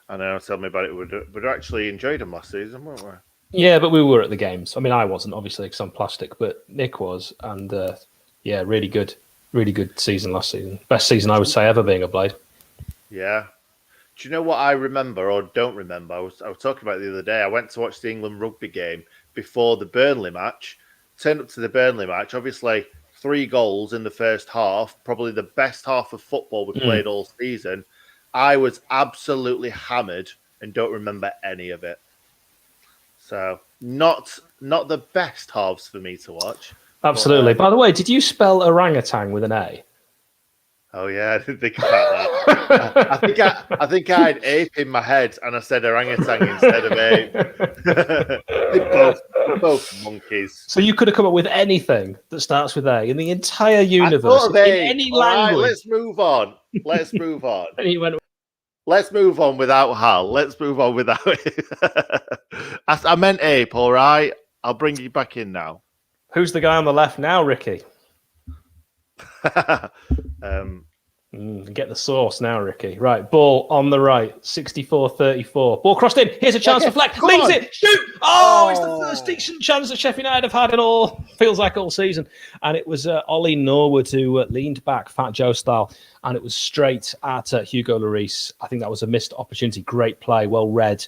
I know, tell me about it. We'd actually enjoyed them last season, weren't we? Yeah, but we were at the games. I mean, I wasn't, obviously, because I'm plastic, but Nick was. And really good season last season. Best season, I would say, ever being a Blade. Yeah. Do you know what I remember or don't remember? I was talking about it the other day. I went to watch the England rugby game before the Burnley match. Turned up to the Burnley match. Obviously, 3 goals in the first half. Probably the best half of football we played all season. I was absolutely hammered and don't remember any of it. So not the best halves for me to watch. Absolutely. By the way, did you spell orangutan with an A? Oh yeah, I didn't think about that. I think I had ape in my head and I said orangutan instead of ape. They're both monkeys. So you could have come up with anything that starts with A in the entire universe, in any language. Right, let's move on. And you went, let's move on without Hal. Let's move on without it. I meant ape, all right? I'll bring you back in now. Who's the guy on the left now, Ricky? Get the sauce now, Ricky. Right, ball on the right, 64-34. Ball crossed in. Here's a chance for Fleck. Leaves it. Shoot! Oh, it's the first decent chance that Sheffield United have had it all. Feels like all season. And it was Ollie Norwood who leaned back, Fat Joe style, and it was straight at Hugo Lloris. I think that was a missed opportunity. Great play, well read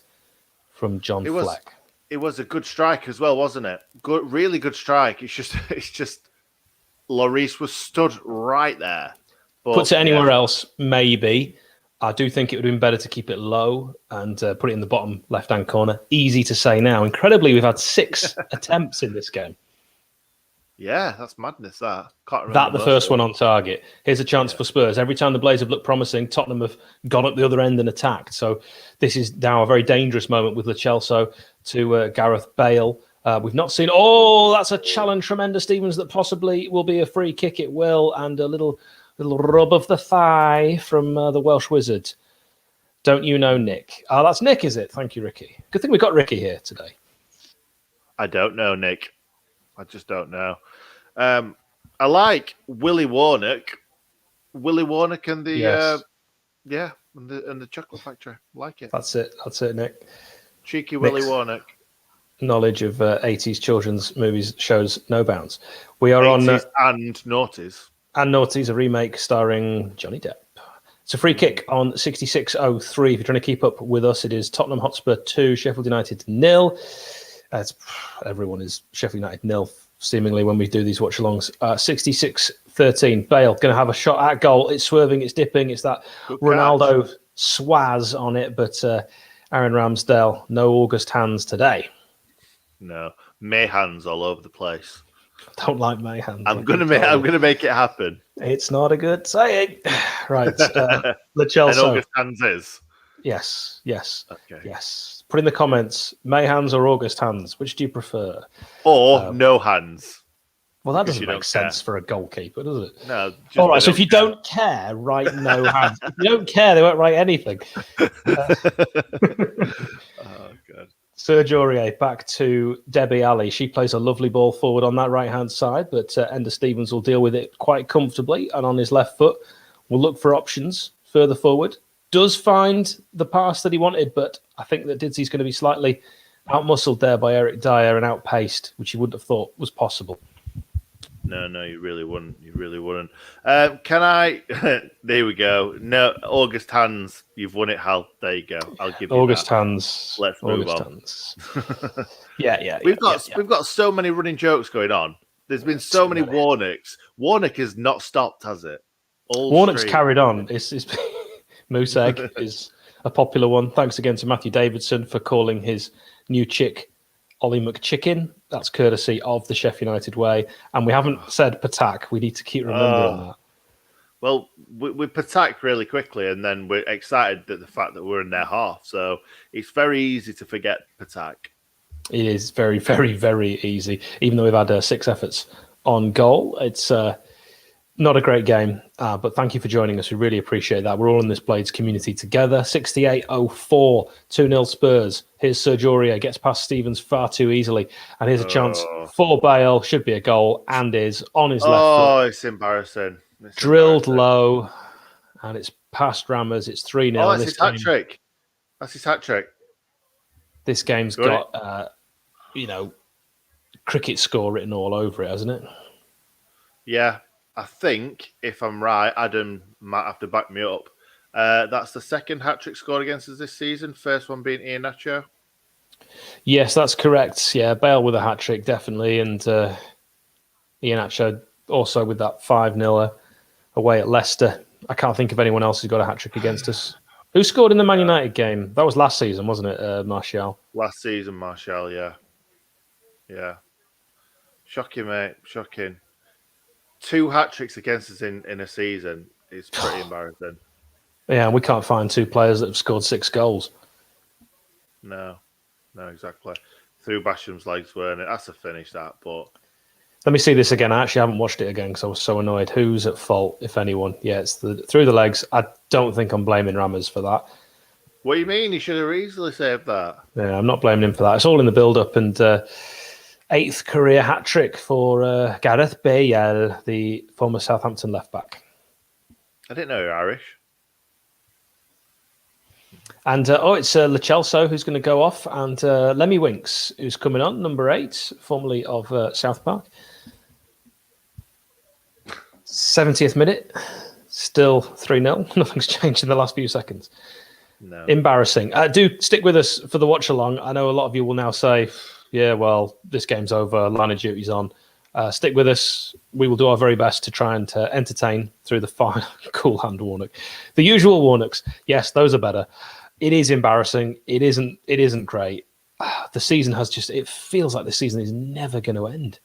from John Fleck. It was a good strike as well, wasn't it? Good, really good strike. It's just Lloris was stood right there. But, puts it anywhere else, maybe. I do think it would have been better to keep it low and put it in the bottom left-hand corner. Easy to say now. Incredibly, we've had 6 attempts in this game. Yeah, that's madness, that. Can't remember the first one on target. Here's a chance for Spurs. Every time the Blades have looked promising, Tottenham have gone up the other end and attacked. So this is now a very dangerous moment with Lo Celso to Gareth Bale. We've not seen... Oh, that's a challenge from Ender Stevens that possibly will be a free kick. It will. And a little rub of the thigh from the Welsh Wizard. Don't you know Nick? Oh, that's Nick, is it? Thank you, Ricky. Good thing we got Ricky here today. I don't know, Nick. I just don't know. I like Willie Warnock. Willie Warnock and the and the Chocolate Factory. I like it. That's it, Nick. Cheeky Willie Warnock. Knowledge of 80s children's movies shows no bounds. We are 80s and noughties. And Naughty's a remake starring Johnny Depp. It's a free kick on 66.03. If you're trying to keep up with us, it is Tottenham Hotspur 2, Sheffield United 0. Everyone is Sheffield United 0, seemingly, when we do these watch-alongs. 66-13. Bale going to have a shot at goal. It's swerving, it's dipping. It's that good Ronaldo catch. Swaz on it. But Aaron Ramsdale, no August hands today. No. May hands all over the place. Don't like my hands. I'm gonna make it happen. It's not a good saying. Right. Lo Celso. And August hands is? Yes. Okay. Yes. Put in the comments, May hands or August hands. Which do you prefer? Or no hands. Well, that Because doesn't you make don't sense care. for a goalkeeper, does it? No. Just All right, they so if you care. don't care, write no hands. If you don't care, they won't write anything. Oh, God. Serge Aurier back to Debbie Ali. She plays a lovely ball forward on that right-hand side, but Ender Stevens will deal with it quite comfortably. And on his left foot, will look for options further forward. Does find the pass that he wanted, but I think that Didzy's going to be slightly outmuscled there by Eric Dyer and outpaced, which you wouldn't have thought was possible. No, you really wouldn't. You really wouldn't. Can I? There we go. No, August hands. You've won it, Hal. There you go. I'll give you August that. hands. Let's move August on. hands. Yeah. We've got so many running jokes going on. There's been so many Warnocks. Warnock has not stopped, has it? Warnock's carried on. It's Moose Egg is a popular one. Thanks again to Matthew Davidson for calling his new chick Ollie McChicken. That's courtesy of the Sheffield United way. And we haven't said Patak. We need to keep remembering that. Well, we Patak really quickly, and then we're excited at the fact that we're in their half. So it's very easy to forget Patak. It is very, very, very easy. Even though we've had 6 efforts on goal, it's not a great game. But thank you for joining us. We really appreciate that. We're all in this Blades community together. 68-04, 2-0 Spurs. Here's Serge Aurier, gets past Stevens far too easily. And here's a chance for Bale. Should be a goal, and is on his left foot. Oh, it's embarrassing. Drilled low, and it's past Rammers. It's 3-0. Oh, that's his hat trick. That's his hat trick. This game's got, cricket score written all over it, hasn't it? Yeah, I think, if I'm right, Adam might have to back me up. That's the second hat-trick scored against us this season. First one being Iheanacho. Yes, that's correct. Yeah, Bale with a hat-trick, definitely. And Iheanacho also with that 5-0 away at Leicester. I can't think of anyone else who's got a hat-trick against us. Who scored in the Man United game? That was last season, wasn't it, Martial? Last season, Martial, yeah. Yeah. Shocking, mate. Shocking. 2 hat-tricks against us in a season is pretty embarrassing. Yeah, we can't find 2 players that have scored 6 goals. No, exactly. Through Basham's legs, weren't it? That's a finish, that, but... Let me see this again. I actually haven't watched it again because I was so annoyed. Who's at fault, if anyone? Yeah, it's through the legs. I don't think I'm blaming Rammers for that. What do you mean? He should have easily saved that. Yeah, I'm not blaming him for that. It's all in the build-up, and 8th career hat-trick for Gareth Bale, the former Southampton left-back. I didn't know you were Irish. And it's Lo Celso who's going to go off, and Lemmy Winks who's coming on, number 8, formerly of South Park. 70th minute, still 3-0. Nothing's changed in the last few seconds. No. Embarrassing. Do stick with us for the watch-along. I know a lot of you will now say, yeah, well, this game's over, line of duty's on. Stick with us. We will do our very best to try and entertain through the final. Cool hand Warnock. The usual Warnocks. Yes, those are better. It is embarrassing. It isn't great. The season it feels like the season is never going to end.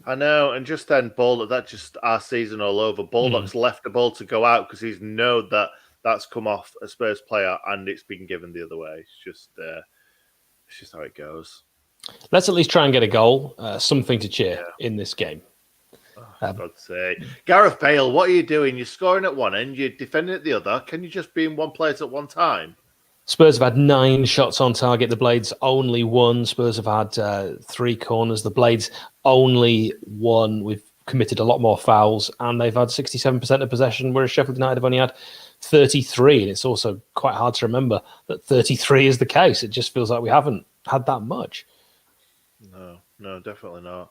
I know, and just then, that's just our season all over. Baldock's left the ball to go out because he's known that that's come off a Spurs player and it's been given the other way. It's just how it goes. Let's at least try and get a goal, something to cheer in this game. God's sake. Gareth Bale, what are you doing? You're scoring at one end, you're defending at the other. Can you just be in one place at one time? Spurs have had 9 shots on target. The Blades only 1. Spurs have had 3 corners. The Blades only 1. We've committed a lot more fouls, and they've had 67% of possession, whereas Sheffield United have only had 33. And it's also quite hard to remember that 33 is the case. It just feels like we haven't had that much. No, definitely not.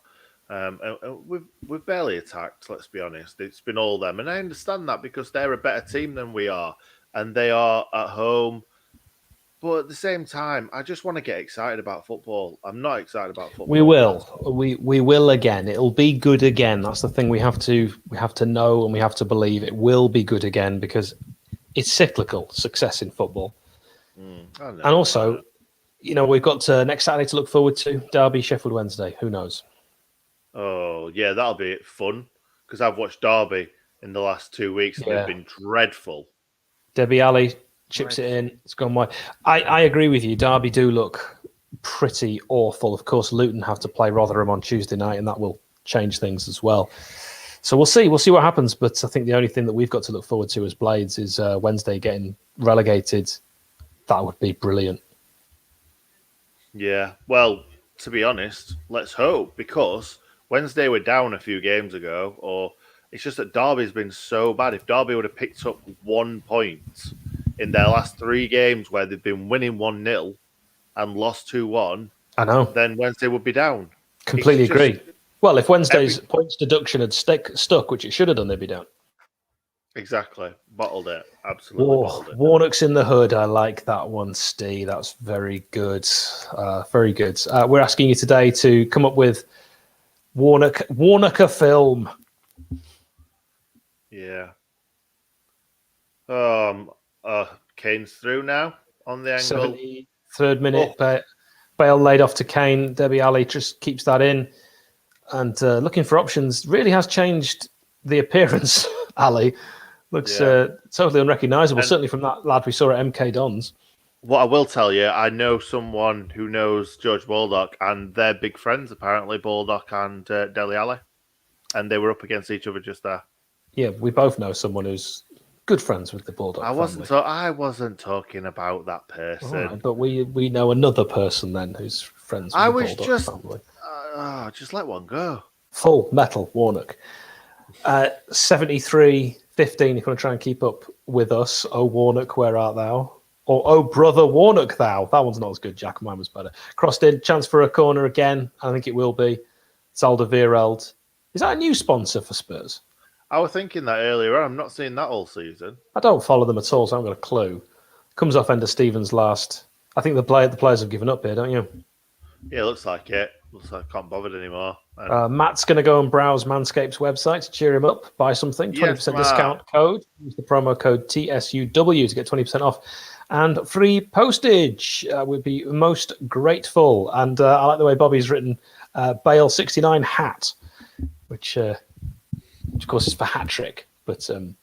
We've barely attacked, let's be honest. It's been all them. And I understand that because they're a better team than we are. And they are at home. But at the same time, I just want to get excited about football. I'm not excited about football. We will. We will again. It'll be good again. That's the thing we have to know and we have to believe. It will be good again because it's cyclical, success in football. And also, we've got next Saturday to look forward to. Derby, Sheffield Wednesday. Who knows? Oh, yeah, that'll be fun because I've watched Derby in the last 2 weeks and they've been dreadful. Debbie Ali chips it in. It's gone wide. I agree with you. Derby do look pretty awful. Of course, Luton have to play Rotherham on Tuesday night, and that will change things as well. So we'll see. We'll see what happens. But I think the only thing that we've got to look forward to as Blades is Wednesday getting relegated. That would be brilliant. Yeah. Well, to be honest, let's hope, because Wednesday were down a few games ago, or it's just that Derby's been so bad. If Derby would have picked up 1 point in their last 3 games where they've been winning 1-0 and lost 2-1, I know. then Wednesday would be down. Completely agree. Well, if Wednesday's points deduction had stuck, which it should have done, they'd be down. Exactly. Bottled it. Absolutely bottled it. Warnock's in the hood. I like that one, Steve. That's very good. Very good. We're asking you today to come up with Warnock film. Yeah. Kane's through now on the angle. 73rd minute. Bale laid off to Kane. Debbie Ali just keeps that in. And looking for options really has changed the appearance. Ali looks totally unrecognisable, certainly from that lad we saw at MK Dons. What I will tell you, I know someone who knows George Baldock, and they're big friends, apparently, Baldock and Dele Alli. And they were up against each other just there. Yeah, we both know someone who's good friends with the Baldock family. I wasn't talking about that person. Right, but we know another person then who's friends with the Baldock family. Just let one go. Full metal, Warnock. 73-15, if you want to try and keep up with us. Oh, Warnock, where art thou? Or, oh, brother Warnock, thou. That one's not as good, Jack. Mine was better. Crossed in, chance for a corner again. I think it will be. It's Alderweireld. Is that a new sponsor for Spurs? I was thinking that earlier on. I'm not seeing that all season. I don't follow them at all, so I haven't got a clue. Comes off Ender Stevens last. I think the players have given up here, don't you? Yeah, it looks like it. Looks like I can't bother anymore. Matt's going to go and browse Manscaped's website to cheer him up. Buy something. 20% discount code. Use the promo code TSUW to get 20% off. And free postage. We'd be most grateful. And I like the way Bobby's written Bale 69 hat, which of course is for hat trick. But of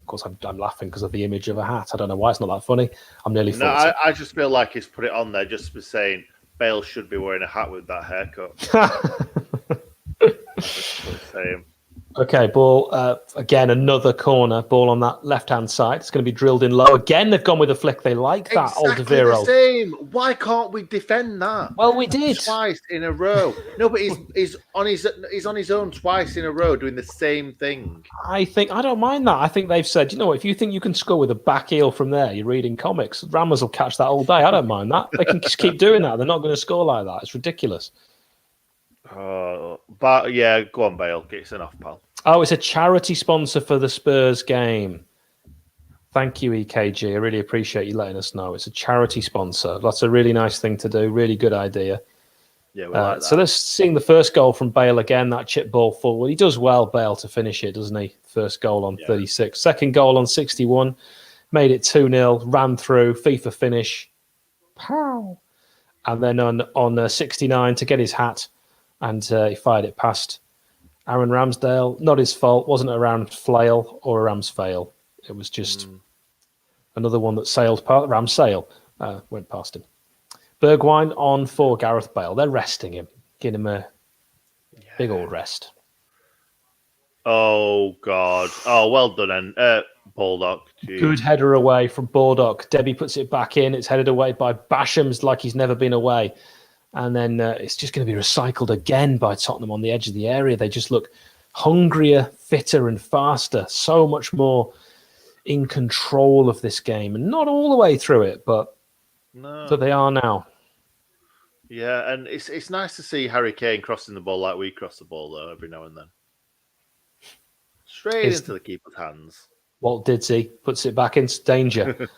course I'm laughing because of the image of a hat. I don't know why it's not that funny. I'm nearly 40. No, I just feel like he's put it on there just for saying Bale should be wearing a hat with that haircut. Okay, ball. Again, another corner. Ball on that left-hand side. It's going to be drilled in low. Again, they've gone with a flick. They like that, Alderweireld. The same. Why can't we defend that? Well, we did. Twice in a row. No, but he's on his own twice in a row doing the same thing. I don't mind that. I think they've said, you know what, if you think you can score with a back heel from there, you're reading comics. Ramos will catch that all day. I don't mind that. They can just keep doing that. They're not going to score like that. It's ridiculous. But yeah, go on, Bale. Get us off, pal. Oh, it's a charity sponsor for the Spurs game. Thank you, EKG. I really appreciate you letting us know. It's a charity sponsor. That's a really nice thing to do. Really good idea. Yeah, we like that. So let's seeing the first goal from Bale again. That chip ball forward. He does well, Bale, to finish it, doesn't he? First goal on 36. Second goal on 61. Made it 2-0. Ran through. FIFA finish. Pow. And then on 69 to get his hat. And he fired it past Aaron Ramsdale. Not his fault. Wasn't a Rams flail or a Rams fail. It was just another one that sailed past. Rams sail went past him. Bergwijn on for Gareth Bale. They're resting him. Giving him a big old rest. Oh, God. Oh, well done, then. Baldock. Geez. Good header away from Baldock. Debbie puts it back in. It's headed away by Basham's like he's never been away. And then it's just going to be recycled again by Tottenham on the edge of the area. They just look hungrier, fitter and faster. So much more in control of this game. And not all the way through it, but they are now. Yeah, and it's nice to see Harry Kane crossing the ball like we cross the ball, though, every now and then. Straight into the keeper's hands. Walt Didzy puts it back into danger.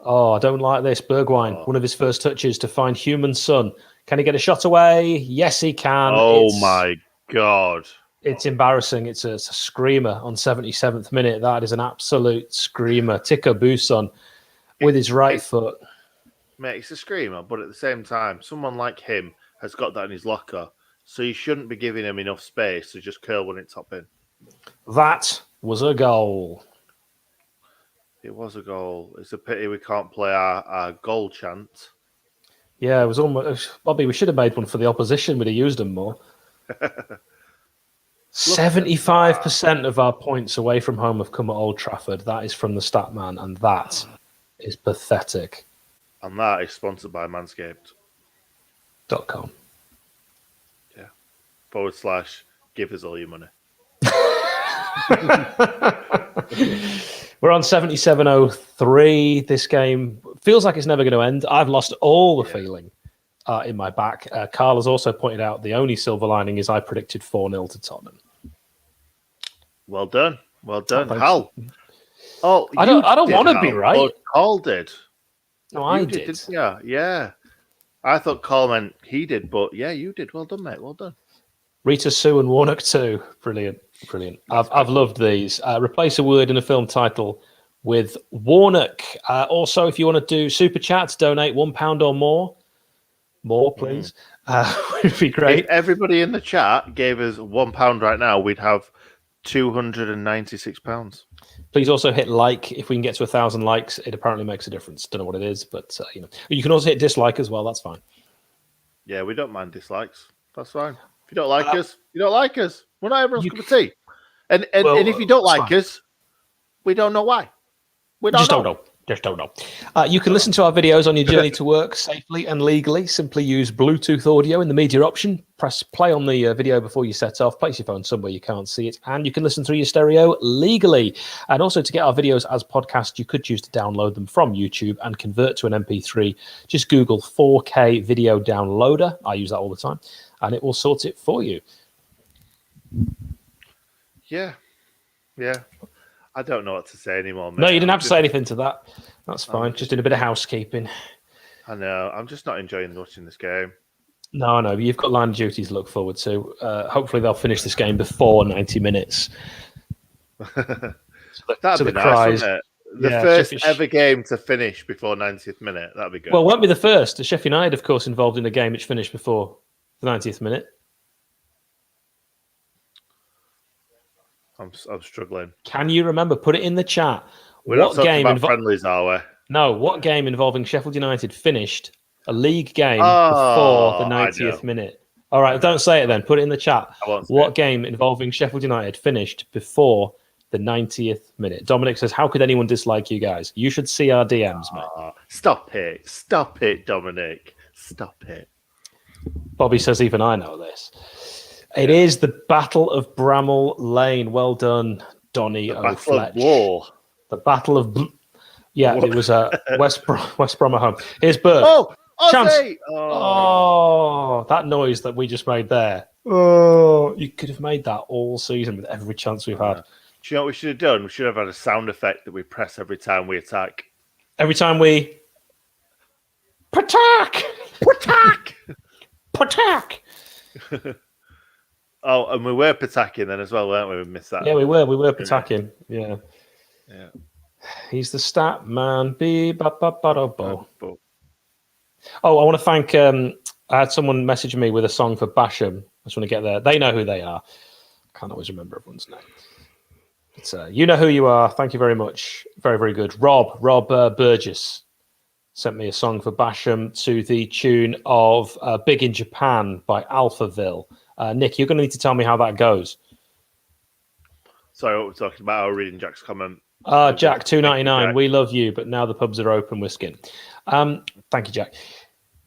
I don't like this. Bergwijn, one of his first touches to find human son. Can he get a shot away? Yes, he can. My God. It's embarrassing. It's a screamer on 77th minute. That is an absolute screamer. Tico Buson with his right foot. Mate, it's a screamer, but at the same time, someone like him has got that in his locker, so you shouldn't be giving him enough space to just curl when it's top in. That was a goal. It was a goal. It's a pity we can't play our goal chant. Yeah, it was almost... Bobby, we should have made one for the opposition. We'd have used them more. 75% of our points away from home have come at Old Trafford. That is from the stat man, and that is pathetic. And that is sponsored by Manscaped.com. Yeah. / give us all your money. We're on 77.03. This game feels like it's never going to end. I've lost all the feeling in my back. Carl has also pointed out the only silver lining is I predicted 4-0 to Tottenham. Well done. Well done. Oh, Hal. Oh, I don't want to be right. Oh, Carl did. No, I You did. didn't you? Yeah. I thought Carl meant he did, but yeah, you did. Well done, mate. Well done. Rita Sue and Warnock too. Brilliant. I've loved these. Replace a word in a film title with Warnock. Also, if you want to do super chats, donate £1 or more, please. Would be great. If everybody in the chat gave us £1 right now, we'd have £296. Please also hit like. If we can get to 1,000 likes, it apparently makes a difference. Don't know what it is, but you can also hit dislike as well. That's fine. Yeah, we don't mind dislikes. That's fine. If you don't like us, you don't like us. We're not everyone's cup of tea. And if you don't like us, we don't know why. We don't know. Just don't know. You can listen to our videos on your journey to work safely and legally. Simply use Bluetooth audio in the media option. Press play on the video before you set off. Place your phone somewhere you can't see it. And you can listen through your stereo legally. And also to get our videos as podcasts, you could choose to download them from YouTube and convert to an MP3. Just Google 4K video downloader. I use that all the time. And it will sort it for you. Yeah. I don't know what to say anymore, mate. No, you didn't have to say anything to that. That's fine. Just did a bit of housekeeping. I know. I'm just not enjoying watching this game. No, but you've got line of duties to look forward to. Hopefully they'll finish this game before 90 minutes. That'd be nice, wouldn't it? The first ever game to finish before 90th minute. That'd be good. Well, it won't be the first. Sheffield United, of course, involved in a game which finished before the 90th minute. I'm struggling. Can you remember? Put it in the chat. We're not talking about friendlies, are we? No. What game involving Sheffield United finished a league game before the 90th minute? All right, don't say it then. Put it in the chat. What game involving Sheffield United finished before the 90th minute? Dominic says, how could anyone dislike you guys? You should see our DMs, mate. Stop it, Dominic. Stop it. Bobby says, even I know this. It is the Battle of Bramall Lane. Well done, Donny O'Fletch. The Battle of... it was West Brom at home. Here's Bert. Chance. That noise that we just made there. You could have made that all season with every chance we've had. Do you know what we should have done? We should have had a sound effect that we press every time we attack. Every time we... Patak! Oh, and we were attacking then as well, weren't we? We missed that. Yeah, we were attacking. Yeah. He's the stat man. Oh, I want to thank. I had someone message me with a song for Basham. I just want to get there. They know who they are. I can't always remember everyone's name. But, you know who you are. Thank you very much. Very, very good. Rob Burgess sent me a song for Basham to the tune of Big in Japan by Alphaville. Nick, you're going to need to tell me how that goes. Sorry, what we're talking about? I was reading Jack's comment. Jack, $2.99. We love you, but now the pubs are open. We're skin. Thank you, Jack.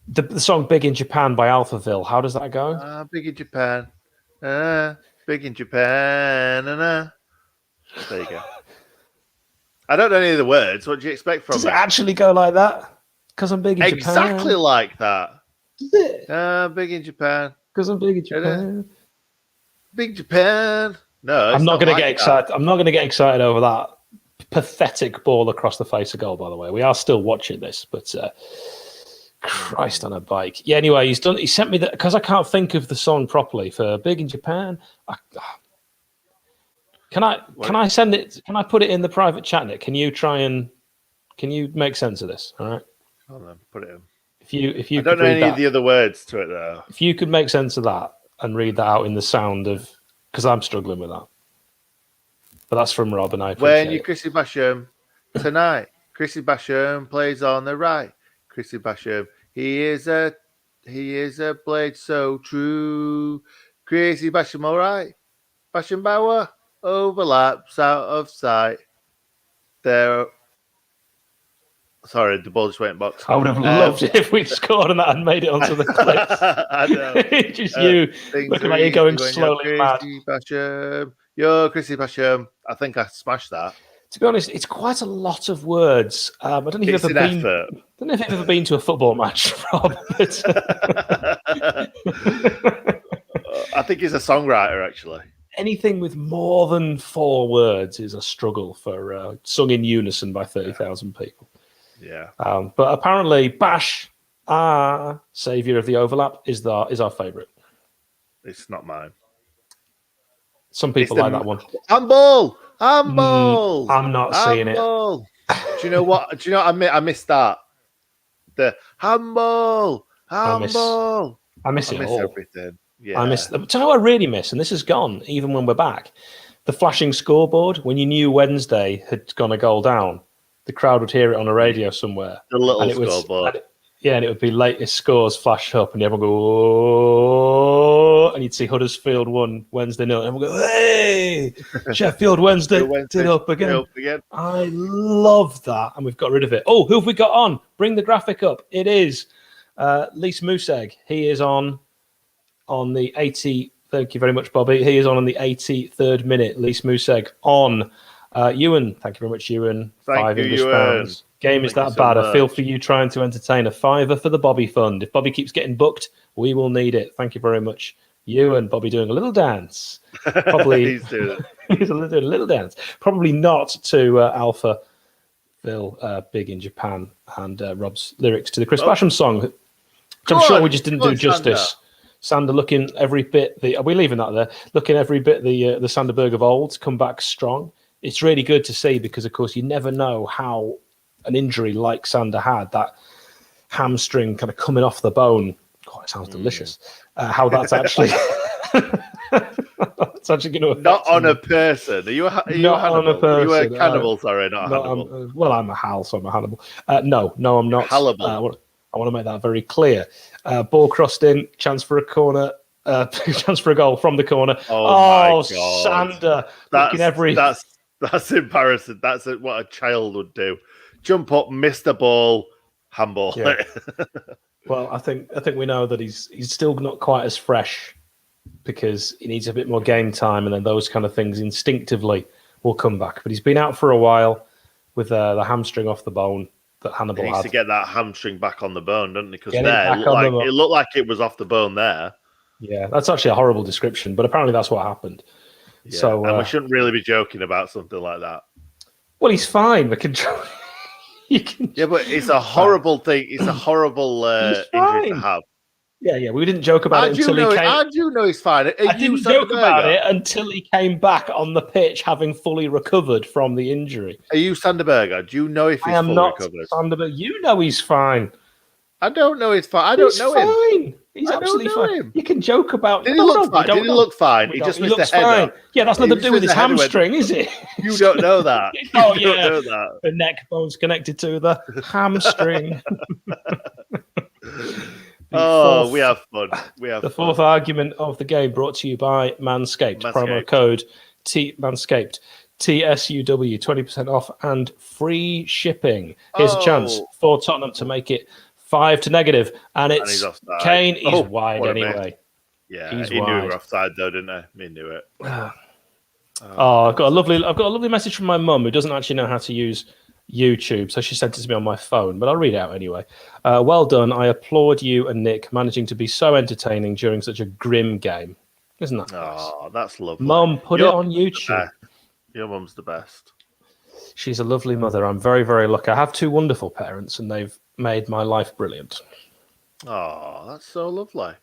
The song "Big in Japan" by Alphaville. How does that go? Big in Japan. Big in Japan. There you go. I don't know any of the words. What do you expect from me? Does it actually go like that? Because I'm big in Japan. Exactly like that. Does it? Big in Japan. Because I'm big in Japan. Big Japan. No, I'm not going to get excited. I'm not going to get excited over that pathetic ball across the face of goal. By the way, we are still watching this, but Christ on a bike. Yeah. Anyway, he sent me that because I can't think of the song properly for "Big in Japan." Can I send it? Can I put it in the private chat, Nick? Can you make sense of this? All right. Hold on, put it in. If you I don't know any of the other words to it though. If you could make sense of that and read that out in the sound of, because I'm struggling with that. But that's from Rob, and I appreciate when you Chrissy Basham tonight. Chrissy Basham plays on the right. Chrissy Basham, he is a blade so true. Crazy Basham, all right? Basham Bauer, overlaps out of sight. There. Sorry, the ball just went in box. I would have loved it if we'd scored and that had made it onto the clips. I know. Just you looking like you're going slowly mad. Basham. Yo, Chrissy Basham. I think I smashed that. To be honest, it's quite a lot of words. I don't know if you've ever been. Effort. I don't know if you've ever been to a football match, Rob. But, I think he's a songwriter, actually. Anything with more than 4 words is a struggle for sung in unison by 30,000 people. Yeah. But apparently, Bash, saviour of the overlap, is our favourite. It's not mine. Some people like that one. Handball! I'm not seeing it. Do you know what? I missed that. The handball! I miss all. Everything. Yeah. Do you know what I really miss? And this has gone, even when we're back. The flashing scoreboard, when you knew Wednesday had gone a goal down, the crowd would hear it on a radio somewhere. The little scoreboard. And it would be latest scores flash up, and everyone go, oh, and you'd see Huddersfield won Wednesday 0, and everyone go, hey, Sheffield Wednesday did up again. I love that, and we've got rid of it. Oh, who have we got on? Bring the graphic up. It is Lise Museg. He is on the 80. Thank you very much, Bobby. He is on the 83rd minute. Lise Museg on. Ewan, thank you very much, Ewan. Thank you, English Ewan. pounds. Game is that bad. I feel for you trying to entertain. A $5 for the Bobby Fund. If Bobby keeps getting booked, we will need it. Thank you very much, Ewan. Bobby doing a little dance. Probably He's doing it. he's doing a little dance. Probably not to Alpha Phil, big in Japan, and Rob's lyrics to the Chris Basham song, which I'm sure we just didn't do justice. Sander looking every bit. Are we leaving that there? Looking every bit the Sanderberg of old come back strong. It's really good to see because, of course, you never know how an injury like Sander had, that hamstring kind of coming off the bone. God, it sounds delicious. How that's actually it's actually going to affect not on him. a person. Are you a Not Hannibal? on a person. Are you a cannibal? Sorry, not a Hannibal. Well, I'm a Hal, so I'm a Hannibal. No, I'm not. Hannibal. I want to make that very clear. Ball crossed in, chance for a corner. Chance for a goal from the corner. Oh my God. Sander! That's embarrassing. That's what a child would do. Jump up, miss the ball, handball. Yeah. Well, I think we know that he's still not quite as fresh because he needs a bit more game time, and then those kind of things instinctively will come back. But he's been out for a while with the hamstring off the bone that Hannibal He needs had. to get that hamstring back on the bone, doesn't he? Because Get it there, back on the bone. it looked like it was off the bone there. Yeah, that's actually a horrible description, but apparently that's what happened. Yeah. So and we shouldn't really be joking about something like that. Well, he's fine. We can. Yeah, but it's a horrible thing. It's a horrible injury to have. Yeah. We didn't joke about it until he came. I do know he's fine. I didn't joke about it until he came back on the pitch, having fully recovered from the injury. Are you Sanderberger? Do you know if he's fully recovered? Sanderberger. You know he's fine. I don't know he's fine. I don't know him. He's absolutely fine. You can joke about. Did he look fine? Did he look fine? He just missed the header. Yeah, that's nothing to do with his hamstring, is it? You don't know that. Oh yeah, the neck bone's connected to the hamstring. We have fun. The fourth argument of the game brought to you by Manscaped. Promo code Manscaped. TSUW, 20% off and free shipping. Here's a chance for Tottenham to make it 5-0, and it's Kane. He's wide anyway. Yeah, he knew we were offside though, didn't he? He knew it. I've got a lovely message from my mum who doesn't actually know how to use YouTube, so she sent it to me on my phone, but I'll read it out anyway. Well done. I applaud you and Nick managing to be so entertaining during such a grim game. Isn't that nice? Oh, that's lovely. Mum, put it on YouTube. Your mum's the best. She's a lovely mother. I'm very, very lucky. I have 2 wonderful parents, and they've made my life brilliant. Oh, that's so lovely.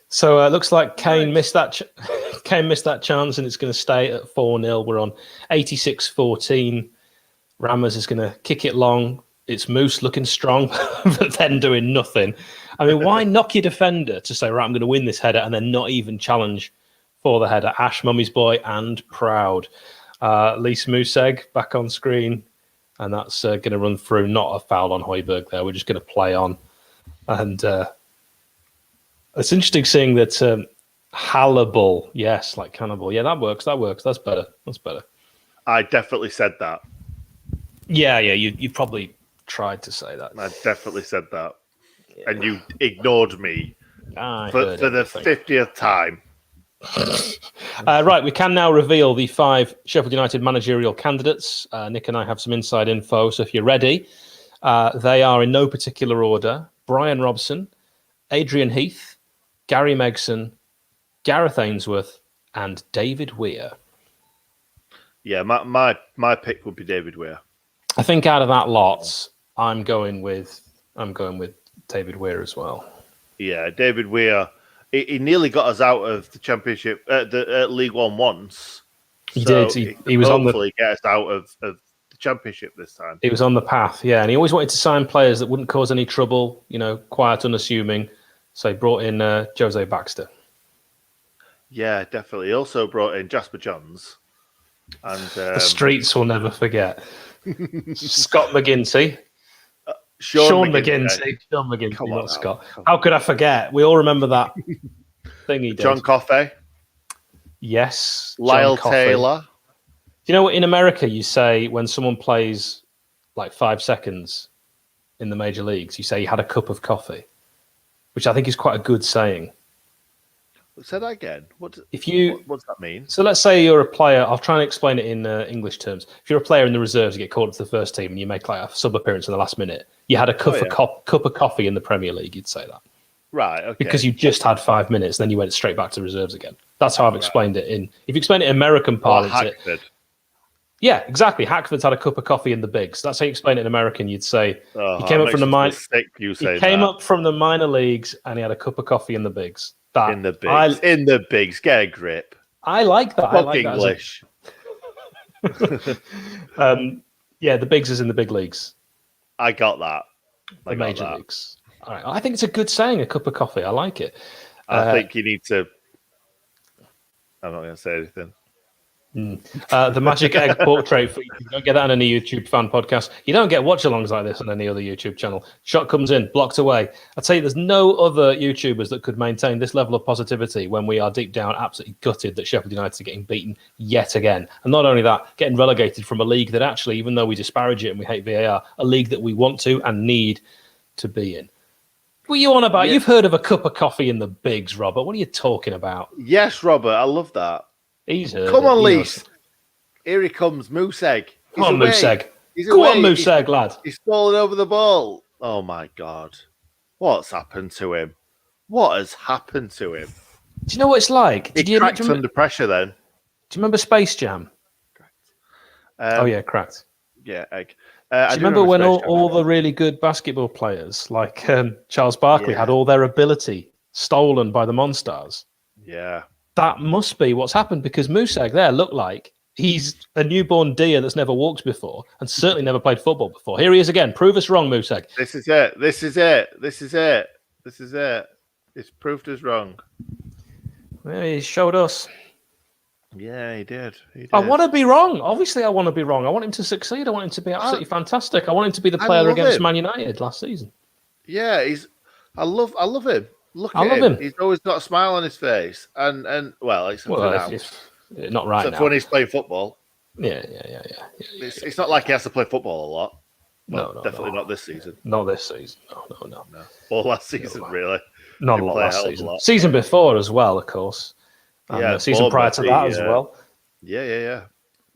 So it looks like Kane missed that. Kane missed that chance, and it's going to stay at 4-0. We're on 86-14. Rammers is going to kick it long. It's Moose looking strong, but then doing nothing. I mean, why knock your defender to say, right, I'm going to win this header, and then not even challenge for the header? Ash, mummy's boy, and proud. Lise Museg back on screen, and that's going to run through. Not a foul on Højbjerg there. We're just going to play on. And it's interesting seeing that Hannibal. Yes, like cannibal. Yeah, that works. That's better. I definitely said that. Yeah. You probably tried to say that. I definitely said that. Yeah. And you ignored me for the 50th time. Right, we can now reveal the 5 Sheffield United managerial candidates. Nick and I have some inside info, so if you're ready, they are in no particular order. Brian Robson, Adrian Heath, Gary Megson, Gareth Ainsworth, and David Weir. Yeah, my pick would be David Weir. I think out of that lot, I'm going with David Weir as well. Yeah, David Weir. He nearly got us out of the Championship, the League One once. He did. He was hopefully get us out of the Championship this time. He was on the path, yeah, and he always wanted to sign players that wouldn't cause any trouble. Quiet, unassuming. So he brought in Jose Baxter. Yeah, definitely. He also brought in Jasper Johns. And the streets will never forget. Scott McGinty. Sean McGinty. Sean McGinty, Come not on Scott. How could I forget? We all remember that thing he did. John Coffey. Yes. Lyle Taylor. Do you know what in America you say when someone plays like 5 seconds in the major leagues? You say he had a cup of coffee, which I think is quite a good saying. Say that again. What does that mean? So let's say you're a player. I'll try and explain it in English terms. If you're a player in the reserves, you get called up to the first team and you make like a sub appearance in the last minute. You had a cup of coffee in the Premier League. You'd say that, right? Okay. Because you just had 5 minutes, then you went straight back to reserves again. That's how I've explained it. If you explain it in American parlance, yeah, exactly. Hackford's had a cup of coffee in the bigs. That's how you explain it in American. You'd say he came up from the minor leagues and he had a cup of coffee in the bigs. In the bigs, get a grip. I like that. I like English. Yeah, the bigs is in the big leagues. I got that. The major leagues. All right. I think it's a good saying, a cup of coffee. I like it. I think you need to. I'm not going to say anything. The magic egg portrait. You don't get that on any YouTube fan podcast. You don't get watch-alongs like this on any other YouTube channel. Shot comes in, blocked away. I tell you, there's no other YouTubers that could maintain this level of positivity when we are deep down absolutely gutted that Sheffield United are getting beaten yet again. And not only that, getting relegated from a league that actually, even though we disparage it and we hate VAR, a league that we want to and need to be in. What are you on about? Yeah. You've heard of a cup of coffee in the bigs, Robert. What are you talking about? Yes, Robert. I love that. Come on, Lees. Here he comes, Moose Egg. Come on, Moose Egg. Come on, Moose Egg, lad. He's falling over the ball. Oh, my God. What's happened to him? What has happened to him? Do you know what it's like? He cracked under pressure then. Do you remember Space Jam? Correct. Cracked. Yeah, Egg. Do you remember when all the really good basketball players, like Charles Barkley, had all their ability stolen by the Monstars? Yeah. That must be what's happened because Moose Egg there looked like he's a newborn deer that's never walked before and certainly never played football before. Here he is again. Prove us wrong, Moose Egg. This is it. It's proved us wrong. Well, he showed us. Yeah, he did. I want to be wrong. Obviously, I want to be wrong. I want him to succeed. I want him to be absolutely fantastic. I want him to be the player against Man United last season. Yeah, I love him. I love him. He's always got a smile on his face, and except for now, not right except now. for when he's playing football. Yeah. It's not like he has to play football a lot. No, definitely not this season. Not this season. No. Or last season, really. Not a lot last season. Season before as well, of course. And the season prior to that as well. Yeah.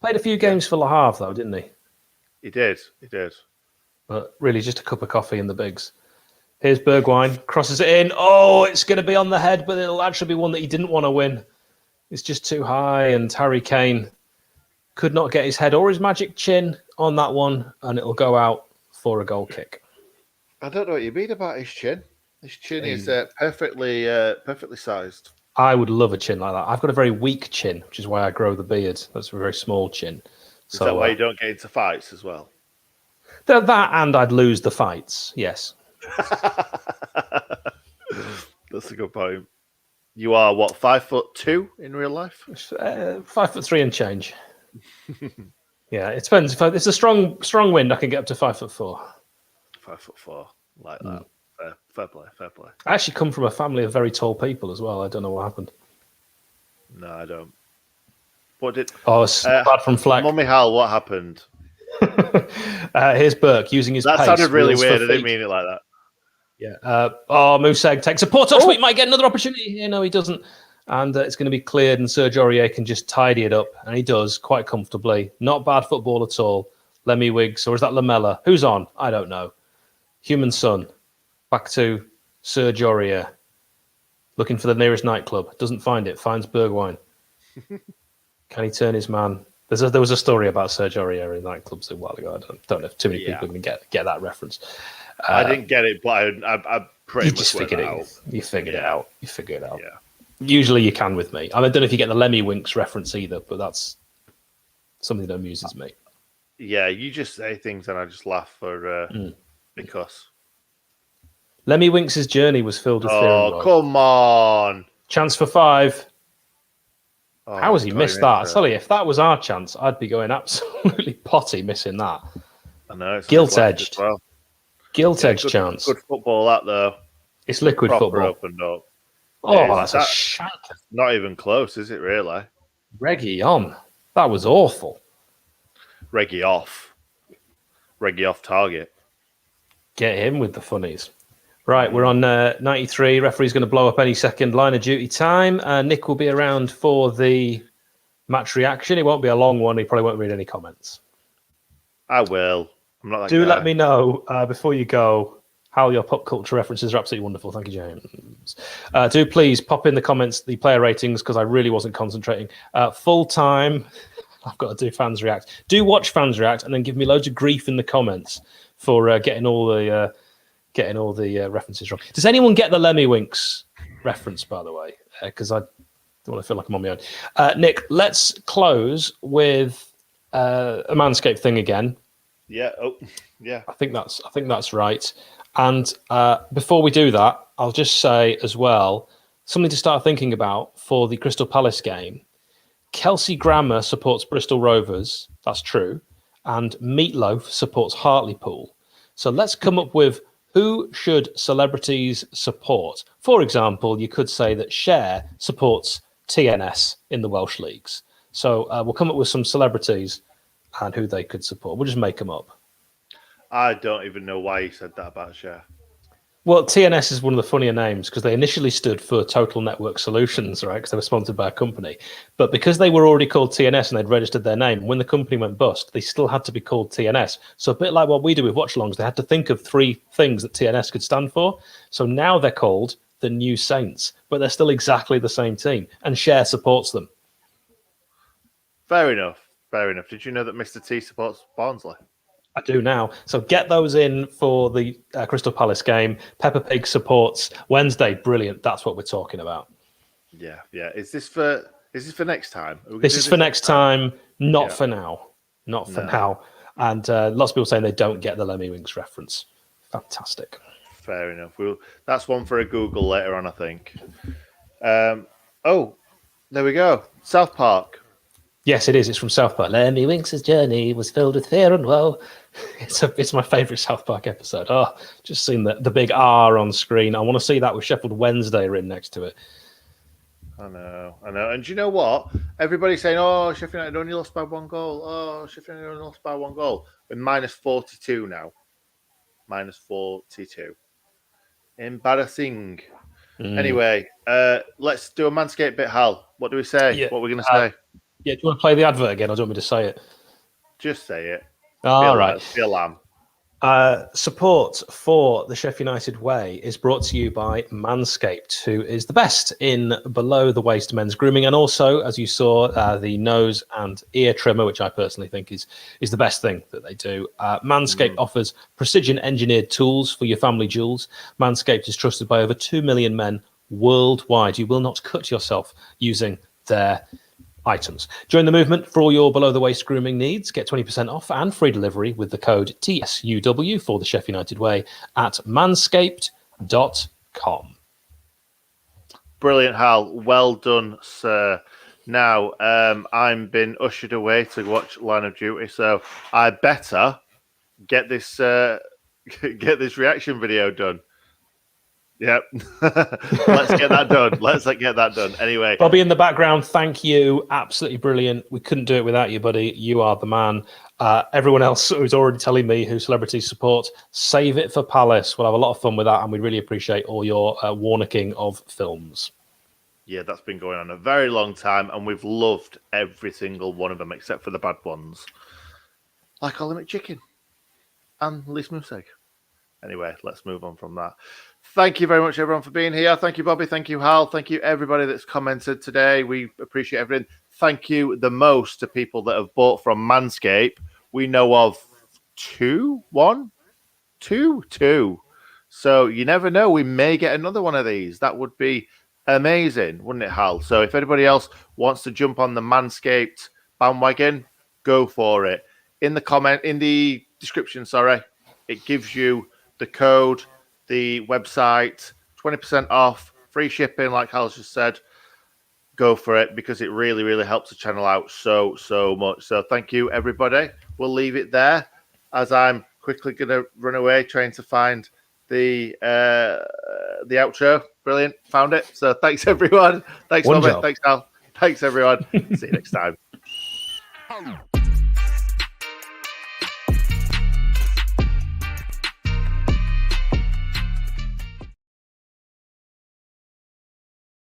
Played a few games for Le Havre, though, didn't he? He did. But really, just a cup of coffee in the bigs. Here's Bergwijn, crosses it in. Oh, it's going to be on the head, but it'll actually be one that he didn't want to win. It's just too high, and Harry Kane could not get his head or his magic chin on that one, and it'll go out for a goal kick. I don't know what you mean about his chin. His chin is perfectly sized. I would love a chin like that. I've got a very weak chin, which is why I grow the beard. That's a very small chin. Is that why you don't get into fights as well? That and I'd lose the fights, yes. That's a good point. You are what, 5'2" in real life? 5'3" and change. Yeah, it depends. If it's a strong wind, I can get up to 5'4". 5'4", like that. Fair play. I actually come from a family of very tall people as well. I don't know what happened. No, I don't. What did? Oh, it's bad from Fleck. Mummy Hal, what happened? Here's Burke using his That pace. sounded really wheels for weird. I didn't feet. mean it like that. Yeah. Museg takes a poor touch, but he might get another opportunity here. No, he doesn't. And it's going to be cleared, and Serge Aurier can just tidy it up. And he does quite comfortably. Not bad football at all. Lemmy Wiggs, or is that Lamella? Who's on? I don't know. Human Son. Back to Serge Aurier. Looking for the nearest nightclub. Doesn't find it. Finds Bergwijn. Can he turn his man? There was a story about Serge Aurier in nightclubs a while ago. I don't know if too many people can get that reference. I didn't get it, but I pretty much just figured it out. You figured it out. You figured it out. Yeah. Usually you can with me. I don't know if you get the Lemmy Winks reference either, but that's something that amuses me. Yeah, you just say things and I just laugh because. Lemmy Winks' journey was filled with fear and woe. Come on. Chance for 5. Oh, How has he missed that? I tell you, if that was our chance, I'd be going absolutely potty missing that. I know. It's Gilt-edged. Well. Gilt-edged chance. Good football, that, though. It's liquid Proper football. Opened up. Oh, that's a shanker. Not even close, is it, really? Reggie on. That was awful. Reggie off. Reggie off target. Get him with the funnies. Right, we're on 93. Referee's going to blow up any second. Line of duty time. Nick will be around for the match reaction. It won't be a long one. He probably won't read any comments. I will. I'm not that Do guy. let me know before you go how your pop culture references are absolutely wonderful. Thank you, James. Do please pop in the comments the player ratings because I really wasn't concentrating. Full time. I've got to do fans react. Do watch fans react and then give me loads of grief in the comments for getting all the references wrong. Does anyone get the Lemmy Winks reference, by the way? Because I don't want to feel like I'm on my own. Nick, let's close with a Manscaped thing again. Yeah. Oh, yeah. I think that's right. And before we do that, I'll just say as well something to start thinking about for the Crystal Palace game. Kelsey Grammer supports Bristol Rovers. That's true. And Meatloaf supports Hartlepool. So let's come up with who should celebrities support. For example, you could say that Cher supports TNS in the Welsh leagues. So we'll come up with some celebrities and who they could support. We'll just make them up. I don't even know why you said that about Cher. Well, TNS is one of the funnier names because they initially stood for Total Network Solutions, right? Because they were sponsored by a company. But because they were already called TNS and they'd registered their name, when the company went bust, they still had to be called TNS. So a bit like what we do with Watchalongs, they had to think of 3 things that TNS could stand for. So now they're called the New Saints, but they're still exactly the same team. And Cher supports them. Fair enough. Fair enough. Did you know that Mr. T supports Barnsley? I do now. So get those in for the Crystal Palace game. Peppa Pig supports Wednesday. Brilliant. That's what we're talking about. Yeah, yeah. Is this for next time? This is for next time. Not for now. Not for now. And lots of people saying they don't get the Lemmy Winks reference. Fantastic. Fair enough. That's one for a Google later on, I think. There we go. South Park. Yes, it is. It's from South Park. Lemmy Winks' journey was filled with fear and woe. It's my favourite South Park episode. Oh, just seeing the big R on screen. I want to see that with Sheffield Wednesday written next to it. I know. And do you know what? Everybody's saying, oh, Sheffield United only lost by 1 goal. Oh, Sheffield United only lost by 1 goal. We're minus 42 now. Minus 42. Embarrassing. Anyway, let's do a Manscaped bit, Hal. What do we say? Yeah. What are we going to say? Yeah, do you want to play the advert again or do you want me to say it? Just say it. All right. Be a lamb. Support for the Sheffield United Way is brought to you by Manscaped, who is the best in below the waist men's grooming, and also, as you saw, the nose and ear trimmer, which I personally think is the best thing that they do. Manscaped offers precision engineered tools for your family jewels. Manscaped is trusted by over 2 million men worldwide. You will not cut yourself using their items. Join the movement for all your below-the-waist grooming needs. Get 20% off and free delivery with the code TSUW for the Sheffield United Way at manscaped.com. Brilliant, Hal. Well done, sir. Now, I'm been ushered away to watch Line of Duty, so I better get this reaction video done. Yep. Let's get that done. Let's get that done. Anyway. Bobby in the background, thank you. Absolutely brilliant. We couldn't do it without you, buddy. You are the man. Everyone else who's already telling me who celebrities support, save it for Palace. We'll have a lot of fun with that, and we really appreciate all your Warnocking of films. Yeah, that's been going on a very long time, and we've loved every single one of them except for the bad ones. Like Ollie McChicken and Liz Museg. Anyway, let's move on from that. Thank you very much, everyone, for being here. Thank you, Bobby. Thank you, Hal. Thank you, everybody that's commented today. We appreciate everything. Thank you the most to people that have bought from Manscaped. We know of two. So you never know. We may get another one of these. That would be amazing, wouldn't it, Hal? So if anybody else wants to jump on the Manscaped bandwagon, go for it. In the description, it gives you the code, the website, 20% off, free shipping, like Hal's just said. Go for it because it really, really helps the channel out so much. So thank you, everybody. We'll leave it there as I'm quickly going to run away trying to find the outro. Brilliant. Found it. So thanks, everyone. Thanks, Bobby. Thanks, Hal. Thanks, everyone. See you next time.